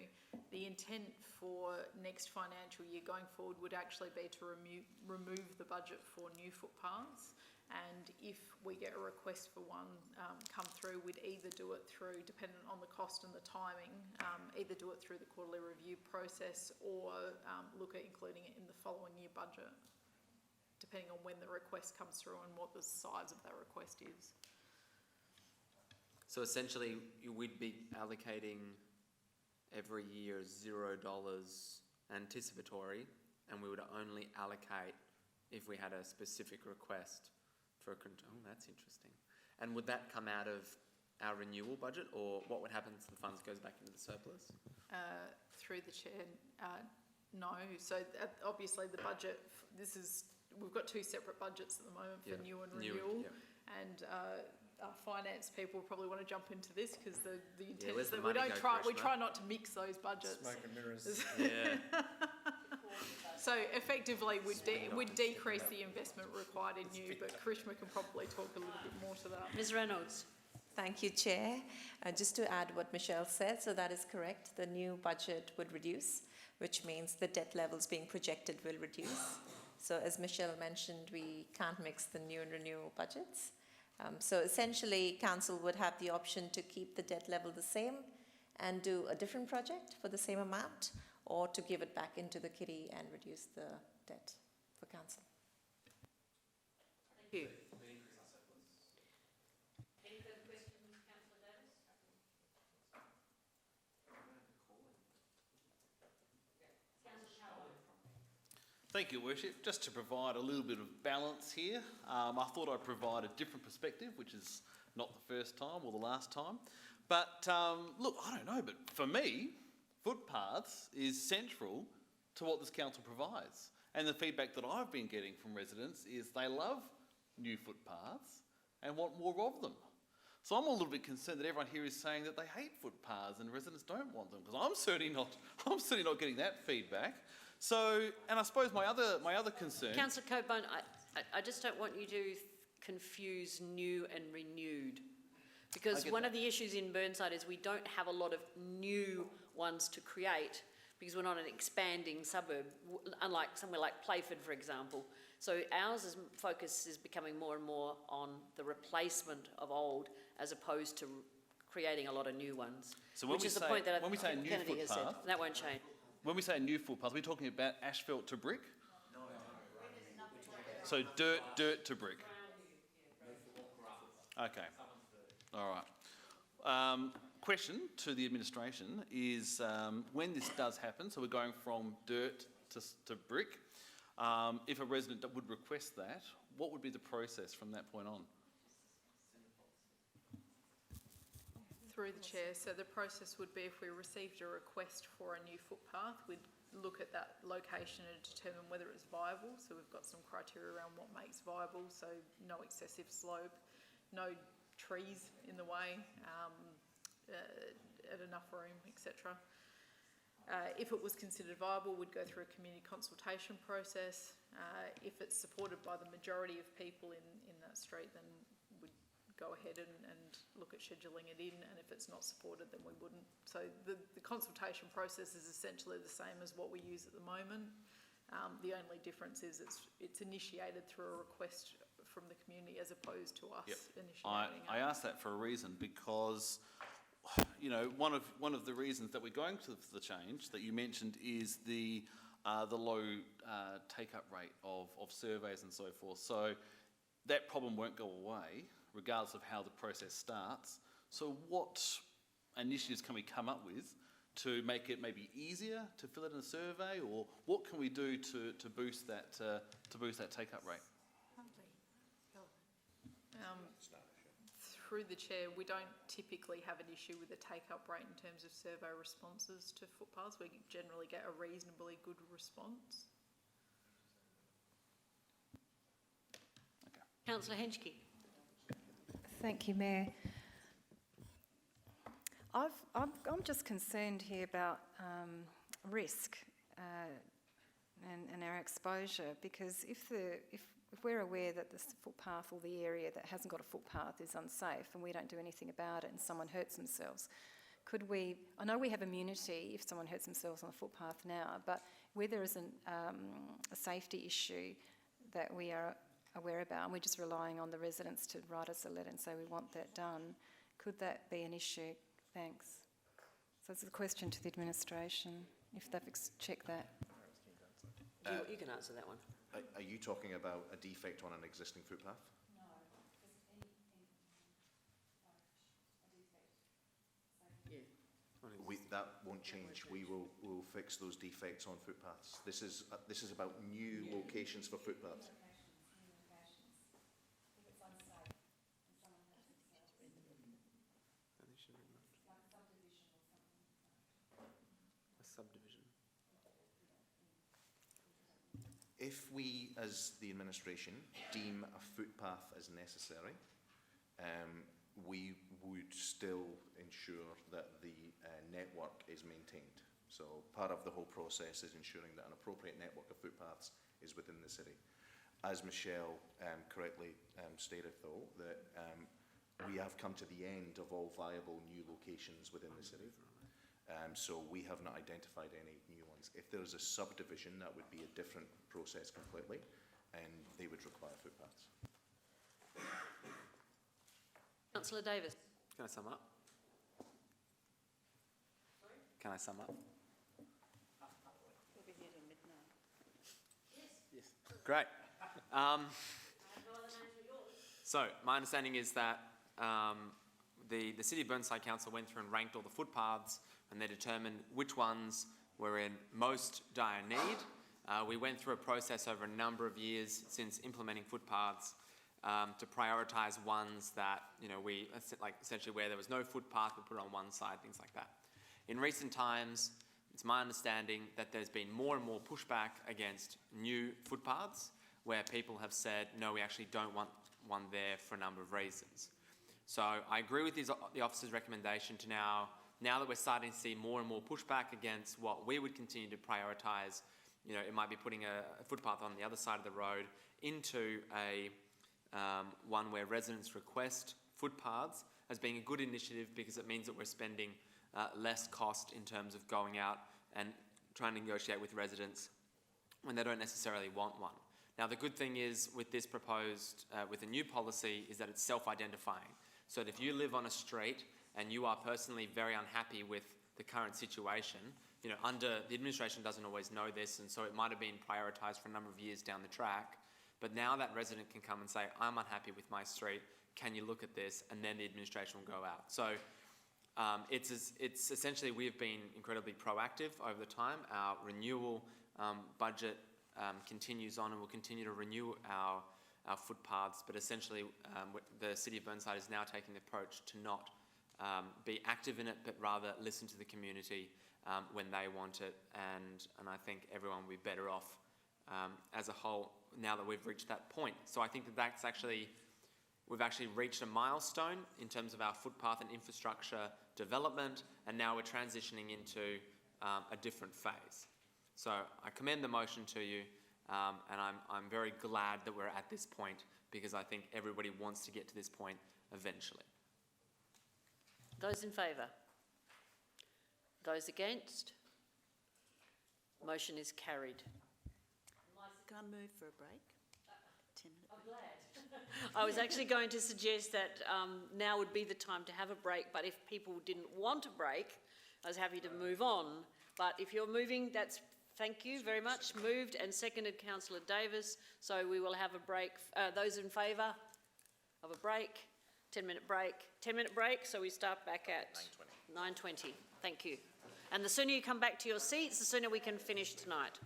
The intent for next financial year going forward would actually be to remove the budget for new footpaths. And if we get a request for one come through, we'd either do it through, dependent on the cost and the timing, either do it through the quarterly review process or look at including it in the following year budget, depending on when the request comes through and what the size of that request is. So essentially, we'd be allocating every year $0 anticipatory, and we would only allocate if we had a specific request. Oh, that's interesting. And would that come out of our renewal budget, or what would happen if the funds goes back into the surplus? Through the chair, no. So obviously the budget, we've got 2 separate budgets at the moment for new and renewal, and our finance people probably want to jump into this because the intent is that we try not to mix those budgets. Smoke and mirrors. Yeah. So effectively, we'd decrease the investment required in new, but Karishma can probably talk a little bit more to that. Ms Reynolds. Thank you, Chair. Just to add what Michelle said, so that is correct. The new budget would reduce, which means the debt levels being projected will reduce. So as Michelle mentioned, we can't mix the new and renewal budgets. So essentially, Council would have the option to keep the debt level the same and do a different project for the same amount, or to give it back into the kitty and reduce the debt for Council. Thank you. Any further questions, Councillor Davis? Thank you, Worship. Just to provide a little bit of balance here, I thought I'd provide a different perspective, which is not the first time or the last time. But look, I don't know, but for me, footpaths is central to what this council provides. And the feedback that I've been getting from residents is they love new footpaths and want more of them. So I'm a little bit concerned that everyone here is saying that they hate footpaths and residents don't want them, because I'm certainly not getting that feedback. So, and I suppose my other concern... Councillor Cockburn, I just don't want you to confuse new and renewed, because one of the issues in Burnside is we don't have a lot of new ones to create, because we're not an expanding suburb, unlike somewhere like Playford, for example. So ours focus is becoming more and more on the replacement of old, as opposed to creating a lot of new ones. So when we say new Kennedy has said. That won't change. When we say new footpaths, are we talking about asphalt to brick? No. So dirt to brick. Okay. All right. question to the administration is when this does happen, so we're going from dirt to brick, if a resident would request that, what would be the process from that point on? Through the chair, so the process would be if we received a request for a new footpath, we'd look at that location and determine whether it's viable. So we've got some criteria around what makes viable, so no excessive slope, no trees in the way, at enough room, etc. If it was considered viable, we'd go through a community consultation process. If it's supported by the majority of people in that street, then we'd go ahead and look at scheduling it in, and if it's not supported, then we wouldn't. So the consultation process is essentially the same as what we use at the moment. The only difference is it's initiated through a request from the community as opposed to us initiating it. I asked that for a reason because, you know, one of the reasons that we're going to the change that you mentioned is the low take-up rate of surveys and so forth. So that problem won't go away regardless of how the process starts. So what initiatives can we come up with to make it maybe easier to fill it in a survey, or what can we do to boost that take-up rate? Through the chair, we don't typically have an issue with the take-up rate in terms of survey responses to footpaths. We generally get a reasonably good response. Okay. Councillor Henschke. Thank you, Mayor. I'm just concerned here about risk and our exposure, because if we're aware that the footpath or the area that hasn't got a footpath is unsafe and we don't do anything about it and someone hurts themselves, could we, I know we have immunity if someone hurts themselves on the footpath now, but where there isn't a safety issue that we are aware about and we're just relying on the residents to write us a letter and say we want that done, could that be an issue? Thanks. So it's a question to the administration, if they've checked that. You can answer that one. Are you talking about a defect on an existing footpath? That won't change. We'll fix those defects on footpaths. This is about new locations for footpaths. Subdivision. If we, as the administration, deem a footpath as necessary, we would still ensure that the network is maintained. So part of the whole process is ensuring that an appropriate network of footpaths is within the city. As Michelle correctly stated, though, that we have come to the end of all viable new locations within the city. So we have not identified any new ones. If there is a subdivision, that would be a different process completely, and they would require footpaths. Councillor Davis. Can I sum up? Can I sum up? We'll be here till midnight. Yes. Great. So my understanding is that the City of Burnside Council went through and ranked all the footpaths, and they determined which ones were in most dire need. We went through a process over a number of years since implementing footpaths to prioritise ones that, you know, we, like essentially where there was no footpath, we put it on one side, things like that. In recent times, it's my understanding that there's been more and more pushback against new footpaths where people have said, no, we actually don't want one there for a number of reasons. So I agree with the officer's recommendation to now that we're starting to see more and more pushback against what we would continue to prioritise, you know, it might be putting a footpath on the other side of the road into a one where residents request footpaths as being a good initiative, because it means that we're spending less cost in terms of going out and trying to negotiate with residents when they don't necessarily want one. Now, the good thing is with this proposed, with the new policy, is that it's self-identifying. So that if you live on a street and you are personally very unhappy with the current situation, you know, the administration doesn't always know this, and so it might have been prioritised for a number of years down the track. But now that resident can come and say, I'm unhappy with my street, can you look at this? And then the administration will go out. So it's essentially we've been incredibly proactive over the time. Our renewal budget continues on, and we'll continue to renew our footpaths, but essentially the City of Burnside is now taking the approach to not be active in it, but rather listen to the community when they want it, and I think everyone will be better off as a whole now that we've reached that point. So I think we've actually reached a milestone in terms of our footpath and infrastructure development, and now we're transitioning into a different phase. So I commend the motion to you, and I'm very glad that we're at this point, because I think everybody wants to get to this point eventually. Those in favour? Those against? Motion is carried. Can I move for a break? 10-minute break. I'm glad. I was actually going to suggest that now would be the time to have a break, but if people didn't want a break, I was happy to move on. But if you're moving, thank you very much. Moved and seconded, Councillor Davis. So we will have a break. Those in favour of a break? 10-minute break. 10-minute break, so we start back at 9:20. Thank you. And the sooner you come back to your seats, the sooner we can finish tonight.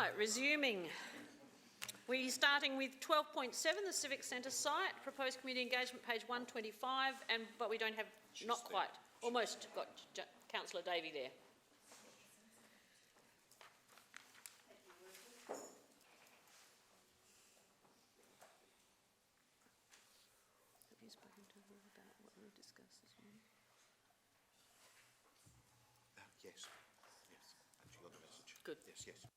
Right, resuming. We're starting with 12.7, the Civic Centre site, proposed community engagement, page 125, but we don't have, not quite, almost got Councillor Davey there. Have you spoken to her about what we've discussed this morning? Yes, yes. And she got the message. Good. Yes, yes.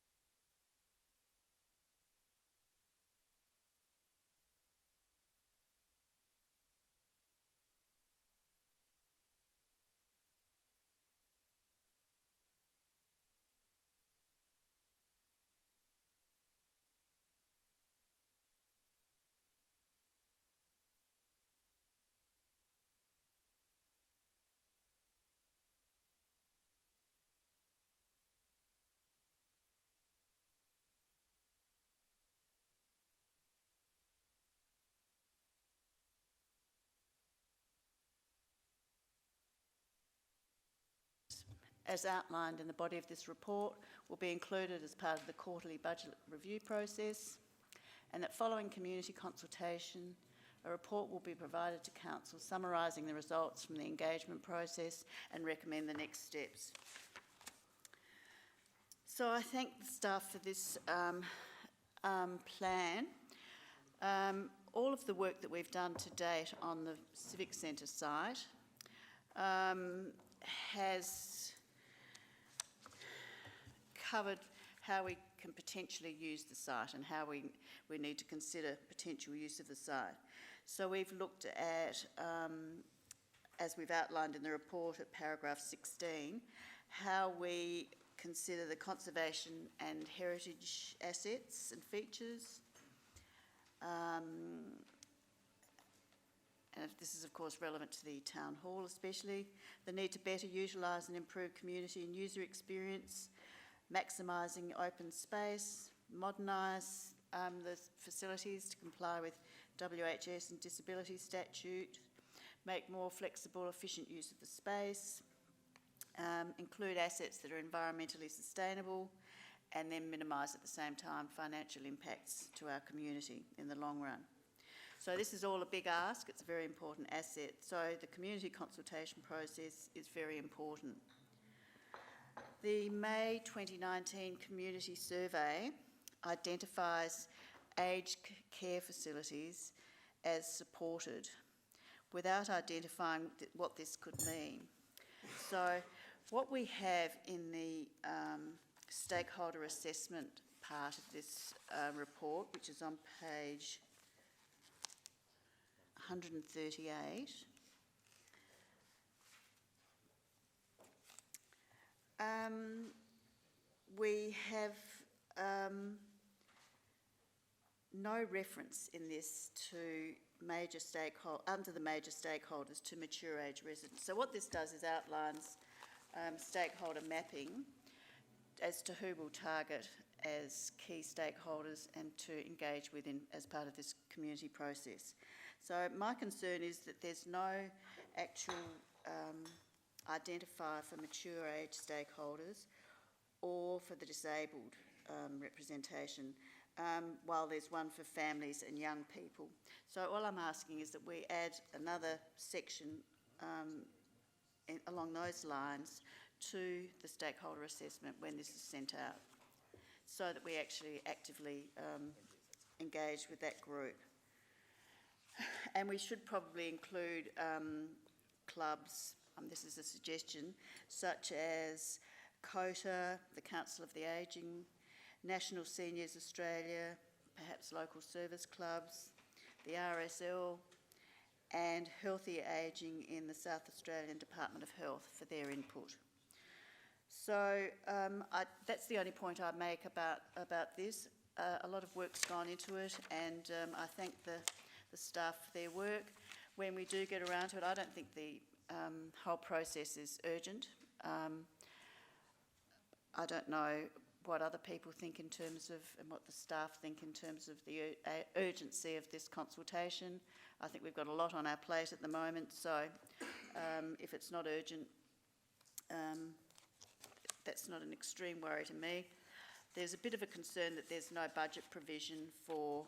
As outlined in the body of this report, will be included as part of the quarterly budget review process, and that following community consultation, a report will be provided to Council summarising the results from the engagement process and recommend the next steps. So I thank the staff for this plan. All of the work that we've done to date on the Civic Centre site has covered how we can potentially use the site and how we need to consider potential use of the site. So we've looked at, as we've outlined in the report at paragraph 16, how we consider the conservation and heritage assets and features. And this is of course relevant to the Town Hall especially, the need to better utilise and improve community and user experience, maximising open space, modernise the facilities to comply with WHS and disability statute, make more flexible, efficient use of the space, include assets that are environmentally sustainable, and then minimise at the same time financial impacts to our community in the long run. So this is all a big ask, it's a very important asset. So the community consultation process is very important. The May 2019 community survey identifies aged care facilities as supported without identifying what this could mean. So what we have in the stakeholder assessment part of this report, which is on page 138, we have no reference in this to under the major stakeholders to mature age residents. So what this does is outlines stakeholder mapping as to who we'll target as key stakeholders and to engage with as part of this community process. So my concern is that there's no actual identifier for mature age stakeholders or for the disabled representation, while there's one for families and young people. So all I'm asking is that we add another section along those lines to the stakeholder assessment when this is sent out, so that we actually actively engage with that group. And we should probably include clubs, this is a suggestion, such as COTA, the Council of the Ageing, National Seniors Australia, perhaps local service clubs, the RSL, and Healthy Ageing in the South Australian Department of Health for their input. So that's the only point I make about this. A lot of work's gone into it, and I thank the staff for their work. When we do get around to it, I don't think the whole process is urgent. I don't know what other people think in terms of, and what the staff think in terms of the urgency of this consultation. I think we've got a lot on our plate at the moment, so if it's not urgent, that's not an extreme worry to me. there's a bit of a concern that there's no budget provision for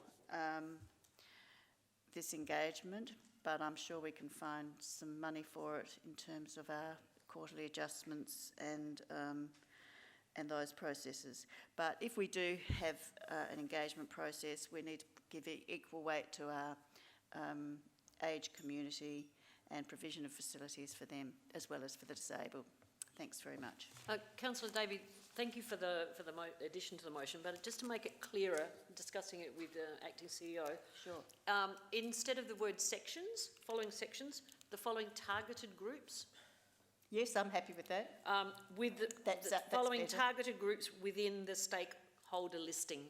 this engagement, but I'm sure we can find some money for it in terms of our quarterly adjustments and those processes. But if we do have an engagement process, we need to give equal weight to our aged community and provision of facilities for them as well as for the disabled. Thanks very much. Councillor Davey, thank you for the addition to the motion, but just to make it clearer, discussing it with the acting CEO. Sure. Instead of the word sections, following sections, the following targeted groups. Yes, I'm happy with that. With the following targeted groups within the stakeholder listing.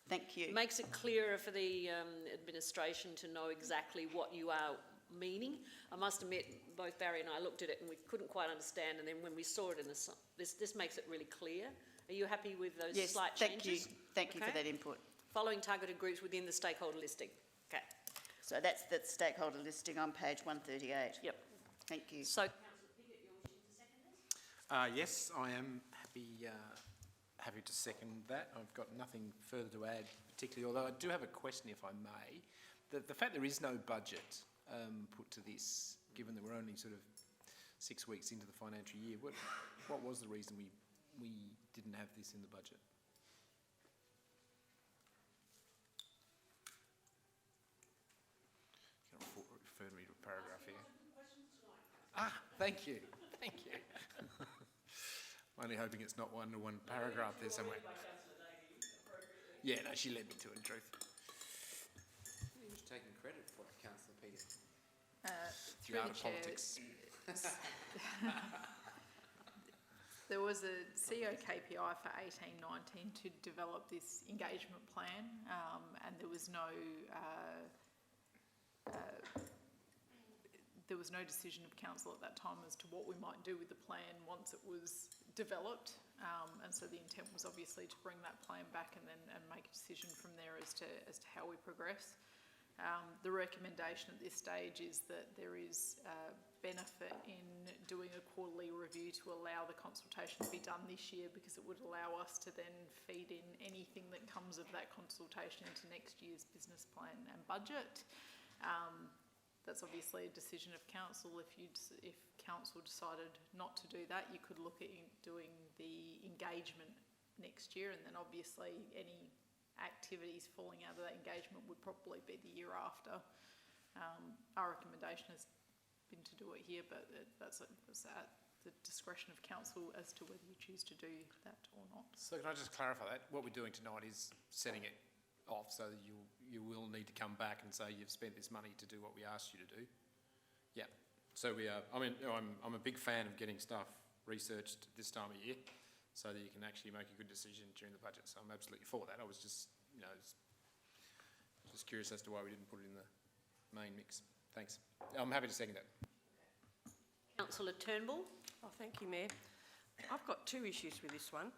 Thank you. It makes it clearer for the administration to know exactly what you are meaning. I must admit, both Barry and I looked at it and we couldn't quite understand, and then when we saw it in this makes it really clear. Are you happy with those slight changes? Thank you for that input. Following targeted groups within the stakeholder listing. Okay. So that's the stakeholder listing on page 138. Yep. Thank you. So, Councillor Piggott, you're wishing to second this? Yes, I am happy to second that. I've got nothing further to add particularly, although I do have a question, if I may. The fact there is no budget put to this, given that we're only sort of 6 weeks into the financial year, what was the reason we didn't have this in the budget? Can I refer me to a paragraph here? Thank you. Thank you. I'm only hoping it's not one-to-one paragraph there somewhere. Yeah, no, she led me to it, in truth. He was taking credit for it, Councillor Peter. Through the chair, politics. there was a CEO KPI for 18-19 to develop this engagement plan, and there was no decision of council at that time as to what we might do with the plan once it was developed, and so the intent was obviously to bring that plan back and make a decision from there as to how we progress. The recommendation at this stage is that there is benefit in doing a quarterly review to allow the consultation to be done this year, because it would allow us to then feed in anything that comes of that consultation into next year's business plan and budget. That's obviously a decision of council. If council decided not to do that, you could look at doing the engagement next year, and then obviously any activities falling out of that engagement would probably be the year after. Our recommendation has been to do it here, but that's at the discretion of council as to whether you choose to do that or not. So can I just clarify that? What we're doing tonight is setting it off so that you will need to come back and say you've spent this money to do what we asked you to do. Yeah. So we are. I mean, I'm a big fan of getting stuff researched this time of year, so that you can actually make a good decision during the budget. So I'm absolutely for that. I was just, just curious as to why we didn't put it in the main mix. Thanks. I'm happy to second that. Councillor Turnbull. Oh, thank you, Mayor. I've got two issues with this one.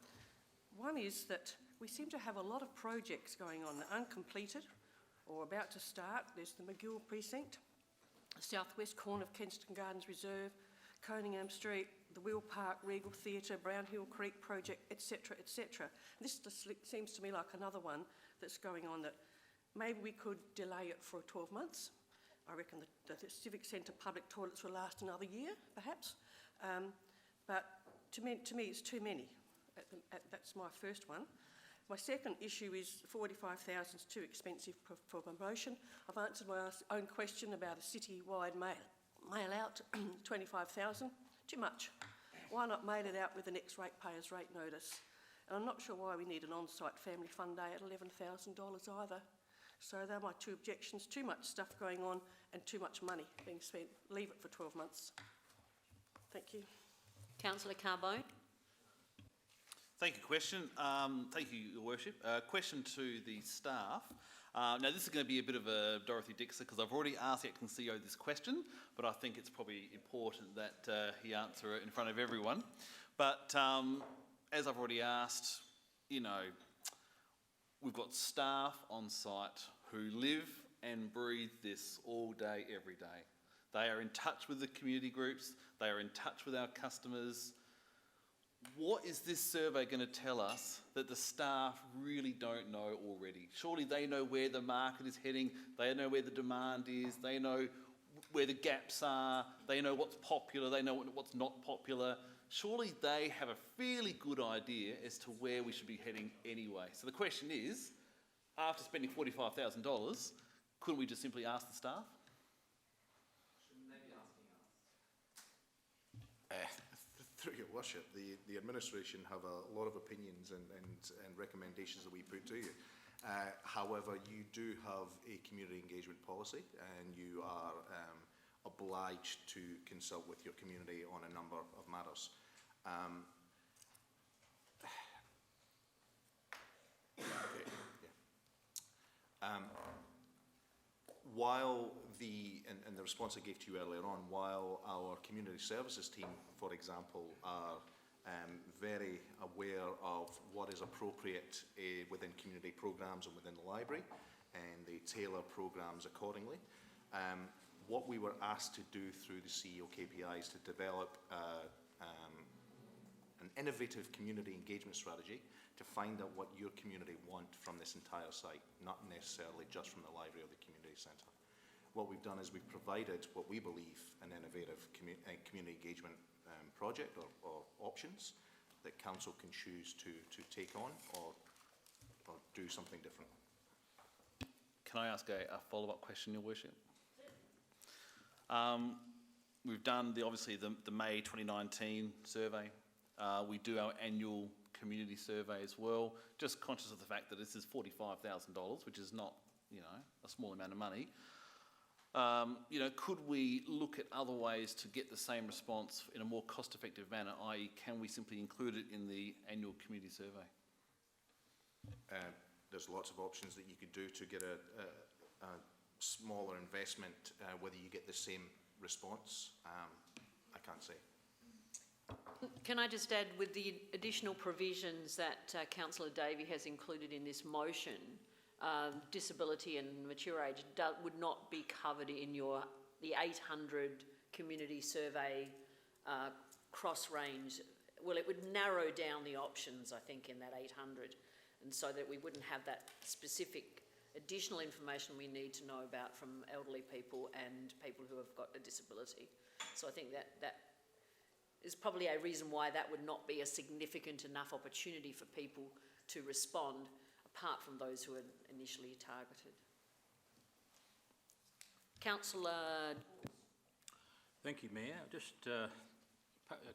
One is that we seem to have a lot of projects going on that are uncompleted or about to start. There's the McGill Precinct, the southwest corner of Kensington Gardens Reserve, Coningham Street, the Wheel Park, Regal Theatre, Brownhill Creek project, etc., etc. This just seems to me like another one that's going on that maybe we could delay it for 12 months. I reckon the Civic Centre public toilets will last another year, perhaps. But to me, it's too many. That's my first one. My second issue is 45,000 is too expensive for promotion. I've answered my own question about a city-wide mail out, 25,000, too much. Why not mail it out with the next ratepayers rate notice? And I'm not sure why we need an on-site family fun day at $11,000 either. So they're my two objections: too much stuff going on and too much money being spent. Leave it for 12 months. Thank you. Councillor Carbone. Thank you, thank you, Your Worship. Question to the staff. Now, this is going to be a bit of a Dorothy Dixer, because I've already asked the Acting CEO this question, but I think it's probably important that he answer it in front of everyone. But as I've already asked, we've got staff on site who live and breathe this all day, every day. They are in touch with the community groups. They are in touch with our customers. what is this survey going to tell us that the staff really don't know already? Surely they know where the market is heading, they know where the demand is, they know where the gaps are, they know what's popular, they know what's not popular. Surely they have a fairly good idea as to where we should be heading anyway. So the question is, after spending $45,000, couldn't we just simply ask the staff? Through your worship, the administration have a lot of opinions and recommendations that we put to you. However, you do have a community engagement policy and you are obliged to consult with your community on a number of matters. While and the response I gave to you earlier on, while our community services team, for example, are very aware of what is appropriate within community programmes and within the library, and they tailor programmes accordingly, what we were asked to do through the CEO KPIs to develop an innovative community engagement strategy to find out what your community want from this entire site, not necessarily just from the library or the community centre. What we've done is we've provided what we believe an innovative community engagement project or options that council can choose to take on or do something different. Can I ask a follow-up question, Your Worship? We've done obviously the May 2019 survey. We do our annual community survey as well. Just conscious of the fact that this is $45,000, which is not, a small amount of money. Could we look at other ways to get the same response in a more cost-effective manner, i.e. can we simply include it in the annual community survey? There's lots of options that you could do to get a smaller investment, whether you get the same response, I can't say. Can I just add, with the additional provisions that Councillor Davey has included in this motion, disability and mature age would not be covered in the 800 community survey cross-range. Well, it would narrow down the options, I think, in that 800, and so that we wouldn't have that specific additional information we need to know about from elderly people and people who have got a disability. So I think that is probably a reason why that would not be a significant enough opportunity for people to respond, apart from those who are initially targeted. Councillor. Thank you, Mayor. Just a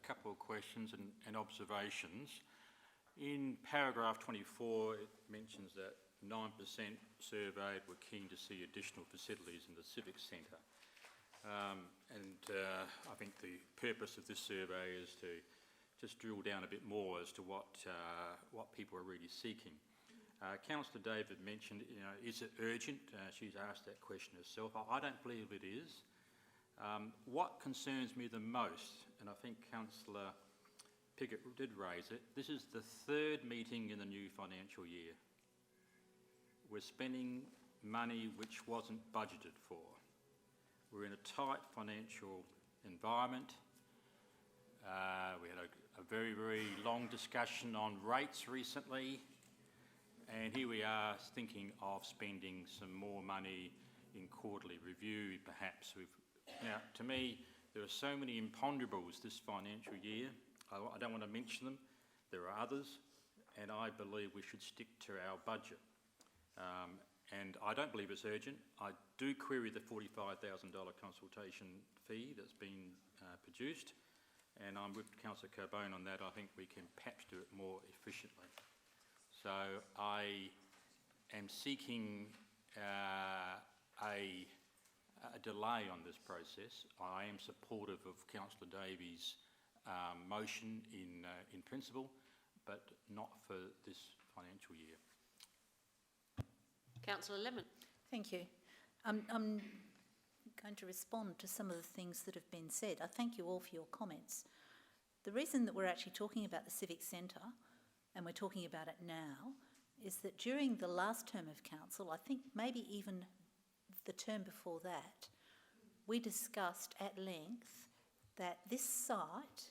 couple of questions and observations. In paragraph 24, it mentions that 9% surveyed were keen to see additional facilities in the Civic Centre. I think the purpose of this survey is to just drill down a bit more as to what people are really seeking. Councillor David mentioned, is it urgent? She's asked that question herself. I don't believe it is. What concerns me the most, and I think Councillor Piggott did raise it, this is the third meeting in the new financial year. We're spending money which wasn't budgeted for. We're in a tight financial environment. We had a very, very long discussion on rates recently, and here we are thinking of spending some more money in quarterly review, perhaps. Now, to me, there are so many imponderables this financial year. I don't want to mention them. There are others, and I believe we should stick to our budget. And I don't believe it's urgent. I do query the $45,000 consultation fee that's been produced, and I'm with Councillor Carbone on that. I think we can perhaps do it more efficiently. So I am seeking a delay on this process. I am supportive of Councillor Davies' motion in principle, but not for this financial year. Councillor Lemon. Thank you. I'm going to respond to some of the things that have been said. I thank you all for your comments. The reason that we're actually talking about the Civic Centre, and we're talking about it now, is that during the last term of council, I think maybe even the term before that, we discussed at length that this site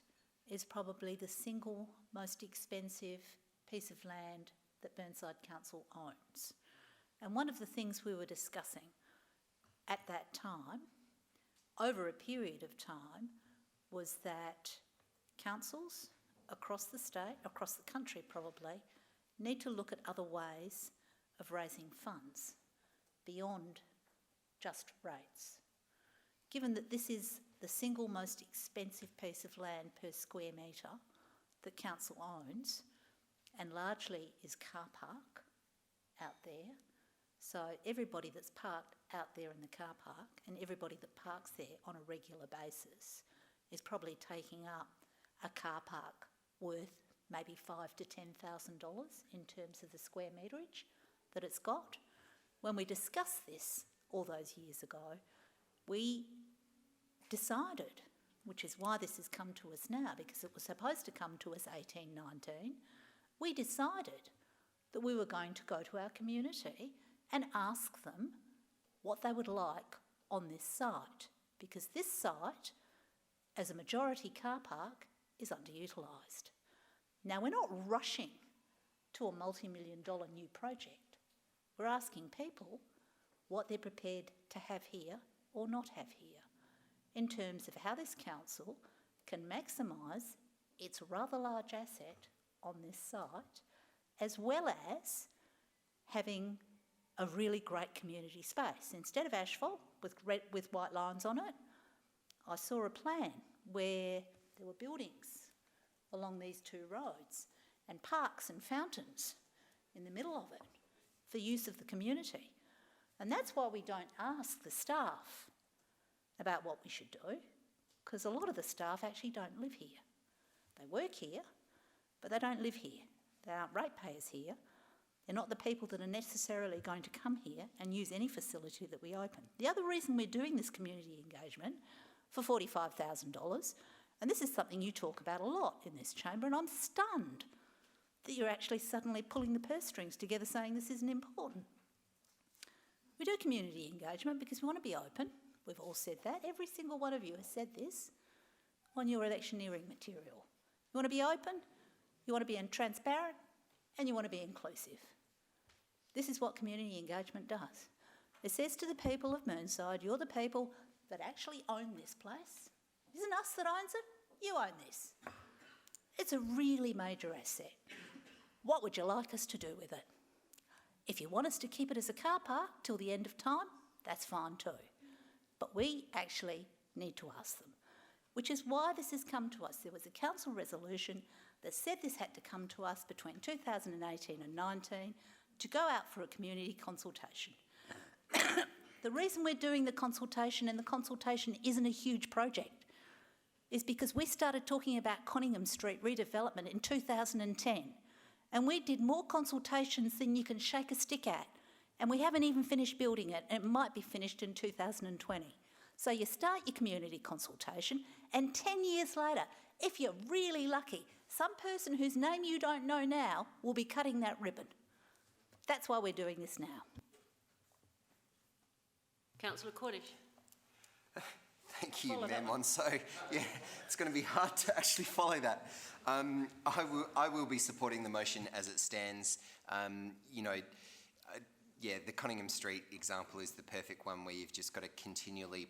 is probably the single most expensive piece of land that Burnside Council owns. And one of the things we were discussing at that time, over a period of time, was that councils across the state, across the country probably, need to look at other ways of raising funds beyond just rates. Given that this is the single most expensive piece of land per square metre that council owns, and largely is car park out there, so everybody that's parked out there in the car park and everybody that parks there on a regular basis is probably taking up a car park worth maybe $5,000 to $10,000 in terms of the square meterage that it's got. When we discussed this all those years ago, we decided, which is why this has come to us now, because it was supposed to come to us 18-19, we decided that we were going to go to our community and ask them what they would like on this site, because this site, as a majority car park, is underutilised. Now, we're not rushing to a multi-million-dollar new project. We're asking people what they're prepared to have here or not have here in terms of how this council can maximise its rather large asset on this site, as well as having a really great community space. Instead of asphalt with white lines on it, I saw a plan where there were buildings along these two roads and parks and fountains in the middle of it for use of the community. And that's why we don't ask the staff about what we should do, because a lot of the staff actually don't live here. They work here, but they don't live here. They aren't ratepayers here. They're not the people that are necessarily going to come here and use any facility that we open. The other reason we're doing this community engagement for $45,000, and this is something you talk about a lot in this chamber, and I'm stunned that you're actually suddenly pulling the purse strings together saying this isn't important. We do community engagement because we want to be open. We've all said that. Every single one of you has said this on your electioneering material. You want to be open, you want to be transparent, and you want to be inclusive. This is what community engagement does. It says to the people of Burnside, you're the people that actually own this place. It isn't us that owns it, you own this. It's a really major asset. What would you like us to do with it? If you want us to keep it as a car park till the end of time, that's fine too. But we actually need to ask them, which is why this has come to us. There was a council resolution that said this had to come to us between 2018 and 19 to go out for a community consultation. The reason we're doing the consultation, and the consultation isn't a huge project, is because we started talking about Conyngham Street redevelopment in 2010, and we did more consultations than you can shake a stick at, and we haven't even finished building it, and it might be finished in 2020. So you start your community consultation, and 10 years later, if you're really lucky, some person whose name you don't know now will be cutting that ribbon. That's why we're doing this now. Councillor Cordish. Thank you, Follow that Mayor one. Monso. Yeah, it's going to be hard to actually follow that. I will be supporting the motion as it stands. Yeah, the Conyngham Street example is the perfect one where you've just got to continually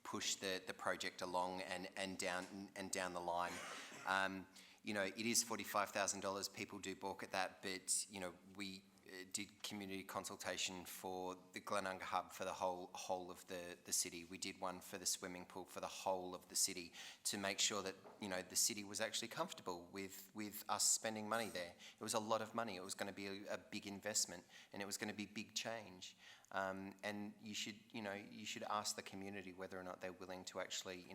push the project along and down the line. It is $45,000. People do balk at that, but we did community consultation for the Glenunga Hub for the whole of the city. We did one for the swimming pool for the whole of the city to make sure that the city was actually comfortable with us spending money there. It was a lot of money. It was going to be a big investment, and it was going to be big change. And you should ask the community whether or not they're willing to actually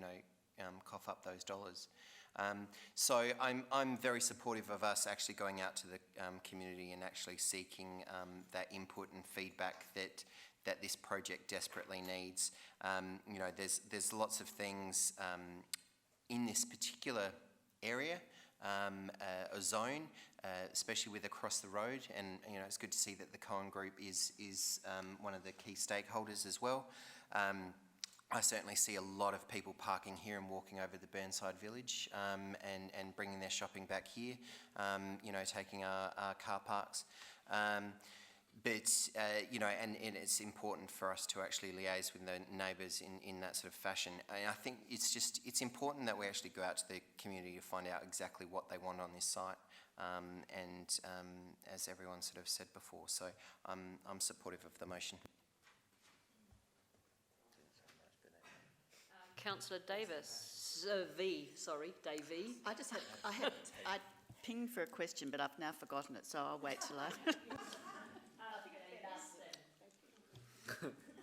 cough up those dollars. So I'm very supportive of us actually going out to the community and actually seeking that input and feedback that this project desperately needs. There's lots of things in this particular area, a zone, especially with across the road, and it's good to see that the Cohen Group is one of the key stakeholders as well. I certainly see a lot of people parking here and walking over the Burnside village and bringing their shopping back here, taking our car parks. You know, and it's important for us to actually liaise with the neighbours in that sort of fashion. And I think it's important that we actually go out to the community to find out exactly what they want on this site. As everyone sort of said before, so I'm supportive of the motion. Councillor Davis, Davey. I pinged for a question, but I've now forgotten it, so I'll wait till later.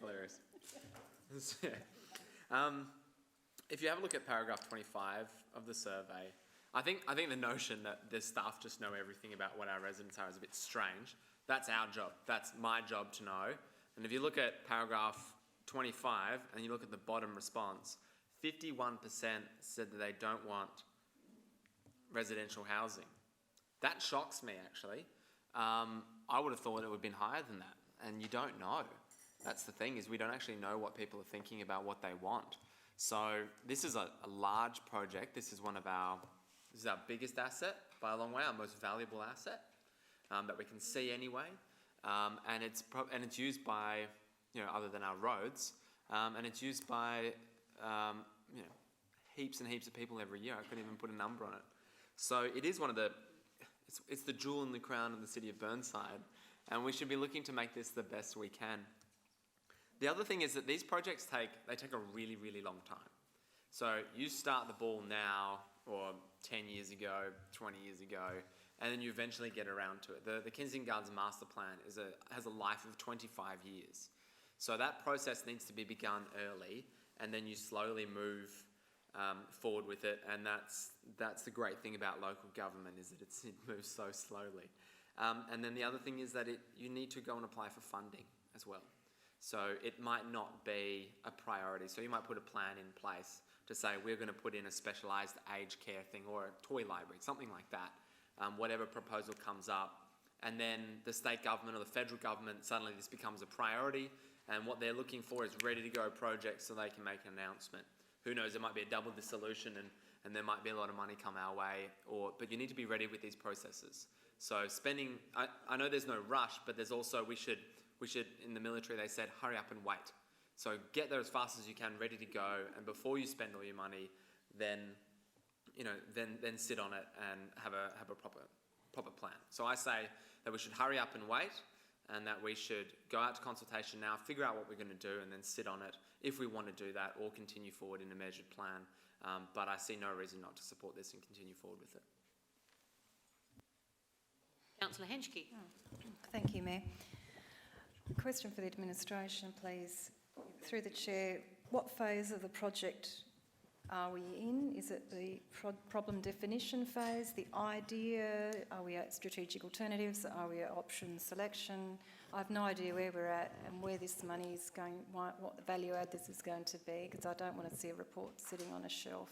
Hilarious. If you have a look at paragraph 25 of the survey, I think the notion that the staff just know everything about what our residents are is a bit strange. That's our job. That's my job to know. And if you look at paragraph 25 and you look at the bottom response, 51% said that they don't want residential housing. That shocks me, actually. I would have thought it would have been higher than that, and you don't know. That's the thing, is we don't actually know what people are thinking about what they want. So this is a large project. This is our biggest asset by a long way, our most valuable asset that we can see anyway. And it's used by, other than our roads, and it's used by, heaps and heaps of people every year. I couldn't even put a number on it. So it is it's the jewel in the crown of the city of Burnside, and we should be looking to make this the best we can. The other thing is that these projects take a really, really long time. So you start the ball now, or 10 years ago, 20 years ago, and then you eventually get around to it. The Kensington Gardens Master Plan has a life of 25 years. So that process needs to be begun early, and then you slowly move forward with it, and that's the great thing about local government, is that it moves so slowly. And then the other thing is that you need to go and apply for funding as well. So it might not be a priority. So you might put a plan in place to say we're going to put in a specialised aged care thing or a toy library, something like that, whatever proposal comes up. And then the state government or the federal government, suddenly this becomes a priority, and what they're looking for is ready-to-go projects so they can make an announcement. Who knows, there might be a double dissolution and there might be a lot of money come our way, but you need to be ready with these processes. So spending, I know there's no rush, but there's also, we should, in the military they said, hurry up and wait. So get there as fast as you can, ready to go, and before you spend all your money, then sit on it and have a proper plan. So I say that we should hurry up and wait, and that we should go out to consultation now, figure out what we're going to do, and then sit on it if we want to do that, or continue forward in a measured plan. But I see no reason not to support this and continue forward with it. Councillor Henschke. Thank you, Mayor. Question for the administration, please. Through the chair, what phase of the project are we in? Is it the problem definition phase, the idea? Are we at strategic alternatives? Are we at option selection? I have no idea where we're at and where this money is going, what the value add this is going to be, because I don't want to see a report sitting on a shelf.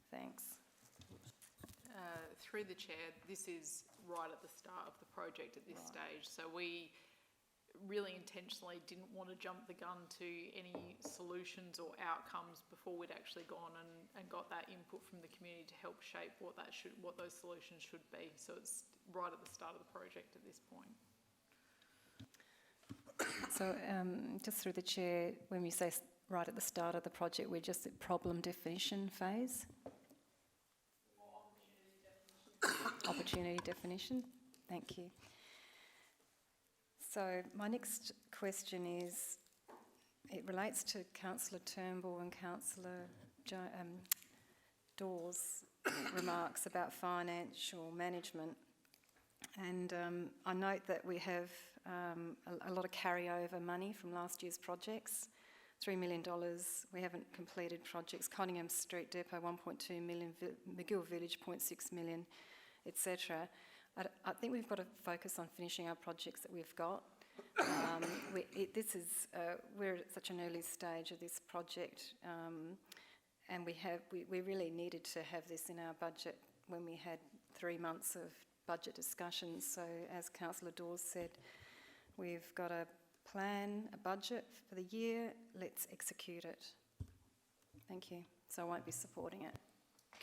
Thanks. Through the chair, this is right at the start of the project at this stage. So we really intentionally didn't want to jump the gun to any solutions or outcomes before we'd actually gone and got that input from the community to help shape what those solutions should be. So it's right at the start of the project at this point. So just through the chair, when we say right at the start of the project, we're just at problem definition phase? Opportunity definition. Thank you. So my next question is, it relates to Councillor Turnbull and Councillor Dawes' remarks about financial management. And I note that we have a lot of carryover money from last year's projects, $3 million. We haven't completed projects. Conningham Street Depot, 1.2 million, McGill Village, 0.6 million, etc. I think we've got to focus on finishing our projects that we've got. We're at such an early stage of this project, and we really needed to have this in our budget when we had 3 months of budget discussions. So as Councillor Dawes said, we've got a plan, a budget for the year. Let's execute it. Thank you. So I won't be supporting it.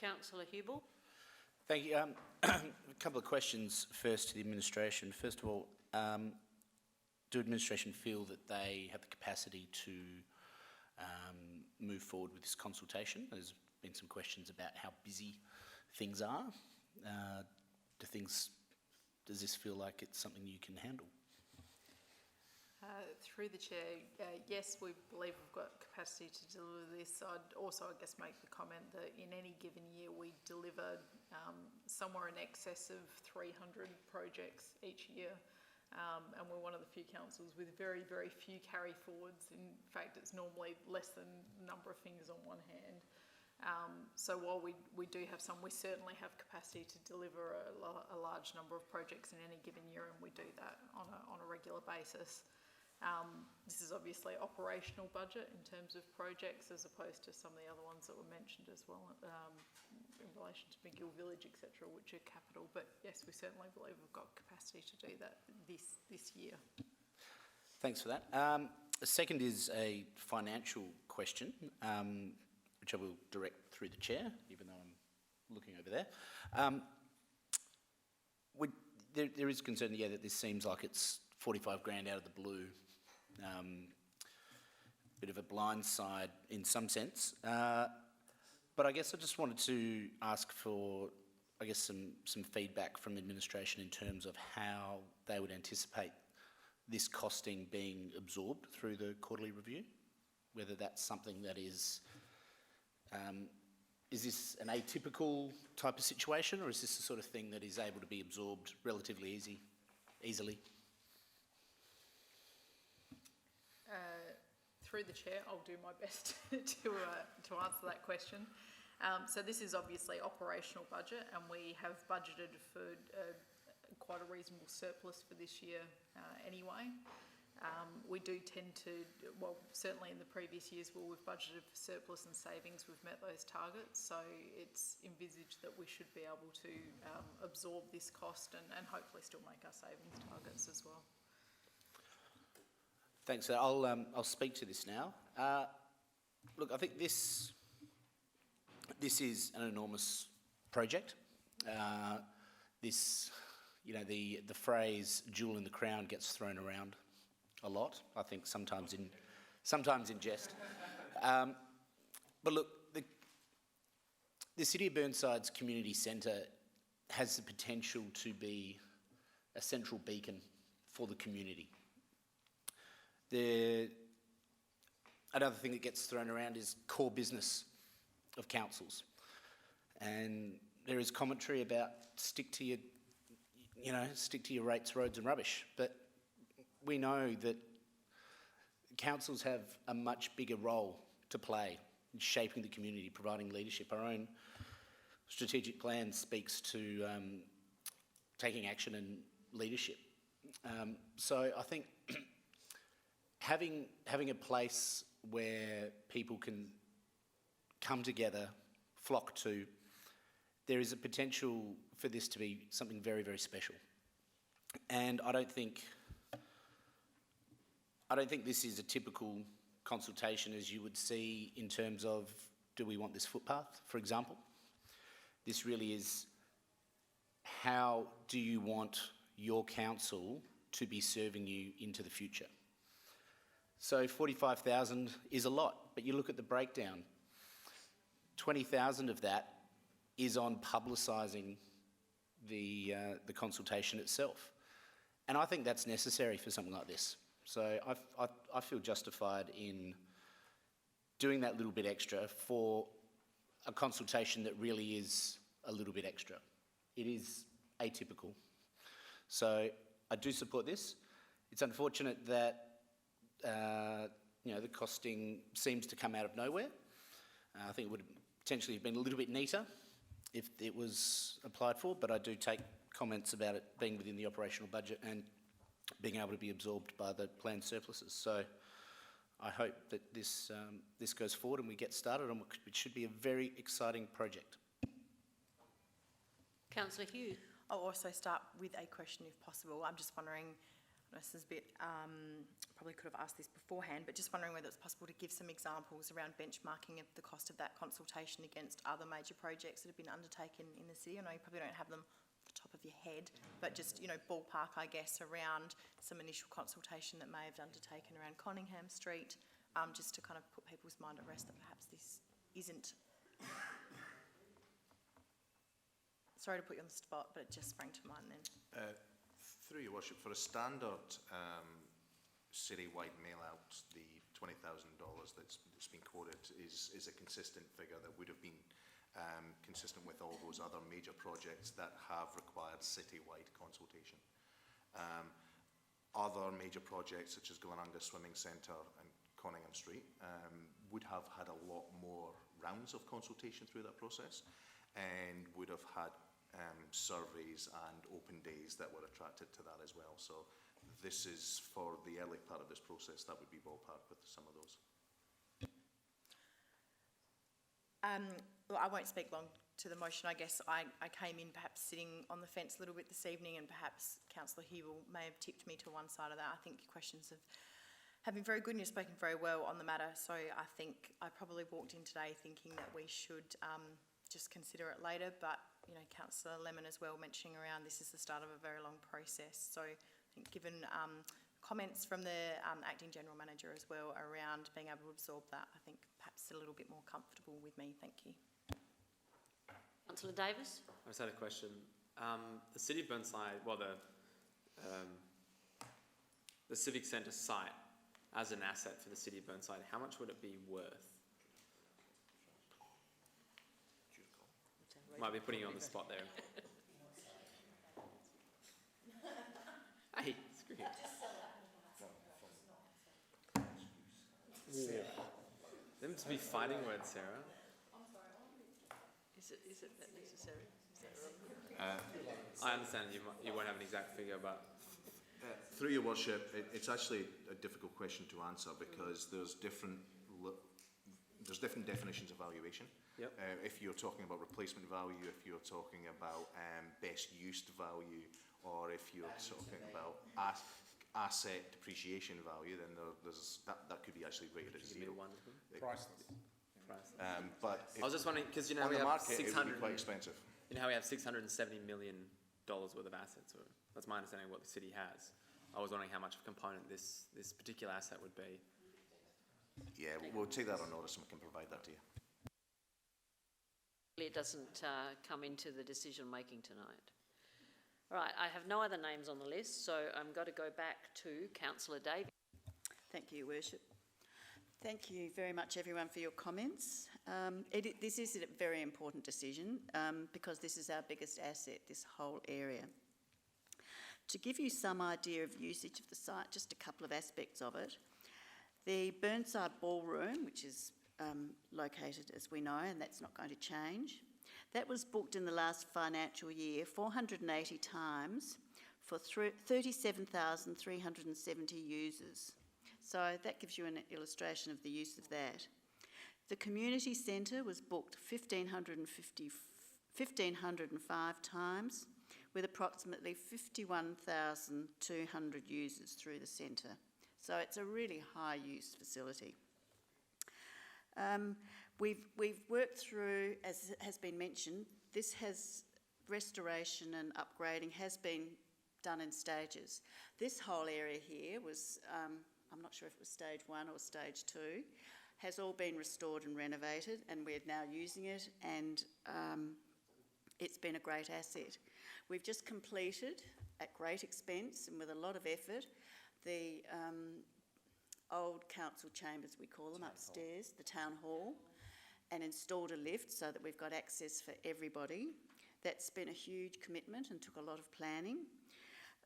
Councillor Hubel. Thank you. A couple of questions first to the administration. First of all, do administration feel that they have the capacity to move forward with this consultation? There's been some questions about how busy things are. Does this feel like it's something you can handle? Through the Chair, yes, we believe we've got capacity to deliver this. I'd also, I guess, make the comment that in any given year we deliver somewhere in excess of 300 projects each year. And we're one of the few councils with very, very few carry forwards. In fact, it's normally less than the number of fingers on one hand. So while we do have some, we certainly have capacity to deliver a large number of projects in any given year, and we do that on a regular basis. This is obviously operational budget in terms of projects, as opposed to some of the other ones that were mentioned as well, in relation to McGill Village, etc., which are capital. But yes, we certainly believe we've got capacity to do that this year. Thanks for that. The second is a financial question, which I will direct through the Chair, even though I'm looking over there. There is concern, that this seems like it's 45 grand out of the blue. Bit of a blindside in some sense. But I guess I just wanted to ask for, some feedback from administration in terms of how they would anticipate this costing being absorbed through the quarterly review. Whether that's something that is this an atypical type of situation, or is this the sort of thing that is able to be absorbed relatively easily? Through the Chair, I'll do my best to answer that question. So this is obviously operational budget, and we have budgeted for quite a reasonable surplus for this year anyway. We do tend to, certainly in the previous years where we've budgeted for surplus and savings, we've met those targets. So it's envisaged that we should be able to absorb this cost and hopefully still make our savings targets as well. Thanks. I'll speak to this now. Look, I think this is an enormous project. The phrase "jewel in the crown" gets thrown around a lot. I think sometimes in jest. But look, the City of Burnside's community centre has the potential to be a central beacon for the community. Another thing that gets thrown around is core business of councils, and there is commentary about stick to your rates, roads and rubbish. But we know that councils have a much bigger role to play in shaping the community, providing leadership. Our own strategic plan speaks to taking action and leadership. So I think having a place where people can come together, flock to, there is a potential for this to be something very, very special. And I don't think this is a typical consultation as you would see in terms of, do we want this footpath, for example? This really is, how do you want your council to be serving you into the future? So 45,000 is a lot, but you look at the breakdown. 20,000 of that is on publicising the consultation itself. And I think that's necessary for something like this. So I feel justified in doing that little bit extra for a consultation that really is a little bit extra. It is atypical. So I do support this. It's unfortunate that the costing seems to come out of nowhere. I think it would potentially have been a little bit neater if it was applied for, but I do take comments about it being within the operational budget and being able to be absorbed by the planned surpluses. So I hope that this goes forward and we get started on what should be a very exciting project. Councillor Hughes. I'll also start with a question if possible. I'm just wondering, this is a bit, probably could have asked this beforehand, but just wondering whether it's possible to give some examples around benchmarking of the cost of that consultation against other major projects that have been undertaken in the city. I know you probably don't have them off the top of your head, but just, you know, ballpark, I guess, around some initial consultation that may have undertaken around Conningham Street, just to kind of put people's mind at rest that perhaps this isn't. Sorry to put you on the spot, but it just sprang to mind then. Through your worship, for a standard city-wide mail-out, the $20,000 that's been quoted is a consistent figure that would have been consistent with all those other major projects that have required city-wide consultation. Other major projects such as Glenunga Swimming Centre and Conningham Street would have had a lot more rounds of consultation through that process and would have had surveys and open days that were attracted to that as well. So this is for the early part of this process, that would be ballpark with some of those. Well, I won't speak long to the motion. I guess I came in perhaps sitting on the fence a little bit this evening, and perhaps Councillor Hewell may have tipped me to one side of that. I think your questions have been very good and you've spoken very well on the matter. So I think I probably walked in today thinking that we should just consider it later, but you know, Councillor Lemon as well mentioning around this is the start of a very long process. So I think given comments from the Acting General Manager as well around being able to absorb that, I think perhaps a little bit more comfortable with me. Thank you. Councillor Davis? I just had a question. The City of Burnside, well, the Civic Centre site as an asset for the City of Burnside, how much would it be worth? Might be putting you on the spot there. Hey, screw him. Them to be fighting words, Sarah. Is it that necessary? Is that right? I understand you won't have an exact figure, but through your worship, it's actually a difficult question to answer because there's different definitions of valuation. Yep. If you're talking about replacement value, if you're talking about best used value, or if you're talking about asset depreciation value, then there's that could be actually rated at zero. Priceless. But I was just wondering, because you know on we the have market, it would be quite expensive. You know how we have $670 million worth of assets, or that's my understanding of what the city has. I was wondering how much of a component this particular asset would be. Yeah, we'll take that on notice and we can provide that to you. It doesn't come into the decision making tonight. All right, I have no other names on the list, so I'm going to go back to Councillor Davies. Thank you, Worship. Thank you very much, everyone, for your comments. This is a very important decision because this is our biggest asset, this whole area. To give you some idea of usage of the site, just a couple of aspects of it. The Burnside Ballroom, which is located, as we know, and that's not going to change. That was booked in the last financial year 480 times for 37,370 users. So that gives you an illustration of the use of that. The community centre was booked 1,505 times with approximately 51,200 users through the centre. So it's a really high use facility. We've worked through, as has been mentioned, this has restoration and upgrading has been done in stages. This whole area here was, I'm not sure if it was stage 1 or stage 2, has all been restored and renovated, and we're now using it, and it's been a great asset. We've just completed, at great expense and with a lot of effort, the old council chambers, we call them, upstairs, the town hall, and installed a lift so that we've got access for everybody. That's been a huge commitment and took a lot of planning.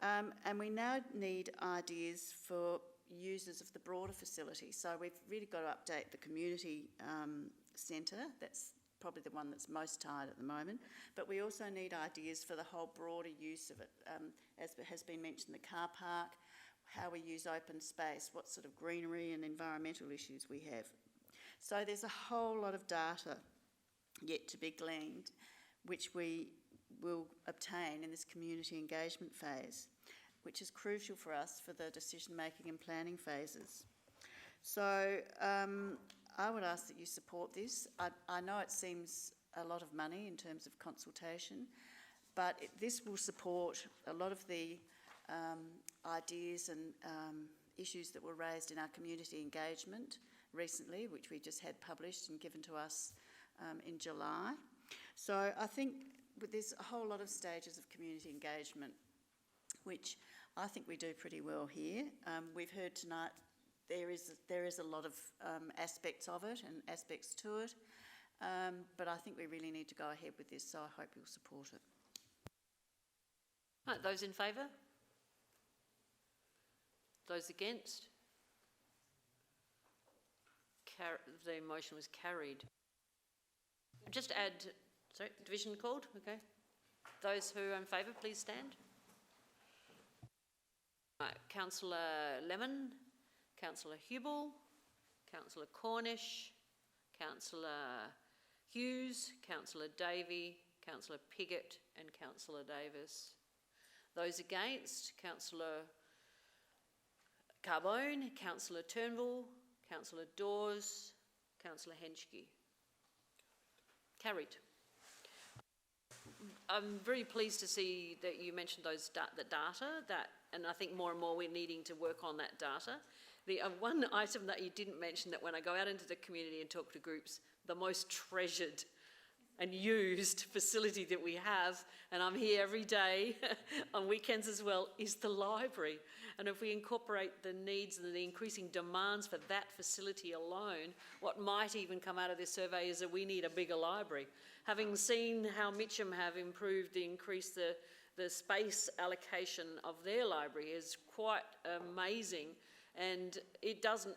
And we now need ideas for users of the broader facility. So we've really got to update the community centre. That's probably the one that's most tired at the moment. But we also need ideas for the whole broader use of it. As has been mentioned, the car park, how we use open space, what sort of greenery and environmental issues we have. So there's a whole lot of data yet to be gleaned, which we will obtain in this community engagement phase. which is crucial for us for the decision-making and planning phases. So I would ask that you support this. I know it seems a lot of money in terms of consultation, but this will support a lot of the ideas and issues that were raised in our community engagement recently, which we just had published and given to us in July. So I think there's a whole lot of stages of community engagement, which I think we do pretty well here. We've heard tonight there is a lot of aspects of it and aspects to it, but I think we really need to go ahead with this, so I hope you'll support it. Right, those in favour? Those against? The motion was carried. Just add, sorry, division called, okay. Those who are in favour, please stand. Right, Councillor Lemon, Councillor Hubel, Councillor Cornish, Councillor Hughes, Councillor Davey, Councillor Piggott and Councillor Davis. Those against, Councillor Carbone, Councillor Turnbull, Councillor Dawes, Councillor Henschke. Carried. I'm very pleased to see that you mentioned the data, and I think more and more we're needing to work on that data. The one item that you didn't mention, that when I go out into the community and talk to groups, the most treasured and used facility that we have, and I'm here every day, on weekends as well, is the library. And if we incorporate the needs and the increasing demands for that facility alone, what might even come out of this survey is that we need a bigger library. Having seen how Mitcham have increased the space allocation of their library is quite amazing, and it doesn't,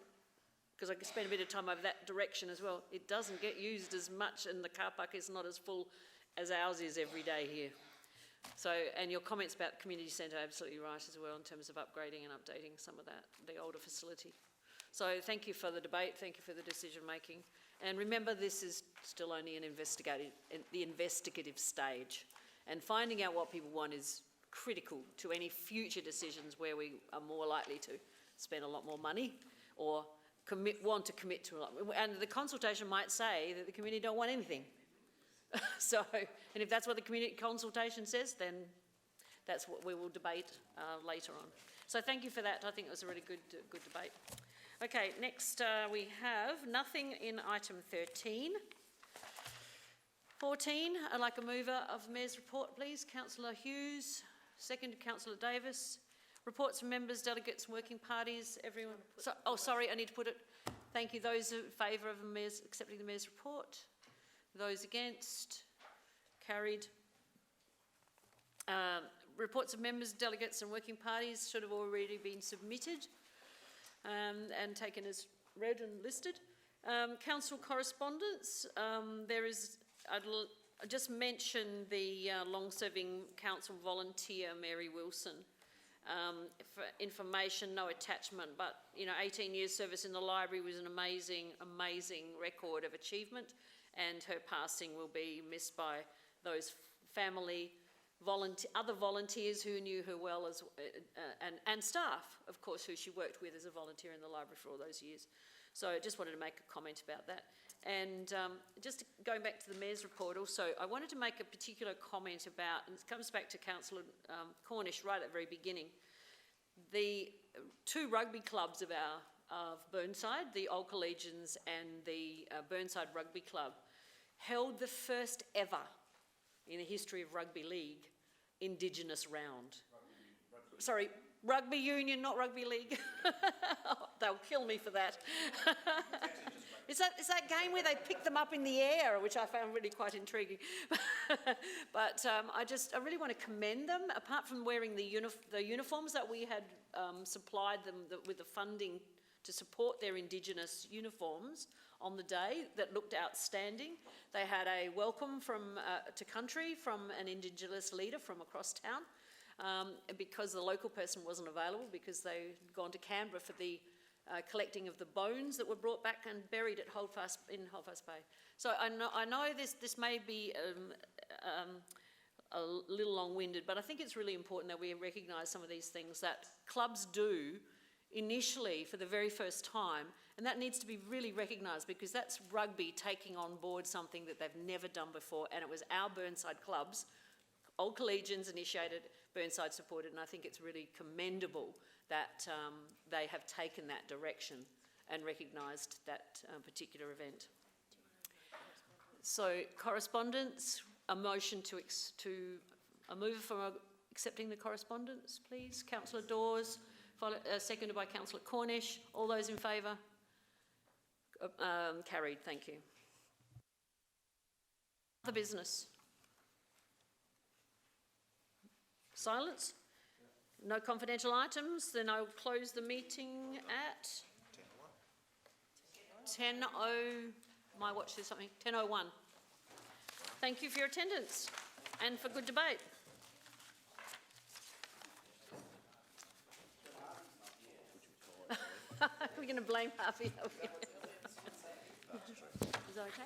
because I spend a bit of time over that direction as well, it doesn't get used as much, and the car park is not as full as ours is every day here. So, and your comments about the community centre are absolutely right as well in terms of upgrading and updating some of that, the older facility. So thank you for the debate, thank you for the decision making. And remember, this is still only the investigative stage. And finding out what people want is critical to any future decisions where we are more likely to spend a lot more money or want to commit to a lot. And the consultation might say that the community don't want anything. So, and if that's what the community consultation says, then that's what we will debate later on. So thank you for that. I think it was a really good debate. Okay, next we have nothing in item 13. 14, I'd like a mover of the Mayor's report, please. Councillor Hughes, second Councillor Davis. Reports from members, delegates, working parties, everyone. Sorry, I need to put it. Thank you. Those in favour of accepting the Mayor's report? Those against? Carried. Reports of members, delegates and working parties should have already been submitted and taken as read and listed. Council correspondence. I'll just mention the long-serving council volunteer, Mary Wilson. For information, no attachment, but 18 years service in the library was an amazing record of achievement, and her passing will be missed by those family, other volunteers who knew her well, and staff, of course, who she worked with as a volunteer in the library for all those years. So I just wanted to make a comment about that. And just going back to the Mayor's report also, I wanted to make a particular comment about, and it comes back to Councillor Cornish right at the very beginning, the two rugby clubs of Burnside, the Old Collegians and the Burnside Rugby Club, held the first ever in the history of rugby league Indigenous round. Sorry, rugby union, not rugby league. They'll kill me for that. It's that game where they pick them up in the air, which I found really quite intriguing. But I really want to commend them. Apart from wearing the uniforms that we had supplied them with the funding to support their Indigenous uniforms on the day that looked outstanding, they had a welcome to country from an Indigenous leader from across town, because the local person wasn't available because they'd gone to Canberra for the collecting of the bones that were brought back and buried at Holdfast Bay. So I know this may be a little long-winded, but I think it's really important that we recognise some of these things that clubs do initially for the very first time, and that needs to be really recognised, because that's rugby taking on board something that they've never done before, and it was our Burnside clubs, Old Collegians initiated, Burnside supported, and I think it's really commendable that they have taken that direction and recognised that particular event. So correspondence, a motion a mover for accepting the correspondence, please. Councillor Dawes, seconded by Councillor Cornish. All those in favour? Carried, thank you. Other business? Silence? No confidential items? Then I'll close the meeting at 10:00. My watch says something. 10:01. Thank you for your attendance and for good debate. We're going to blame Harvey. Is that okay?